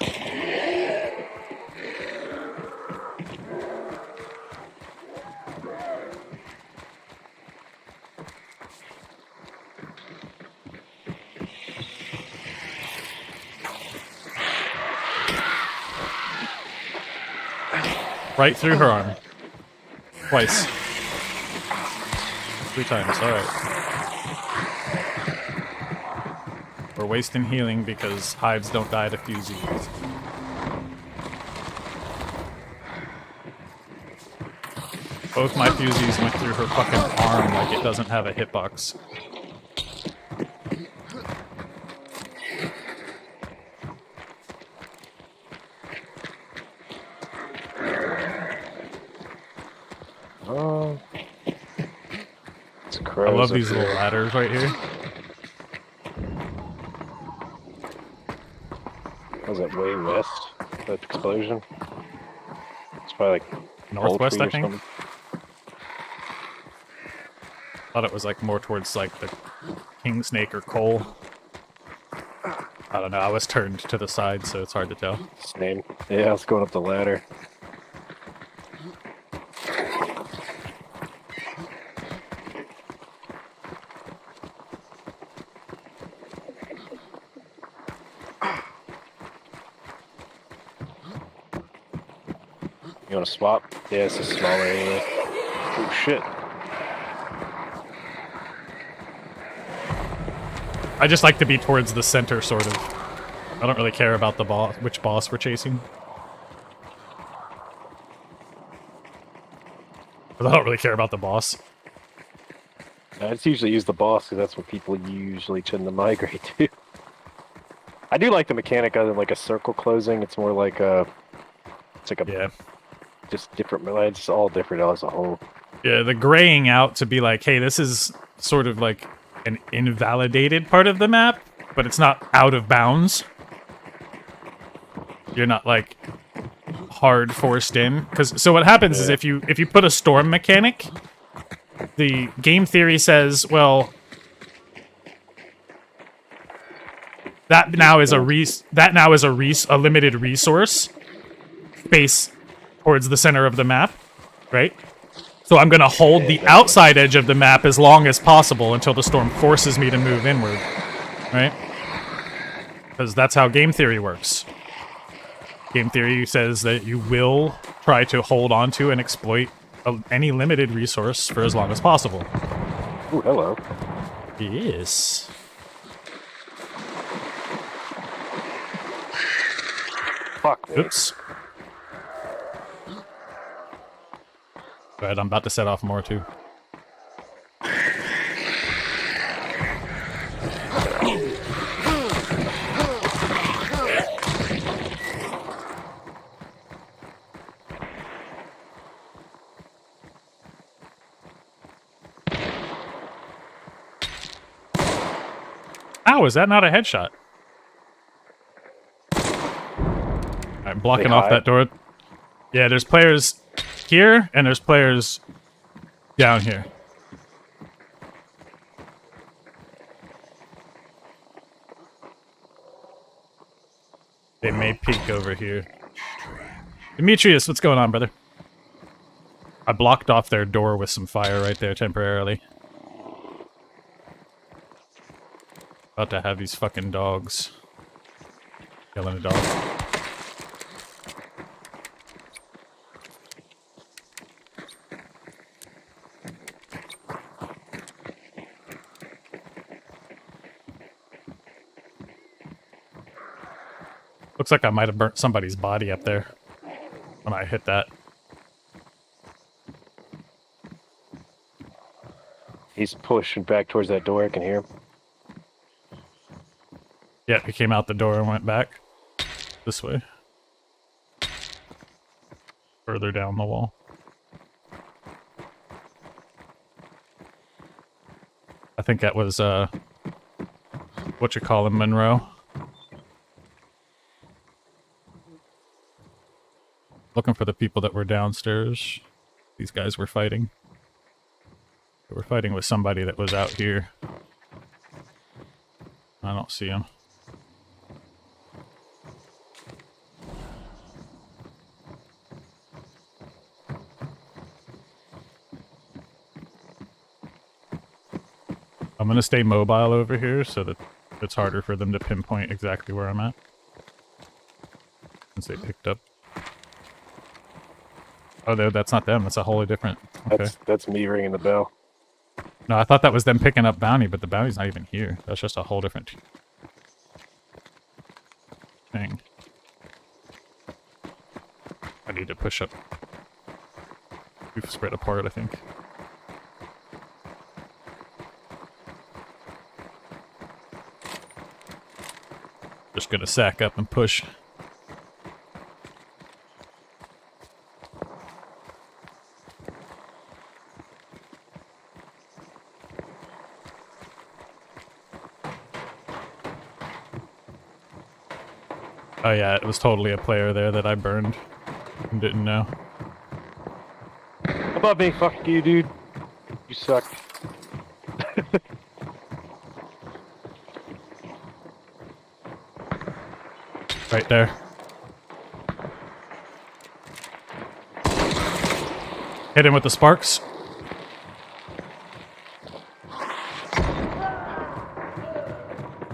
[SPEAKER 1] Right through her arm. Twice. 3 times, alright. We're wasting healing because hives don't die to fusees. Both my fusees went through her fucking arm like it doesn't have a hitbox.
[SPEAKER 3] Oh.
[SPEAKER 1] I love these little ladders right here.
[SPEAKER 3] Was it way west? That explosion? It's probably like
[SPEAKER 1] Northwest, I
[SPEAKER 3] poultry or
[SPEAKER 1] think.
[SPEAKER 3] something.
[SPEAKER 1] Thought it was like more towards like the king snake or coal. I don't know. I was turned to the side, so it's hard to tell.
[SPEAKER 3] Same. Yeah, I was going up the ladder. You want to swap? Yeah, it's a smaller area. Oh shit.
[SPEAKER 1] I just like to be towards the center, sort of. I don't really care about the boss, which boss we're chasing. But I don't really care about the boss.
[SPEAKER 3] I just usually use the boss because that's what people usually tend to migrate to. I do like the mechanic other than like a circle closing. It's more like a... It's like a...
[SPEAKER 1] Yeah.
[SPEAKER 3] Just different... It's all different as a whole.
[SPEAKER 1] Yeah, the graying out to be like, hey, this is sort of like an invalidated part of the map, but it's not out of bounds. You're not like hard forced in. So what happens is if you put a storm mechanic, the game theory says, well, that now is a limited resource space towards the center of the map, right? So I'm going to hold the outside edge of the map as long as possible until the storm forces me to move inward, right? Because that's how game theory works. Game theory says that you will try to hold on to and exploit any limited resource for as long as possible.
[SPEAKER 3] Ooh, hello.
[SPEAKER 1] Yes.
[SPEAKER 3] Fuck me.
[SPEAKER 1] Oops. Alright, I'm about to set off more too. Ow, is that not a headshot? I'm blocking off that door. Yeah, there's players here, and there's players down here. They may peek over here. Demetrius, what's going on, brother? I blocked off their door with some fire right there temporarily. About to have these fucking dogs. Killing a dog. Looks like I might have burnt somebody's body up there when I hit that.
[SPEAKER 3] He's pushing back towards that door. I can hear him.
[SPEAKER 1] Yeah, he came out the door and went back. This way. Further down the wall. I think that was, what you call him, Monroe. Looking for the people that were downstairs. These guys were fighting. They were fighting with somebody that was out here. I don't see him. I'm gonna stay mobile over here so that it's harder for them to pinpoint exactly where I'm at. Since they picked up. Oh, that's not them. That's a wholly different. Okay.
[SPEAKER 3] That's me ringing the bell.
[SPEAKER 1] No, I thought that was them picking up bounty, but the bounty's not even here. That's just a whole different thing. I need to push up. We've spread apart, I think. Just gonna sack up and push. Oh yeah, it was totally a player there that I burned and didn't know.
[SPEAKER 3] How about me? Fuck you, dude. You suck.
[SPEAKER 1] Right there. Hit him with the sparks.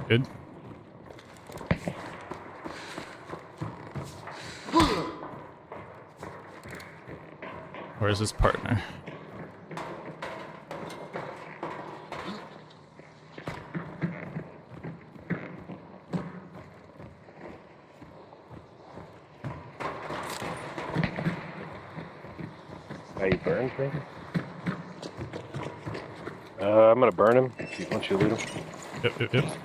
[SPEAKER 1] Good. Where's his partner?
[SPEAKER 3] Are you burned, maybe? I'm gonna burn him once you loot him.
[SPEAKER 1] Yep. Dead.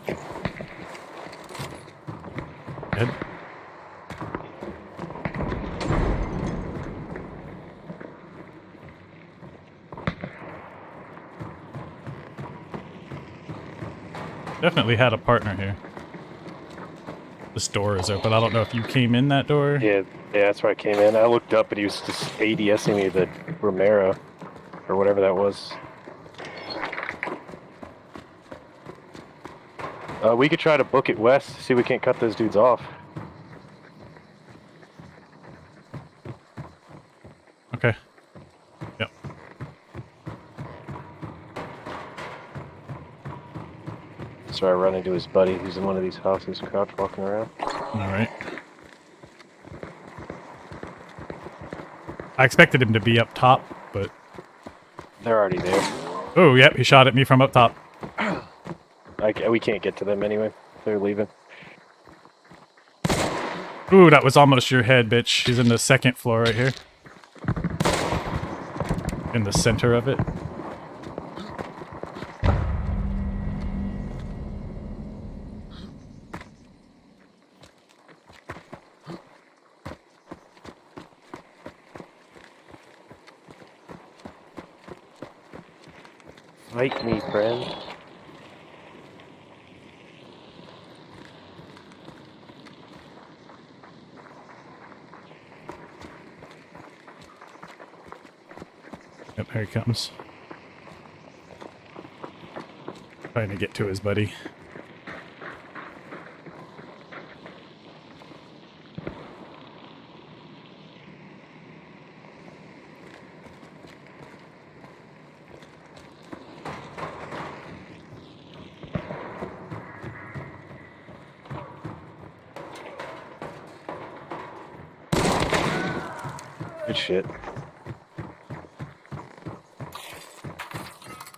[SPEAKER 1] Definitely had a partner here. This door is open. I don't know if you came in that door.
[SPEAKER 3] Yeah, that's where I came in. I looked up and he was just ADSing me the Romero, or whatever that was. We could try to book it west, see if we can't cut those dudes off.
[SPEAKER 1] Okay. Yep.
[SPEAKER 3] So I run into his buddy who's in one of these houses, crouch walking around.
[SPEAKER 1] Alright. I expected him to be up top, but...
[SPEAKER 3] They're already there.
[SPEAKER 1] Oh, yep, he shot at me from up top.
[SPEAKER 3] We can't get to them anyway. They're leaving.
[SPEAKER 1] Ooh, that was almost your head, bitch. He's in the second floor right here. In the center of it.
[SPEAKER 3] Fight me, friend.
[SPEAKER 1] Yep, here he comes. Trying to get to his buddy.
[SPEAKER 3] Good shit.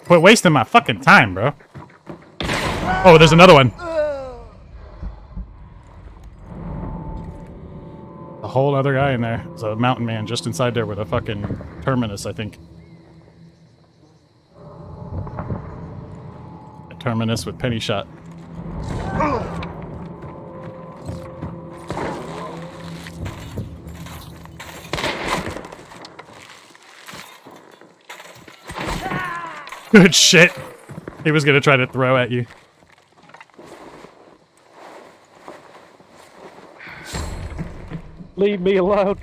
[SPEAKER 1] Quit wasting my fucking time, bro. Oh, there's another one. A whole other guy in there. There's a mountain man just inside there with a fucking terminus, I think. A terminus with penny shot. Good shit. He was gonna try to throw at you.
[SPEAKER 3] Leave me alone.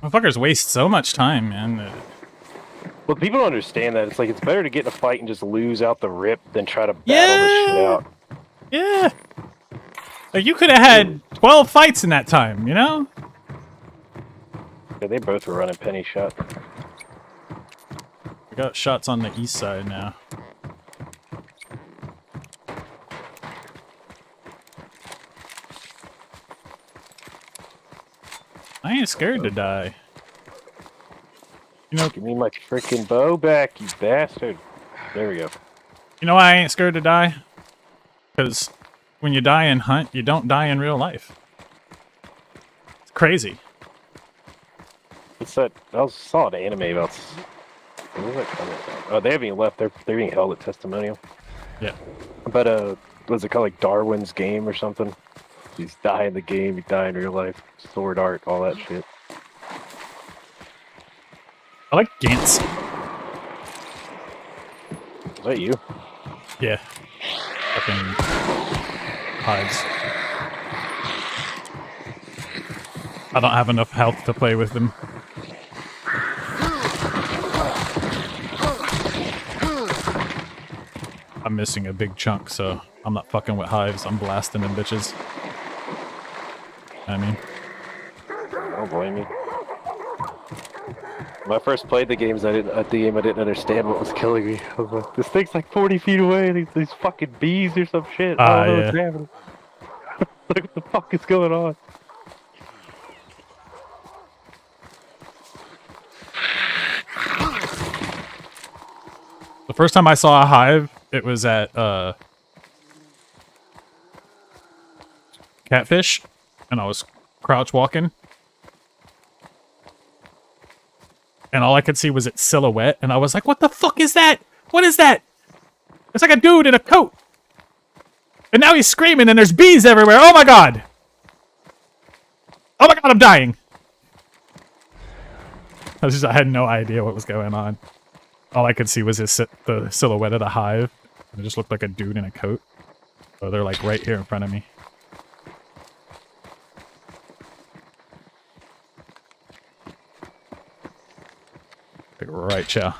[SPEAKER 1] Motherfuckers waste so much time, man.
[SPEAKER 3] Well, people don't understand that. It's like it's better to get in a fight and just lose out the rip than try to battle this shit out.
[SPEAKER 1] Yeah. Like, you could have had 12 fights in that time, you know?
[SPEAKER 3] Yeah, they both were running penny shot.
[SPEAKER 1] We got shots on the east side now. I ain't scared to die. You know,
[SPEAKER 3] Give me my freaking bow back, you bastard. There we go.
[SPEAKER 1] you know why I ain't scared to die? Because when you die in Hunt, you don't die in real life. It's crazy.
[SPEAKER 3] What's that? I saw an anime about. Where's that coming from? Oh, they haven't even left. They're being held at testimonial.
[SPEAKER 1] Yeah.
[SPEAKER 3] But what's it called? Like Darwin's game or something? He's die in the game, you die in real life. Sword art, all that shit.
[SPEAKER 1] I like Gantz.
[SPEAKER 3] Is that you?
[SPEAKER 1] Yeah. Fucking hides. I don't have enough health to play with them. I'm missing a big chunk, so I'm not fucking with hives. I'm blasting them bitches. I mean,
[SPEAKER 3] Don't blame me. When I first played the games, I didn't understand what was killing me. I was like, this thing's like 40 feet away. These fucking bees or some shit. I don't know what's happening. Like, what the fuck is going on?
[SPEAKER 1] the first time I saw a hive, it was at Catfish, and I was crouch walking. And all I could see was its silhouette, and I was like, what the fuck is that? What is that? It's like a dude in a coat. And now he's screaming, and there's bees everywhere. Oh my god! Oh my god, I'm dying! I had no idea what was going on. All I could see was the silhouette of the hive. It just looked like a dude in a coat. So they're like right here in front of me. Like right, chow.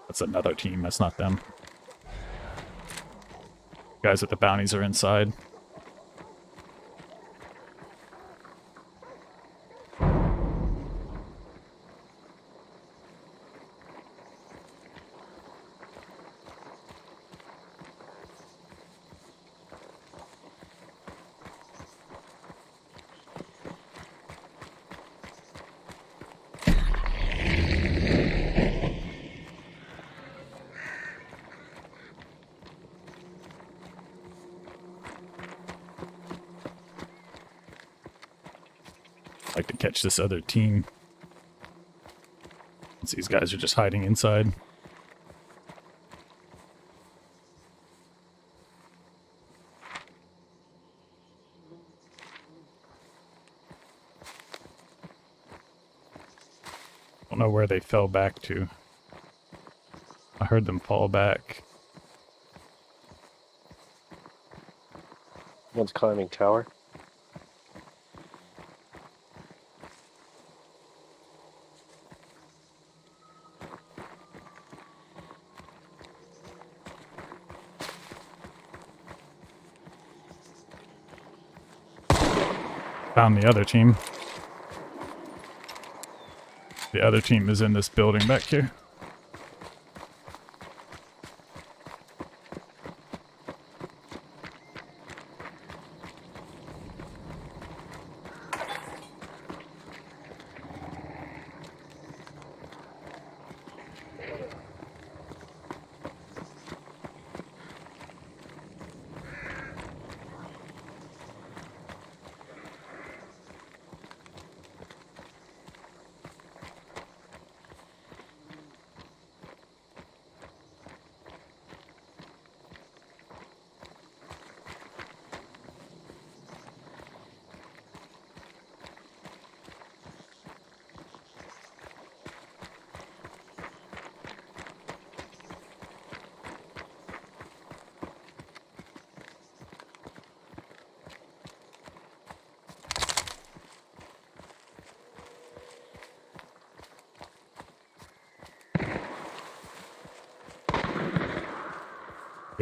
[SPEAKER 1] That's another team, that's not them. Guys with the bounties are inside. Like to catch this other team. Since these guys are just hiding inside. Don't know where they fell back to. I heard them fall back.
[SPEAKER 3] One's climbing tower.
[SPEAKER 1] Found the other team. The other team is in this building back here.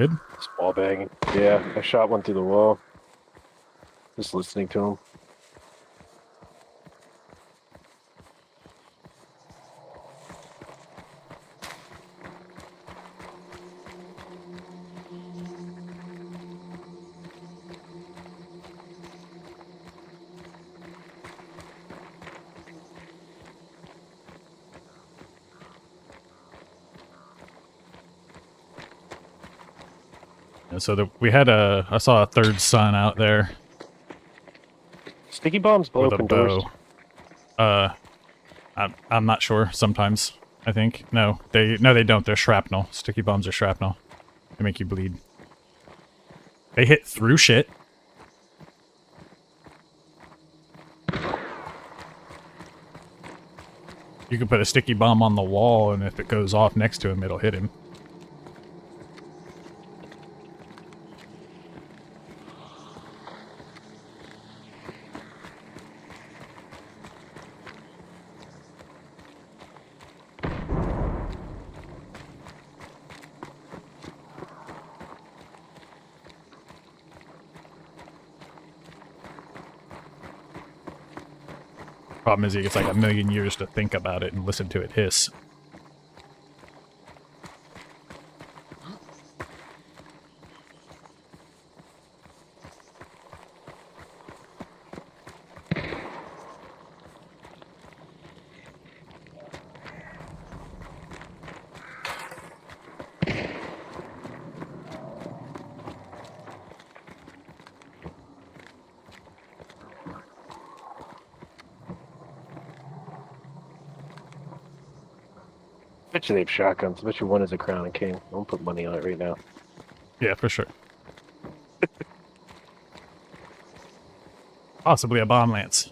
[SPEAKER 1] Good.
[SPEAKER 3] Just wall banging. Yeah, I shot one through the wall. Just listening to him.
[SPEAKER 1] Yeah, so we had I saw a third son out there
[SPEAKER 3] Sticky bombs blow
[SPEAKER 1] with a
[SPEAKER 3] open doors.
[SPEAKER 1] bow. I'm not sure. Sometimes I think they don't. They're shrapnel. Sticky bombs are shrapnel. They make you bleed. They hit through shit. You can put a sticky bomb on the wall, and if it goes off next to him, it'll hit him. Problem is, he gets like a million years to think about it and listen to it hiss.
[SPEAKER 3] Bet you they have shotguns. I bet you one is a Crown and King. I'll put money on it right now.
[SPEAKER 1] Yeah, for sure. Possibly a bomb lance.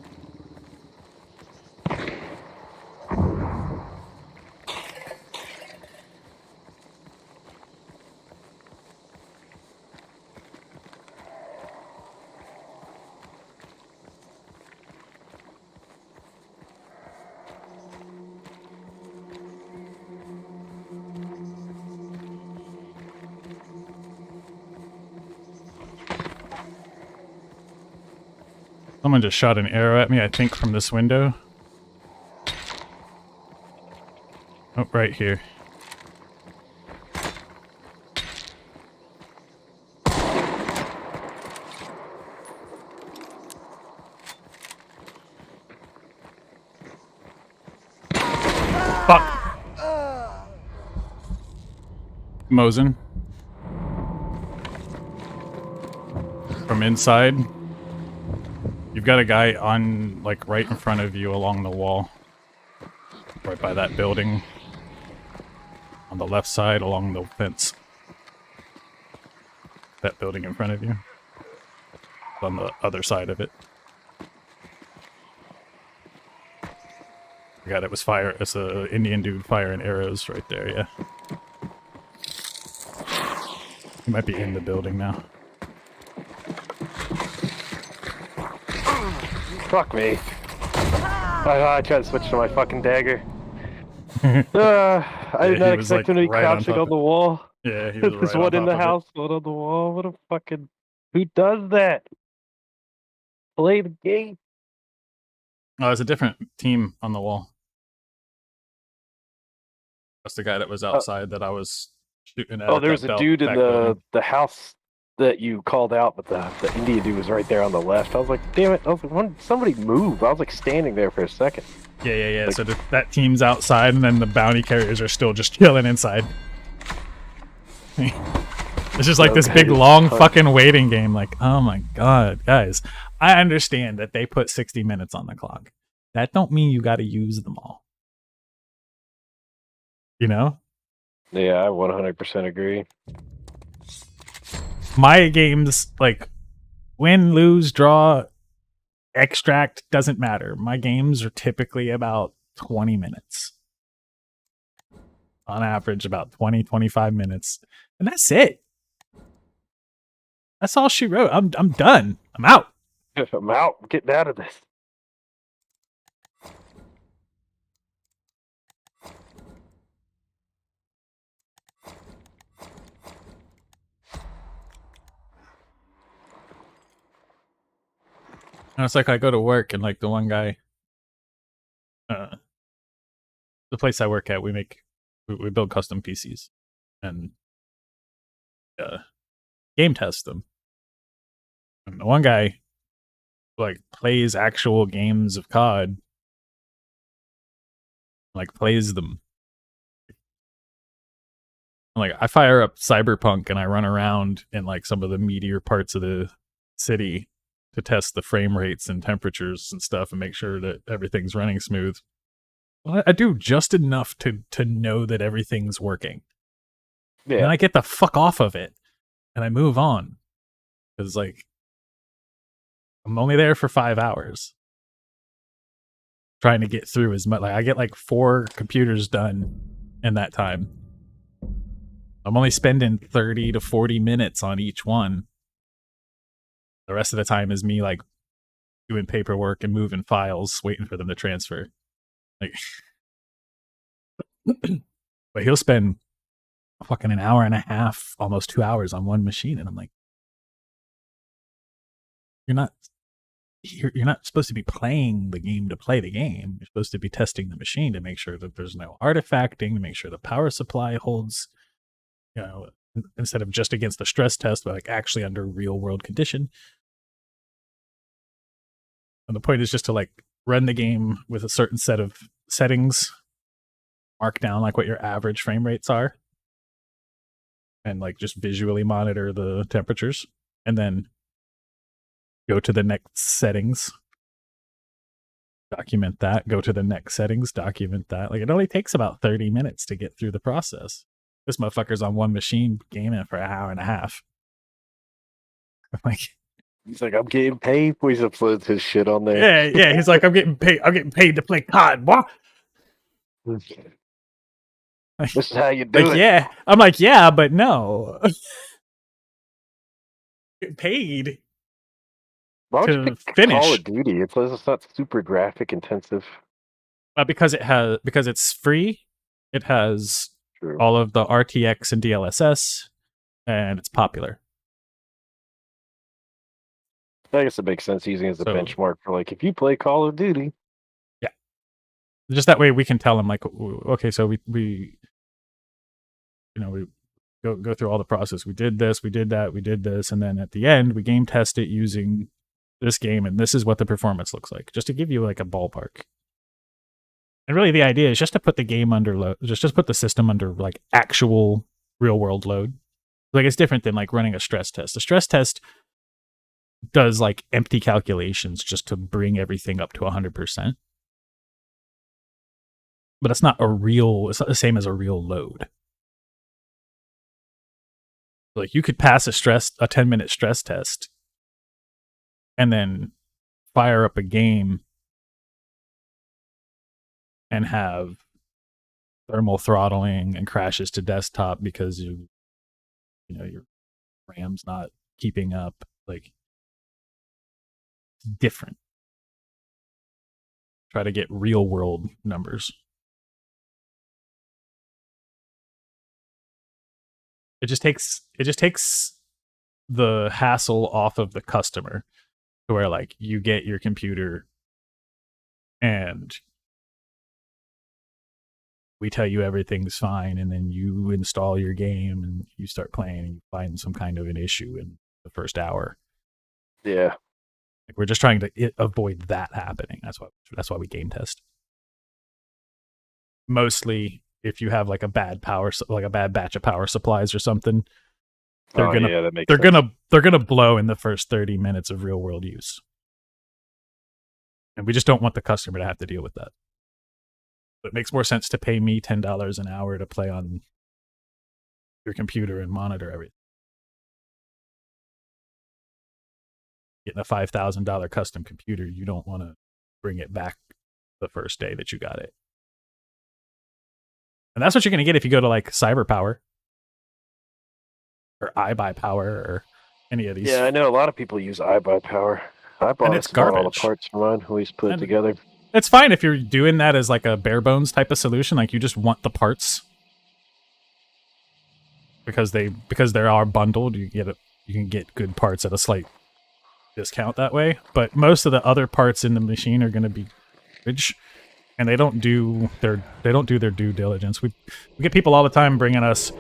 [SPEAKER 1] Someone just shot an arrow at me, I think, from this window. Oh, right here. Fuck! Mosin. From inside. You've got a guy on, like, right in front of you along the wall. Right by that building. On the left side along the fence. That building in front of you. On the other side of it. The guy that was fire. It's a Indian dude firing arrows right there, yeah. He might be in the building now.
[SPEAKER 3] Fuck me. I tried to switch to my fucking dagger. I did not expect him to be crouching on the wall.
[SPEAKER 1] Yeah, he was right
[SPEAKER 3] There's
[SPEAKER 1] on
[SPEAKER 3] one in
[SPEAKER 1] top
[SPEAKER 3] the
[SPEAKER 1] of
[SPEAKER 3] house, one on the wall. What a fucking... Who does that? Play the game.
[SPEAKER 1] Oh, there's a different team on the wall. That's the guy that was outside that I was shooting at.
[SPEAKER 3] Oh, there was a dude in the house that you called out, but the Indian dude was right there on the left. I was like, damn it. I was like, somebody move. I was like standing there for a second.
[SPEAKER 1] Yeah.
[SPEAKER 3] Like,
[SPEAKER 1] so that team's outside, and then the bounty carriers are still just chilling inside. It's just like this big, long fucking waiting game. Like, oh my god, guys. I understand that they put 60 minutes on the clock. That don't mean you got to use them all. You know?
[SPEAKER 3] Yeah, I 100% agree.
[SPEAKER 1] My games, like, win, lose, draw, extract, doesn't matter. My games are typically about 20 minutes. On average, about 20, 25 minutes. And that's it. That's all she wrote. I'm done. I'm out.
[SPEAKER 3] I'm out. I'm getting out of this.
[SPEAKER 1] And it's like I go to work and like the one guy, the place I work at, we build custom PCs and game test them. And the one guy like plays actual games of COD, like plays them. Like I fire up Cyberpunk and I run around in like some of the meatier parts of the city to test the frame rates and temperatures and stuff and make sure that everything's running smooth. Well, I do just enough to know that everything's working.
[SPEAKER 3] Yeah.
[SPEAKER 1] And then I get the fuck off of it and I move on. Because like I'm only there for 5 hours. Trying to get through as much. Like I get like 4 computers done in that time. I'm only spending 30 to 40 minutes on each one. The rest of the time is me like doing paperwork and moving files, waiting for them to transfer. Like, but he'll spend fucking an hour and a half, almost 2 hours on one machine, and I'm like, you're not supposed to be playing the game to play the game. You're supposed to be testing the machine to make sure that there's no artifacting, to make sure the power supply holds, you know, instead of just against the stress test, but like actually under real world condition. And the point is just to like run the game with a certain set of settings, mark down like what your average frame rates are, and like just visually monitor the temperatures, and then go to the next settings, document that, go to the next settings, document that. Like it only takes about 30 minutes to get through the process. This motherfucker's on one machine gaming for an hour and a half. I'm like,
[SPEAKER 3] he's like, I'm getting paid. He's uploads his shit on there.
[SPEAKER 1] Yeah. He's like, I'm getting paid to play COD. What?
[SPEAKER 3] This is how you do
[SPEAKER 1] like,
[SPEAKER 3] it.
[SPEAKER 1] Yeah. I'm like, yeah, but no. Get paid.
[SPEAKER 3] Why would
[SPEAKER 1] to
[SPEAKER 3] you pick
[SPEAKER 1] finish.
[SPEAKER 3] Call of Duty? It's not super graphic intensive.
[SPEAKER 1] Because it's free. It has
[SPEAKER 3] True.
[SPEAKER 1] all of the RTX and DLSS, and it's popular.
[SPEAKER 3] I guess it makes sense using it as a benchmark for like if you play Call of Duty.
[SPEAKER 1] Yeah. Just that way we can tell them like, okay, so we go through all the process. We did this, we did that, we did this, and then at the end we game test it using this game, and this is what the performance looks like, just to give you like a ballpark. And really the idea is just to put the game under load, just put the system under like actual real world load. Like it's different than like running a stress test. A stress test does like empty calculations just to bring everything up to 100%. But it's not the same as a real load. Like you could pass a 10-minute stress test and then fire up a game and have thermal throttling and crashes to desktop because your RAM's not keeping up. Like it's different. Try to get real world numbers. It just takes the hassle off of the customer to where like you get your computer and we tell you everything's fine, and then you install your game and you start playing and you find some kind of an issue in the first hour.
[SPEAKER 3] Yeah.
[SPEAKER 1] Like we're just trying to avoid that happening. That's why we game test. Mostly if you have like a bad batch of power supplies or something, they're gonna blow in the first 30 minutes of real world use. And we just don't want the customer to have to deal with that. It makes more sense to pay me $10 an hour to play on your computer and monitor everything. Getting a $5,000 custom computer, you don't want to bring it back the first day that you got it. And that's what you're going to get if you go to like CyberPower or iBuyPower or any of these.
[SPEAKER 3] Yeah, I know a lot of people use iBuyPower. I bought all the parts from mine. We just put it together.
[SPEAKER 1] It's fine if you're doing that as like a bare bones type of solution. Like you just want the parts because they are bundled. You can get good parts at a slight discount that way. But most of the other parts in the machine are going to be garbage, and they don't do their due diligence. We get people all the time bringing us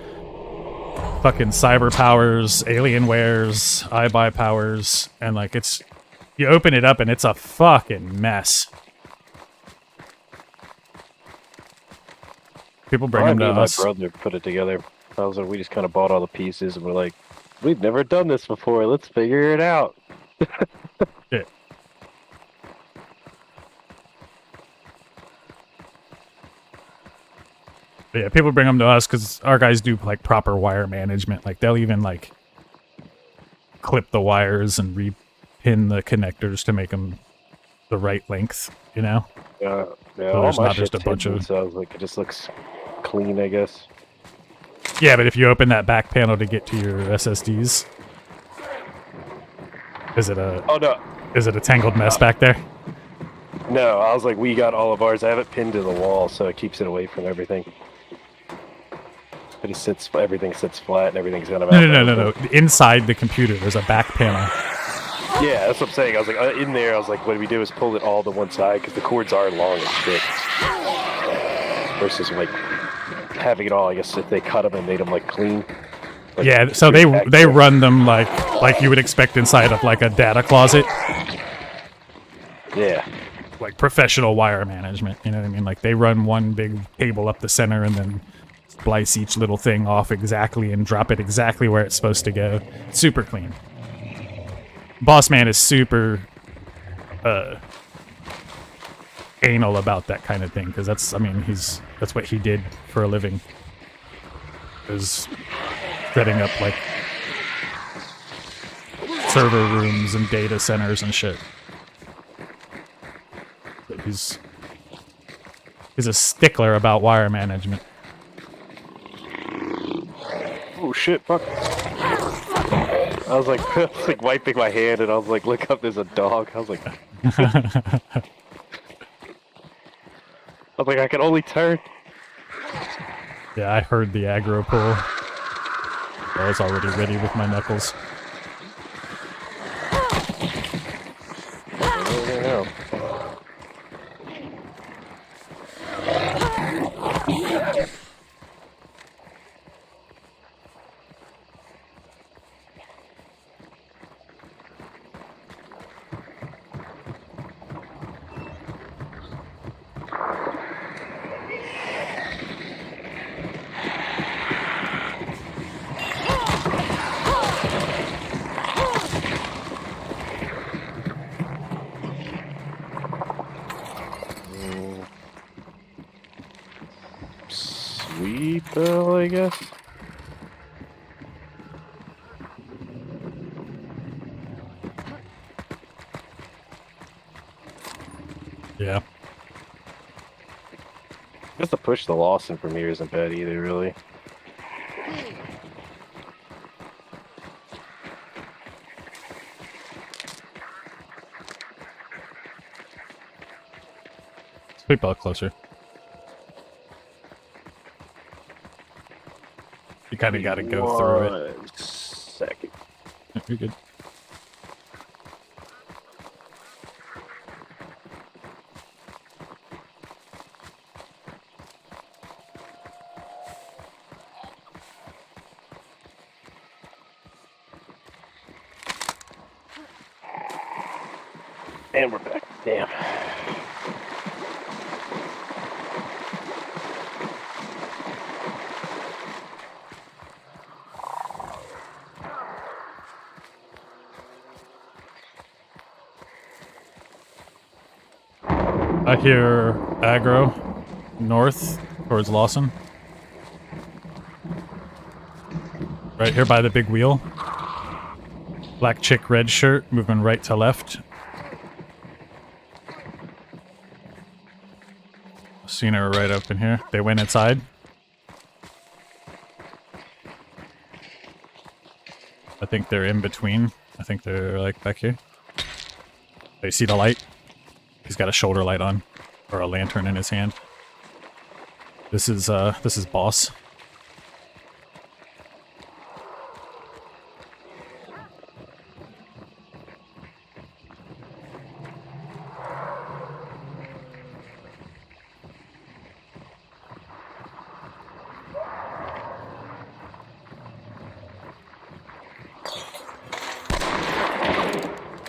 [SPEAKER 1] fucking cyber powers, alien wares, iBuy powers, and like it's you open it up and it's a fucking mess. People bring them to us.
[SPEAKER 3] My brother put it together. I was like, we just kind of bought all the pieces, and we're like, we've never done this before. Let's figure it out.
[SPEAKER 1] Yeah. But yeah, people bring them to us because our guys do like proper wire management. Like they'll even like clip the wires and repin the connectors to make them the right length. You know?
[SPEAKER 3] Yeah.
[SPEAKER 1] So
[SPEAKER 3] All
[SPEAKER 1] there's
[SPEAKER 3] my
[SPEAKER 1] not just a
[SPEAKER 3] shit's
[SPEAKER 1] bunch
[SPEAKER 3] hidden,
[SPEAKER 1] of.
[SPEAKER 3] So I was like, it just looks clean, I guess.
[SPEAKER 1] Yeah, but if you open that back panel to get to your SSDs, is it a?
[SPEAKER 3] Oh no.
[SPEAKER 1] Is it a tangled mess back there?
[SPEAKER 3] No, I was like, we got all of ours. I have it pinned to the wall, so it keeps it away from everything. It just sits, everything sits flat, and everything's kind of.
[SPEAKER 1] No. Inside the computer, there's a back panel.
[SPEAKER 3] Yeah, that's what I'm saying. I was like, in there, I was like, what we do is pull it all to one side because the cords are long and thick. Versus like having it all. I guess if they cut them and made them like clean. Like,
[SPEAKER 1] Yeah, so they run them like you would expect inside of like a data closet.
[SPEAKER 3] Yeah.
[SPEAKER 1] Like professional wire management, you know what I mean? Like they run one big cable up the center and then splice each little thing off exactly and drop it exactly where it's supposed to go. Super clean. Boss man is super anal about that kind of thing because that's what he did for a living. Is setting up like server rooms and data centers and shit. He's a stickler about wire management.
[SPEAKER 3] Oh shit! Fuck! I was like wiping my hand, and I was like, look up, there's a dog. I was like, I can only turn.
[SPEAKER 1] Yeah, I heard the aggro pull. I was already ready with my knuckles.
[SPEAKER 3] Sweet though, I guess.
[SPEAKER 1] Yeah.
[SPEAKER 3] Just to push the Lawson from here isn't bad either, really.
[SPEAKER 1] Sweep out closer. You kind of got to go through it.
[SPEAKER 3] 1 second.
[SPEAKER 1] You're good.
[SPEAKER 3] And we're back. Damn.
[SPEAKER 1] I hear aggro north towards Lawson. Right here by the big wheel. Black chick, red shirt, moving right to left. Seen her right up in here. They went inside. I think they're in between. I think they're like back here. They see the light. He's got a shoulder light on, or a lantern in his hand. This is boss.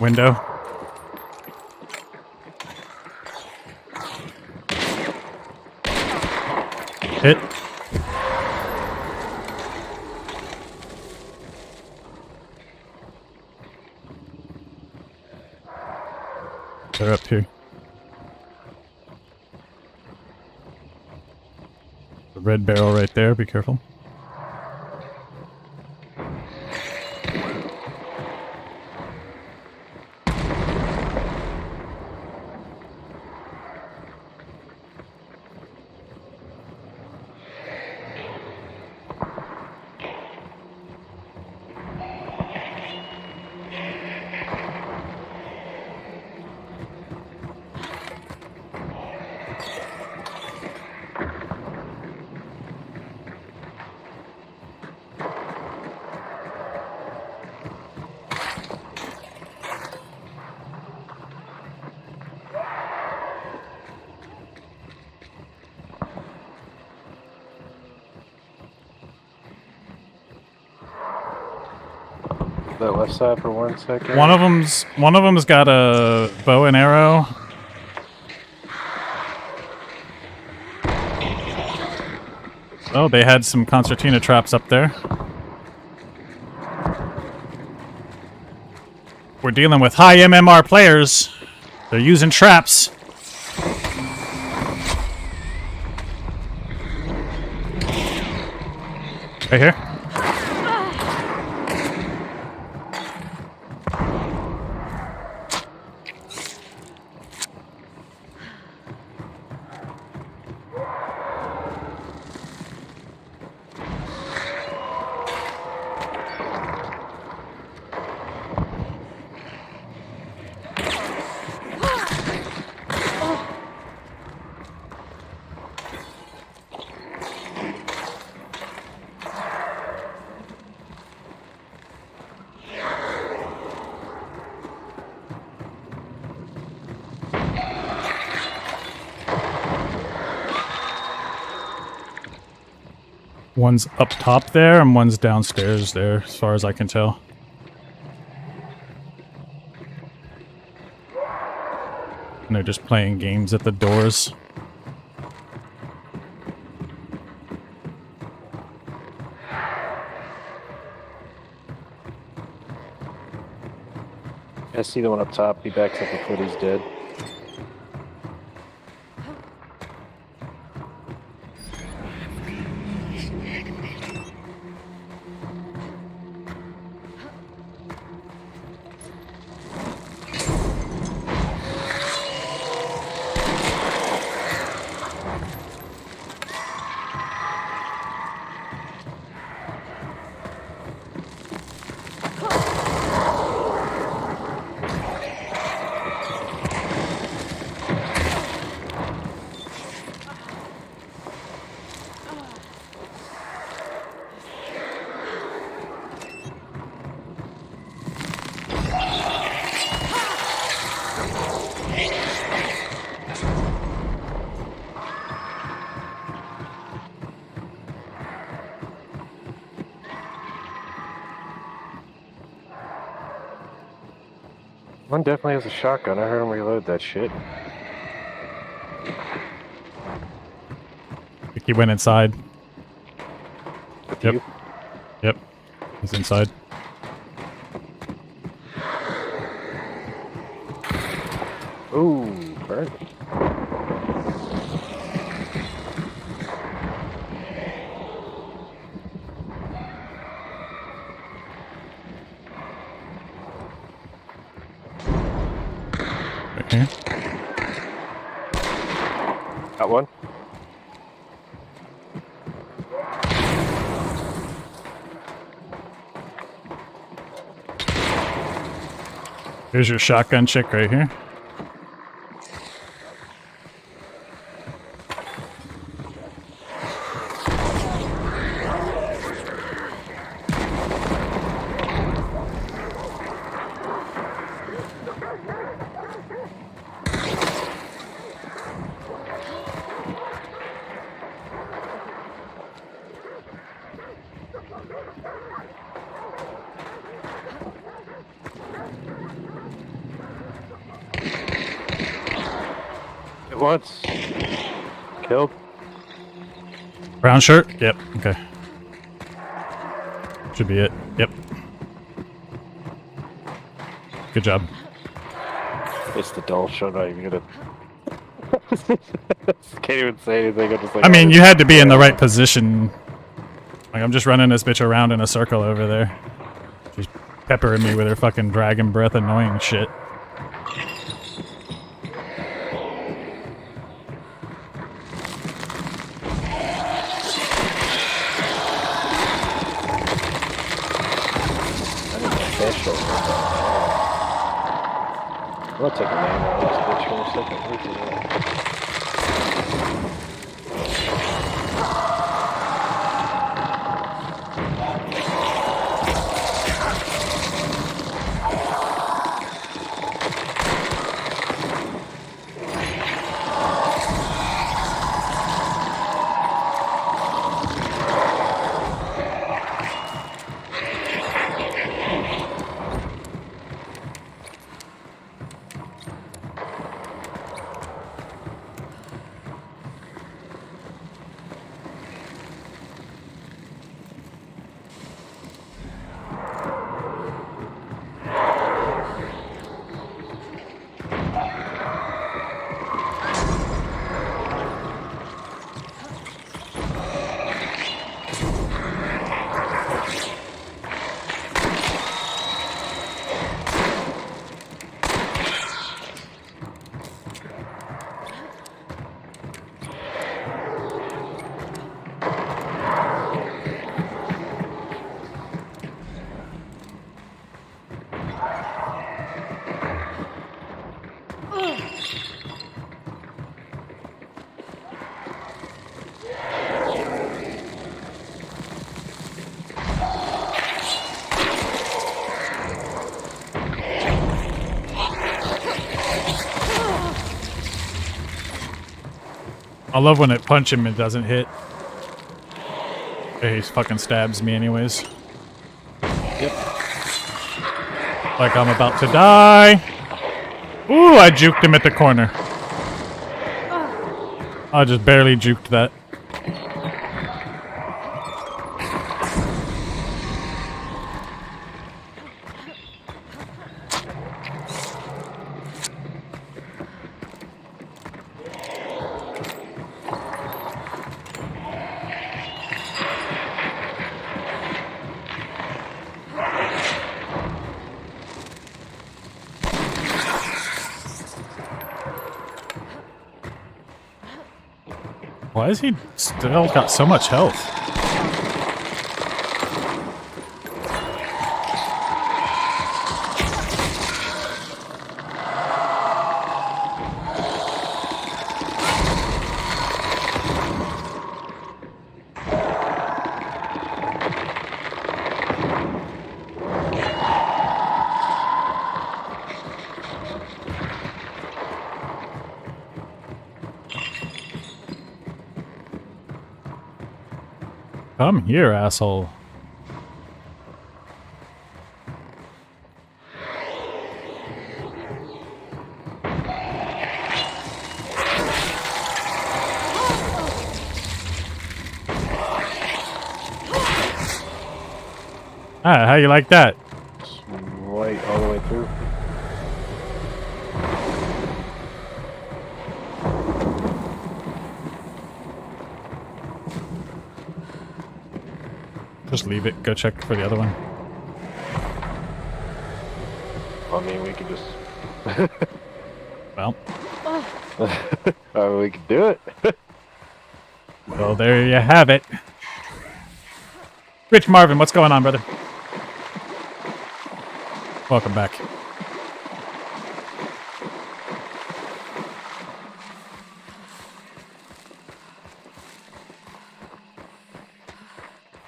[SPEAKER 1] Window. Hit. They're up here. The red barrel right there, be careful.
[SPEAKER 3] That left side for 1 second.
[SPEAKER 1] One of them's got a bow and arrow. Oh, they had some concertina traps up there. We're dealing with high MMR players. They're using traps. Right here. One's up top there, and one's downstairs there, as far as I can tell. And they're just playing games at the doors.
[SPEAKER 3] I see the one up top. He backs up a foot. He's dead. One definitely has a shotgun. I heard him reload that shit.
[SPEAKER 1] I think he went inside.
[SPEAKER 3] With
[SPEAKER 1] Yep.
[SPEAKER 3] you?
[SPEAKER 1] Yep. He's inside.
[SPEAKER 3] Ooh, burn.
[SPEAKER 1] Right here.
[SPEAKER 3] Got one.
[SPEAKER 1] Here's your shotgun chick right here.
[SPEAKER 3] once. Killed.
[SPEAKER 1] Brown shirt? Yep. Okay. Should be it. Yep. Good job.
[SPEAKER 3] It's the dull show. Not even gonna. Can't even say anything. I'm just like.
[SPEAKER 1] I mean, you had to be in the right position. Like, I'm just running this bitch around in a circle over there. She's peppering me with her fucking dragon breath annoying shit.
[SPEAKER 3] I'll take a name on this bitch for a second.
[SPEAKER 1] I love when it punch him and doesn't hit. He fucking stabs me anyways.
[SPEAKER 3] Yep.
[SPEAKER 1] Like I'm about to die. Ooh, I juked him at the corner. I just barely juked that. Why is he still got so much health? Come here, asshole. Ah, how you like that?
[SPEAKER 3] Right all the way through.
[SPEAKER 1] Just leave it. Go check for the other one.
[SPEAKER 3] I mean, we can just.
[SPEAKER 1] Well.
[SPEAKER 3] We can do it.
[SPEAKER 1] Well, there you have it. Rich Marvin, what's going on, brother? Welcome back.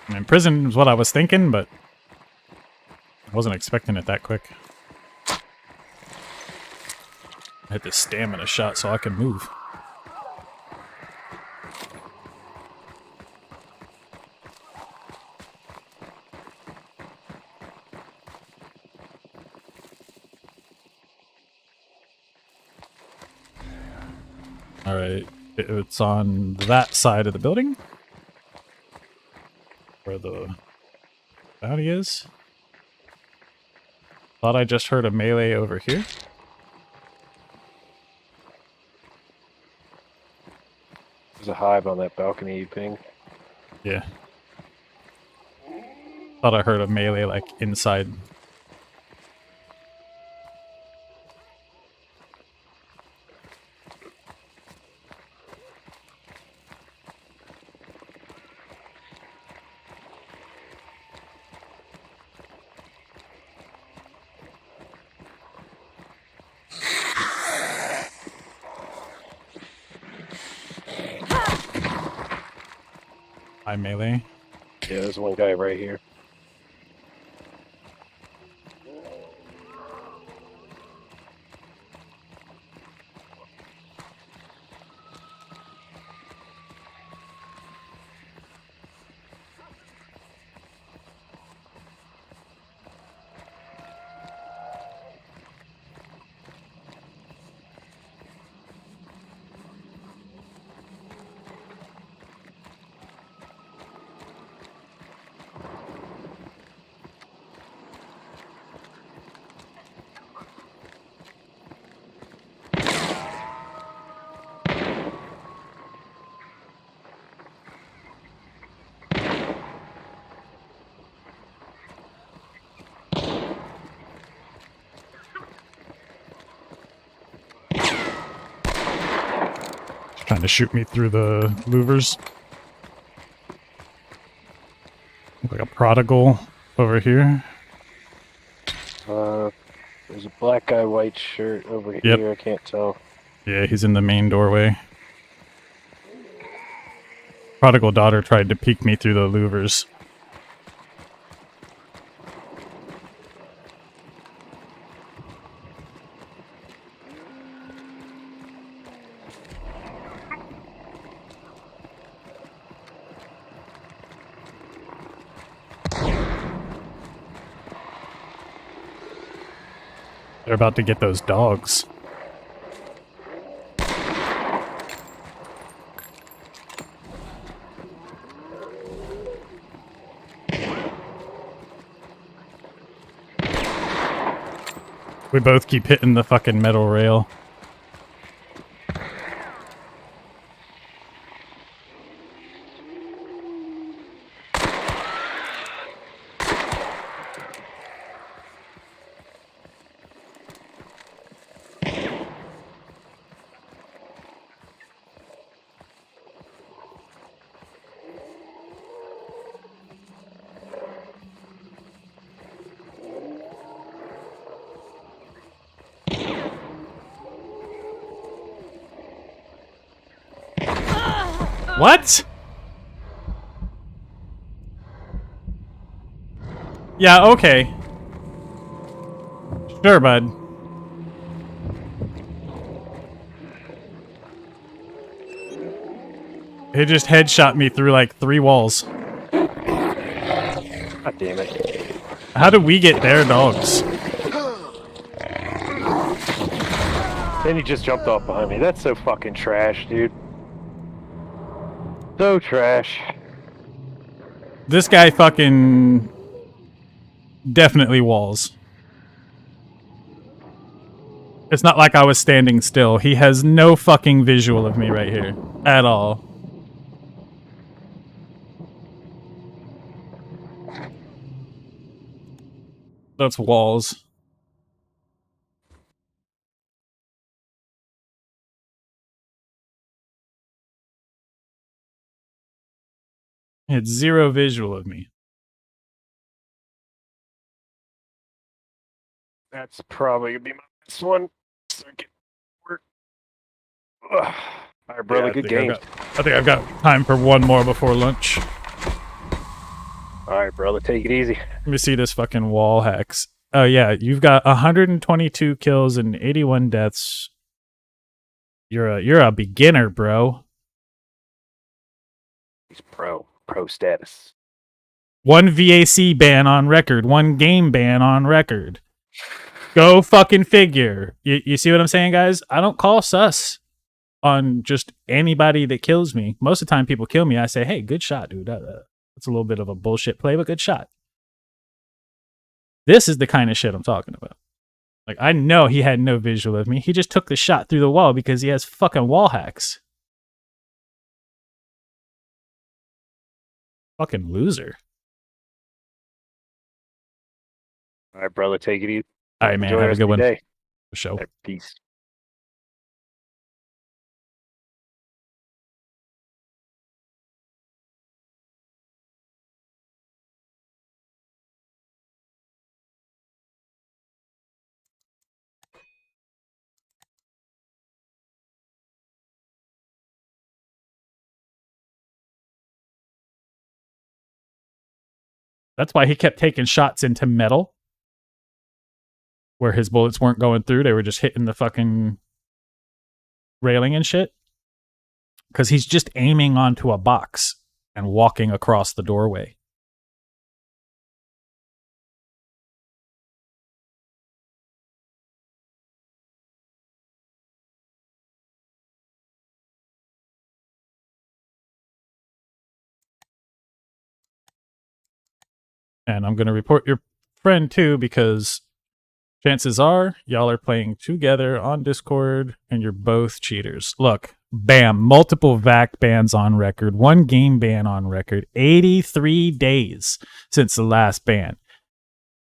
[SPEAKER 1] I mean, prison was what I was thinking, but I wasn't expecting it that quick. I hit this stamina shot so I can move. Alright. It's on that side of the building. Where the bounty is. Thought I just heard a melee over here.
[SPEAKER 3] There's a hive on that balcony you ping.
[SPEAKER 1] Yeah. Thought I heard a melee like inside. Hi, melee.
[SPEAKER 3] Yeah, there's one guy right here.
[SPEAKER 1] Trying to shoot me through the louvers. Look like a prodigal over here.
[SPEAKER 3] There's a black guy, white shirt over
[SPEAKER 1] Yep.
[SPEAKER 3] here. I can't tell.
[SPEAKER 1] Yeah, he's in the main doorway. Prodigal daughter tried to peek me through the louvers. They're about to get those dogs. We both keep hitting the fucking metal rail. What? Yeah, okay. Sure, bud. He just headshot me through like 3 walls.
[SPEAKER 3] God damn it.
[SPEAKER 1] How did we get their dogs?
[SPEAKER 3] Then he just jumped off behind me. That's so fucking trash, dude. So trash.
[SPEAKER 1] This guy fucking definitely walls. It's not like I was standing still. He has no fucking visual of me right here. At all. That's walls. He had 0 visual of me.
[SPEAKER 3] That's probably gonna be my last one. So get work. Ugh. All right, brother.
[SPEAKER 1] Yeah,
[SPEAKER 3] good game.
[SPEAKER 1] I think I've got time for one more before lunch.
[SPEAKER 3] All right, brother. Take it easy.
[SPEAKER 1] Let me see this fucking wall hacks. Oh yeah, you've got 122 kills and 81 deaths. You're a beginner, bro.
[SPEAKER 3] He's pro status.
[SPEAKER 1] 1 VAC ban on record, 1 game ban on record. Go fucking figure. You see what I'm saying, guys? I don't call sus. on just anybody that kills me. Most of the time people kill me, I say, hey, good shot, dude. That's a little bit of a bullshit play, but good shot. This is the kind of shit I'm talking about. Like, I know he had no visual of me. He just took the shot through the wall because he has fucking wall hacks. Fucking loser.
[SPEAKER 3] All right, brother, take it easy.
[SPEAKER 1] All right, man.
[SPEAKER 3] Enjoy the
[SPEAKER 1] Have a
[SPEAKER 3] rest
[SPEAKER 1] good
[SPEAKER 3] of your
[SPEAKER 1] one.
[SPEAKER 3] day.
[SPEAKER 1] For sure.
[SPEAKER 3] All right, peace.
[SPEAKER 1] That's why he kept taking shots into metal where his bullets weren't going through. They were just hitting the fucking railing and shit. Because he's just aiming onto a box and walking across the doorway. And I'm going to report your friend too, because chances are y'all are playing together on Discord and you're both cheaters. Look, bam, multiple VAC bans on record, 1 game ban on record, 83 days since the last ban.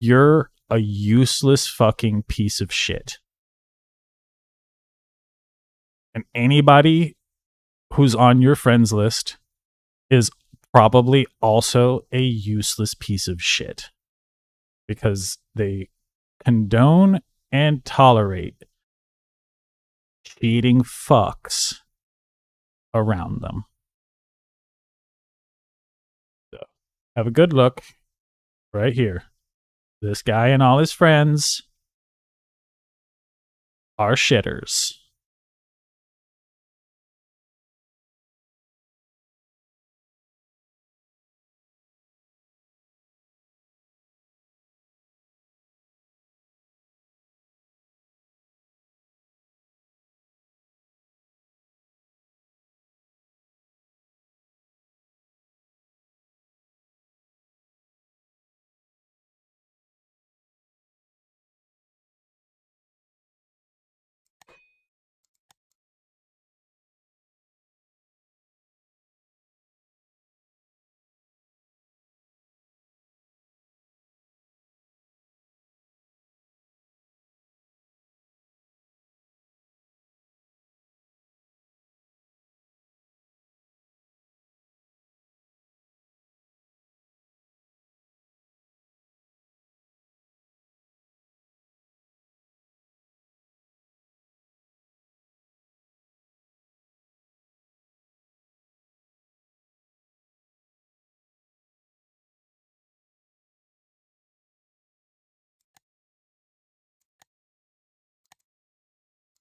[SPEAKER 1] You're a useless fucking piece of shit. And anybody who's on your friends list is probably also a useless piece of shit because they condone and tolerate cheating fucks around them. So, have a good look right here. This guy and all his friends are shitters.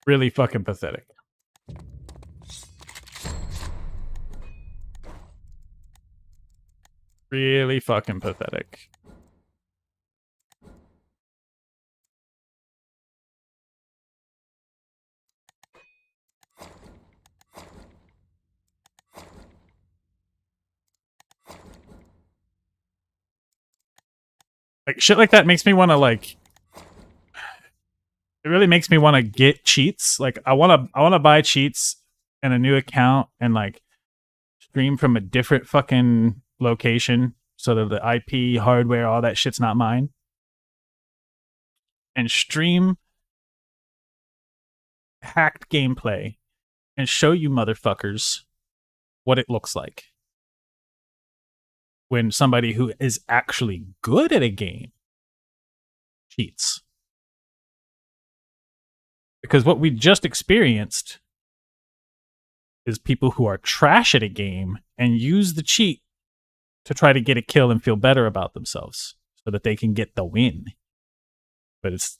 [SPEAKER 1] Really fucking pathetic. Really fucking pathetic. Like, shit like that makes me want to, like, it really makes me want to get cheats. Like, I want to buy cheats and a new account and, like, stream from a different fucking location so that the IP, hardware, all that shit's not mine. And stream hacked gameplay and show you motherfuckers what it looks like when somebody who is actually good at a game cheats. Because what we just experienced is people who are trash at a game and use the cheat to try to get a kill and feel better about themselves so that they can get the win. But it's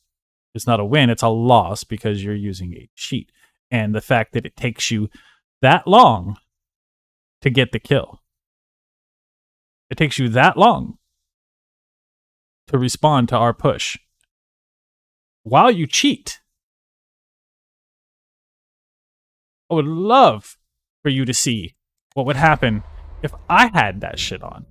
[SPEAKER 1] not a win, it's a loss because you're using a cheat. And the fact that it takes you that long to get the kill. It takes you that long to respond to our push while you cheat. I would love for you to see what would happen if I had that shit on.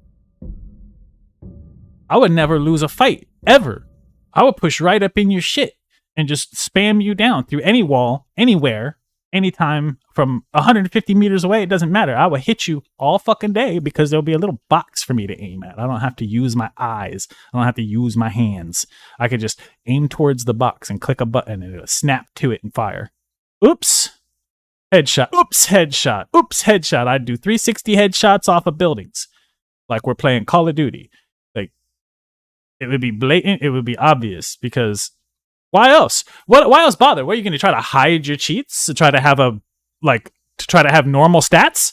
[SPEAKER 1] I would never lose a fight, ever. I would push right up in your shit and just spam you down through any wall, anywhere, anytime from 150 meters away. It doesn't matter. I would hit you all fucking day because there'll be a little box for me to aim at. I don't have to use my eyes. I don't have to use my hands. I could just aim towards the box and click a button and it'll snap to it and fire. Oops. Headshot. Oops. Headshot. Oops. Headshot. I'd do 360 headshots off of buildings like we're playing Call of Duty. Like, it would be blatant. It would be obvious because why else? Why else bother? What are you going to try to hide your cheats to try to have normal stats?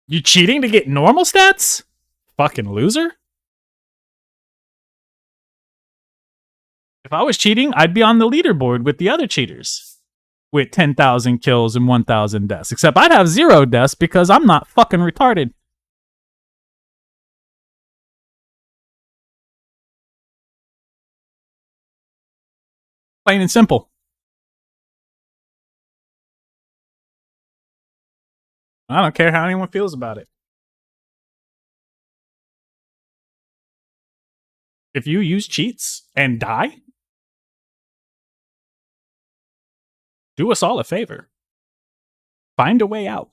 [SPEAKER 1] You cheating to get normal stats? Fucking loser. If I was cheating, I'd be on the leaderboard with the other cheaters with 10,000 kills and 1,000 deaths. Except I'd have 0 deaths because I'm not fucking retarded. Plain and simple. I don't care how anyone feels about it. If you use cheats and die, do us all a favor. Find a way out.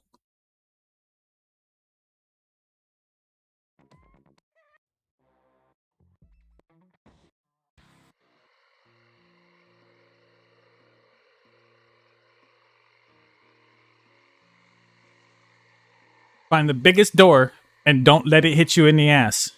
[SPEAKER 1] Find the biggest door and don't let it hit you in the ass.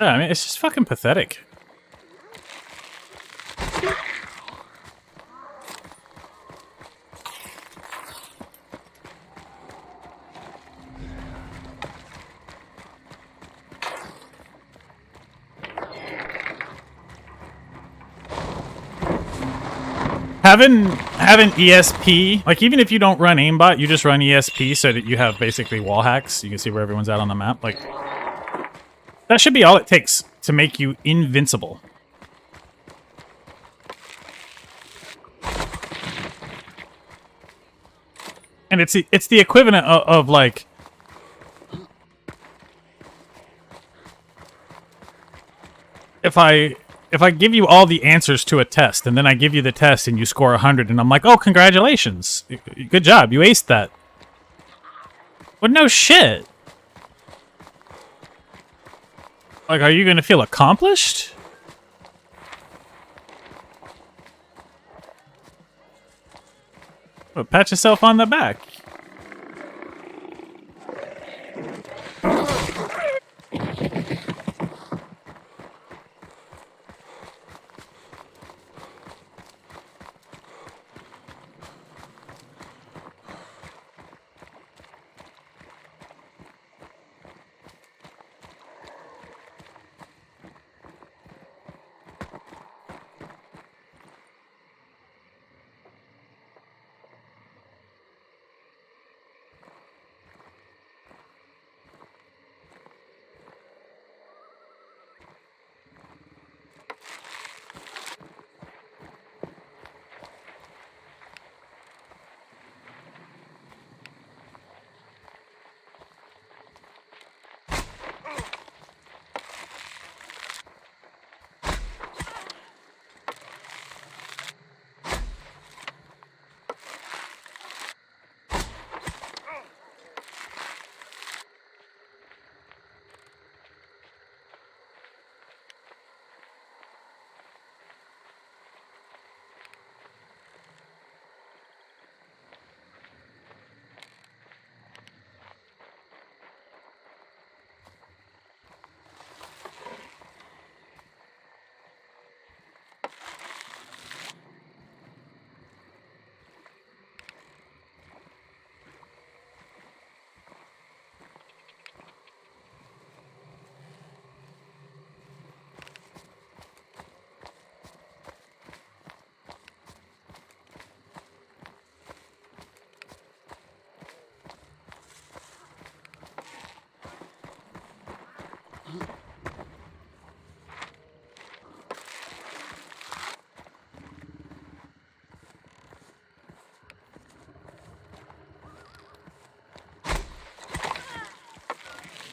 [SPEAKER 1] Yeah, I mean, it's just fucking pathetic. Having ESP, like even if you don't run aimbot, you just run ESP so that you have basically wall hacks. You can see where everyone's at on the map. Like, that should be all it takes to make you invincible. And it's the equivalent of like, if I give you all the answers to a test and then I give you the test and you score 100 and I'm like, oh, congratulations, good job, you aced that. But no shit. Like, are you gonna feel accomplished? Well, pat yourself on the back.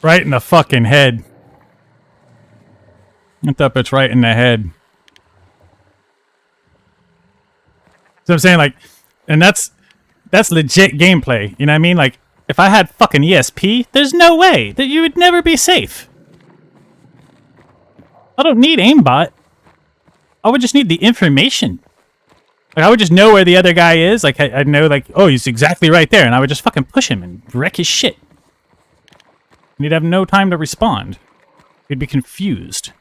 [SPEAKER 1] Right in the fucking head. Went up, it's right in the head. So I'm saying, like, and that's legit gameplay. You know what I mean? Like, if I had fucking ESP, there's no way that you would never be safe. I don't need aimbot. I would just need the information. Like, I would just know where the other guy is. Like, I'd know, like, oh, he's exactly right there, and I would just fucking push him and wreck his shit. And he'd have no time to respond. He'd be confused.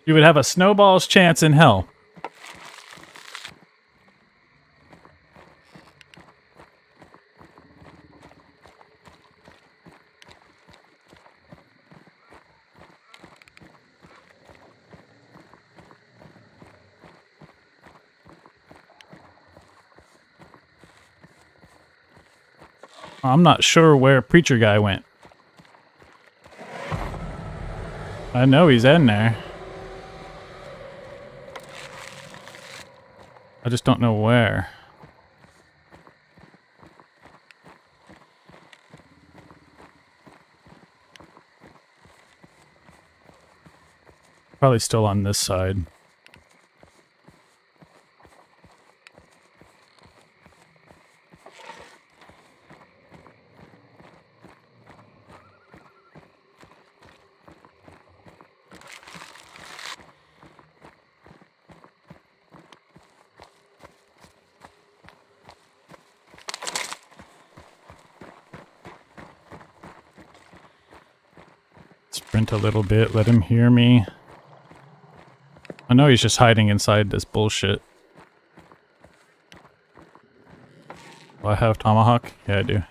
[SPEAKER 1] You would have a snowball's chance in hell. I'm not sure where Preacher Guy went. I know he's in there. I just don't know where. Probably still on this side. Sprint a little bit, let him hear me. I know he's just hiding inside this bullshit. Do I have Tomahawk? Yeah, I do.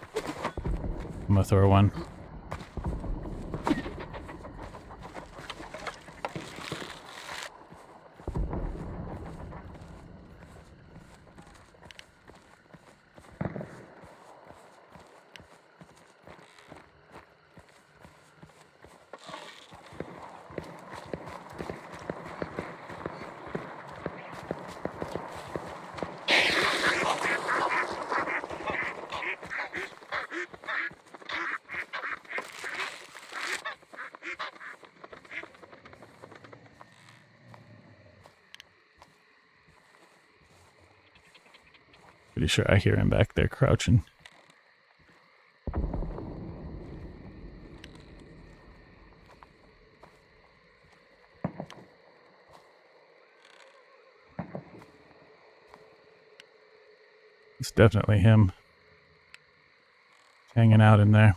[SPEAKER 1] I'm gonna throw one. Pretty sure I hear him back there crouching. It's definitely him. Hanging out in there.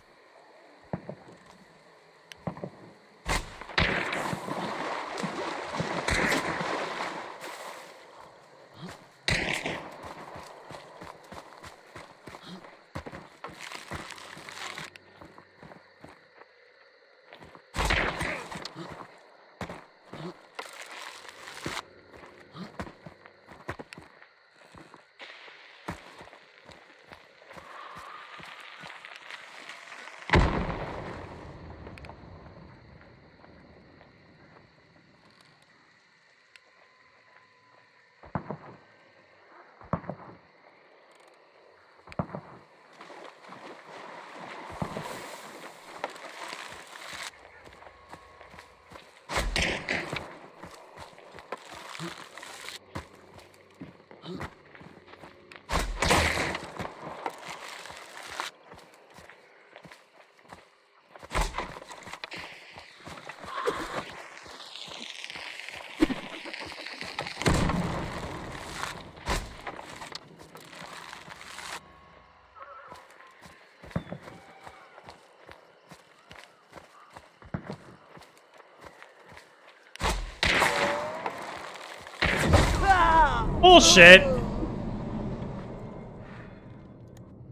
[SPEAKER 1] Bullshit!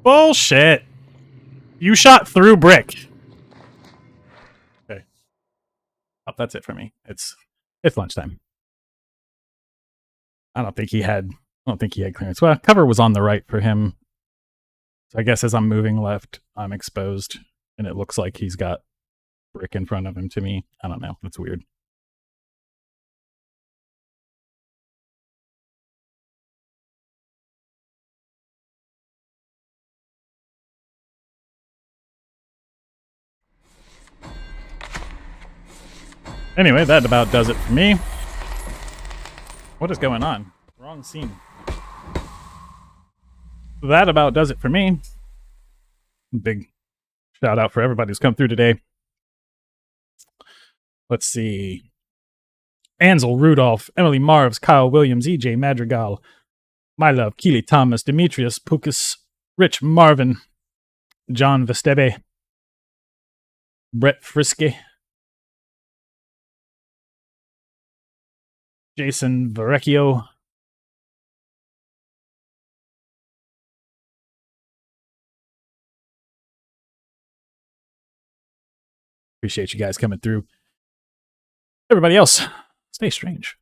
[SPEAKER 1] Bullshit! You shot through brick. Okay. Oh, that's it for me. It's lunchtime. I don't think he had clearance. Well, cover was on the right for him. So I guess as I'm moving left, I'm exposed, and it looks like he's got brick in front of him to me. I don't know. That's weird. Anyway, that about does it for me. What is going on? Wrong scene. That about does it for me. Big shout out for everybody who's come through today. Let's see. Ansel, Rudolph, Emily Marves, Kyle Williams, EJ Madrigal, My Love, Keely Thomas, Demetrius Pukas, Rich Marvin, John Vestebe, Brett Frisky, Jason Varecchio, appreciate you guys coming through. Everybody else, stay strange.